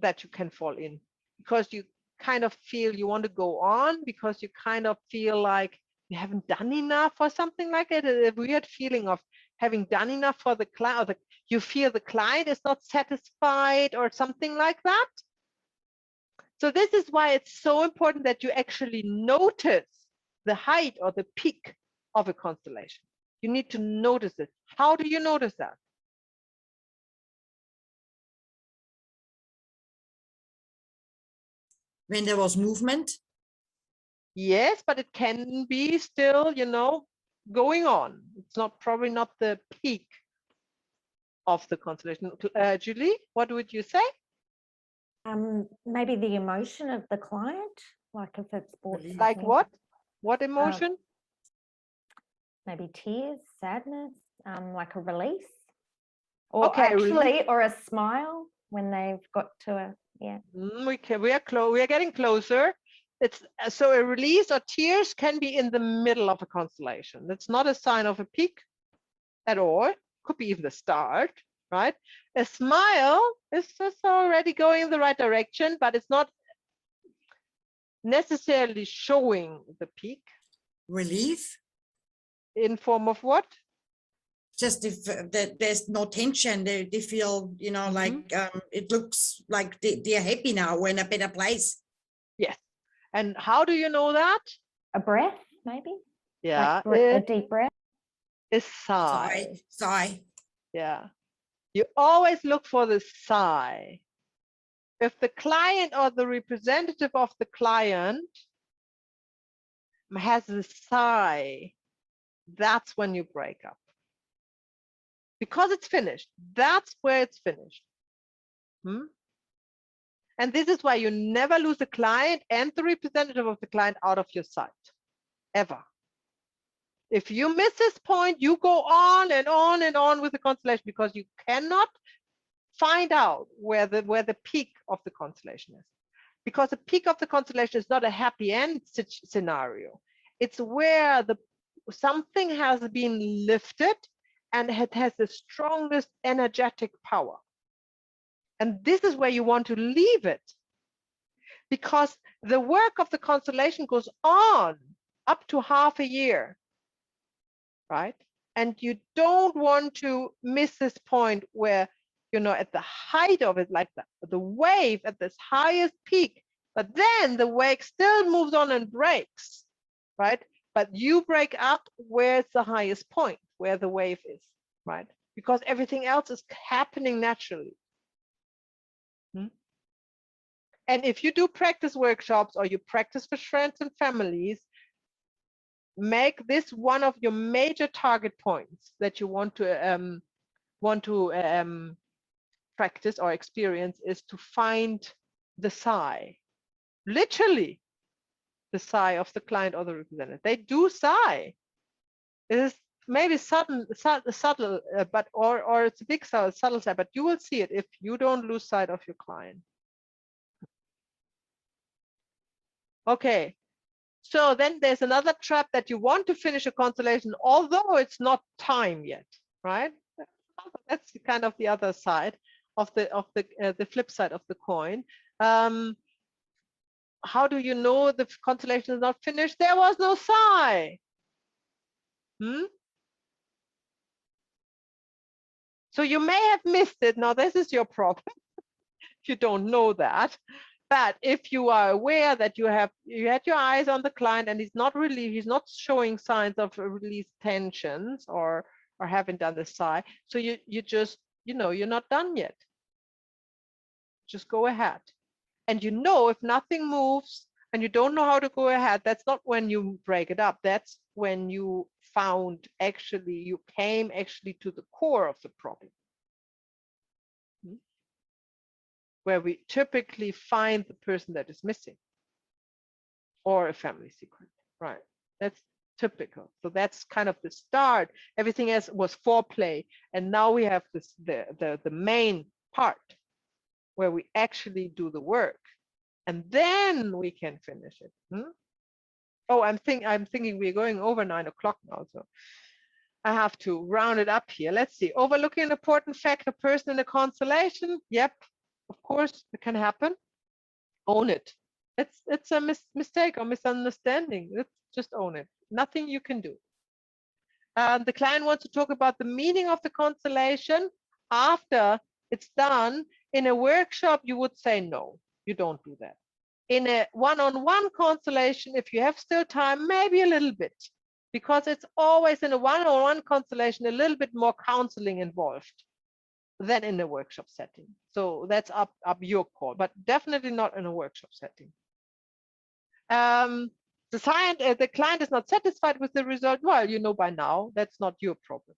that you can fall in, because you kind of feel you want to go on because you kind of feel like you haven't done enough or something like that. A weird feeling of having done enough for the client. You feel the client is not satisfied or something like that. So this is why it's so important that you actually notice the height or the peak of a constellation. You need to notice it. How do you notice that? When there was movement. Yes, but it can be still, going on. It's not probably not the peak of the constellation. Julie, what would you say? Maybe the emotion of the client, like if it's brought Relief. Like something- what? What emotion? maybe tears, sadness, like a release, or Okay, actually, or a smile when they've got to a, yeah. We are getting closer. It's so a release or tears can be in the middle of a constellation. That's not a sign of a peak at all. Could be even the start, right? A smile is just already going in the right direction, but it's not necessarily showing the peak. Relief. In form of what? Just if there's no tension, they feel, like it looks like they're happy now. We're in a better place. Yes. And how do you know that? A breath, maybe. Yeah, Like a deep breath. a sigh. Sigh. Yeah. You always look for the sigh. If the client or the representative of the client has a sigh, that's when you break up. Because it's finished. That's where it's finished. And this is why you never lose the client and the representative of the client out of your sight, ever. If you miss this point, you go on and on and on with the constellation because you cannot find out where the peak of the constellation is. Because the peak of the constellation is not a happy end scenario. It's where something has been lifted and it has the strongest energetic power. And this is where you want to leave it. Because the work of the constellation goes on up to half a year, right? And you don't want to miss this point where, at the height of it, like the wave at this highest peak, but then the wave still moves on and breaks, right? But you break up where it's the highest point, where the wave is, right? Because everything else is happening naturally. And if you do practice workshops or you practice for friends and families, make this one of your major target points that you want to practice or experience, is to find the sigh. Literally, the sigh of the client or the representative. They do sigh. It is maybe subtle, but or it's a big subtle sigh, but you will see it if you don't lose sight of your client. Okay, so then there's another trap that you want to finish a constellation, although it's not time yet, right? That's kind of the other side of the flip side of the coin. How do you know the constellation is not finished? There was no sigh. So you may have missed it. Now this is your problem if you don't know that. But if you are aware that you had your eyes on the client and he's not showing signs of released tensions or haven't done the sigh, so you just, you're not done yet. Just go ahead. And if nothing moves and you don't know how to go ahead, that's not when you break it up. That's when you came to the core of the problem. Where we typically find the person that is missing or a family secret, right? That's typical. So that's kind of the start. Everything else was foreplay. And now we have the main part where we actually do the work. And then we can finish it. Oh, I'm thinking we're going over 9 o'clock now. So I have to round it up here. Let's see. Overlooking an important fact, a person in a constellation. Yep. Of course, it can happen. Own it. It's a mistake or misunderstanding. Let's just own it. Nothing you can do. The client wants to talk about the meaning of the constellation after it's done. In a workshop, you would say no, you don't do that. In a one-on-one constellation, if you have still time, maybe a little bit, because it's always in a one-on-one constellation a little bit more counseling involved than in a workshop setting. So that's up your call, but definitely not in a workshop setting. The client is not satisfied with the result. Well, you know by now, that's not your problem.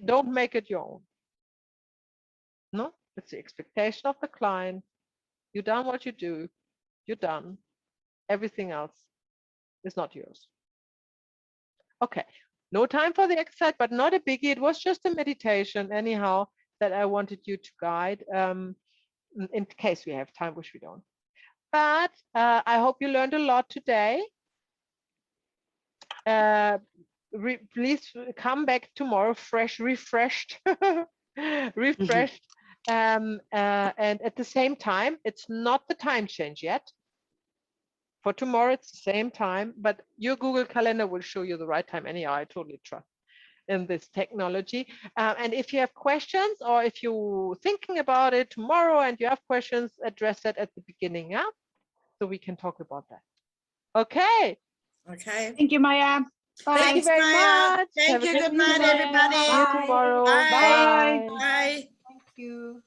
Don't make it your own. No, it's the expectation of the client. You done what you do, you're done. Everything else is not yours. Okay, no time for the exercise, but not a biggie. It was just a meditation anyhow that I wanted you to guide in case we have time, which we don't. But I hope you learned a lot today. Please come back tomorrow fresh, refreshed, refreshed. And at the same time, it's not the time change yet. For tomorrow, it's the same time, but your Google Calendar will show you the right time anyhow. I totally trust in this technology. And if you have questions or if you're thinking about it tomorrow and you have questions, address that at the beginning, yeah? So we can talk about that. Okay. Okay. Thank you, Maya. Bye. Thank you very much. Thank Have a you. good Good night, evening. everybody. See you tomorrow. Bye. Bye. Bye. Thank you.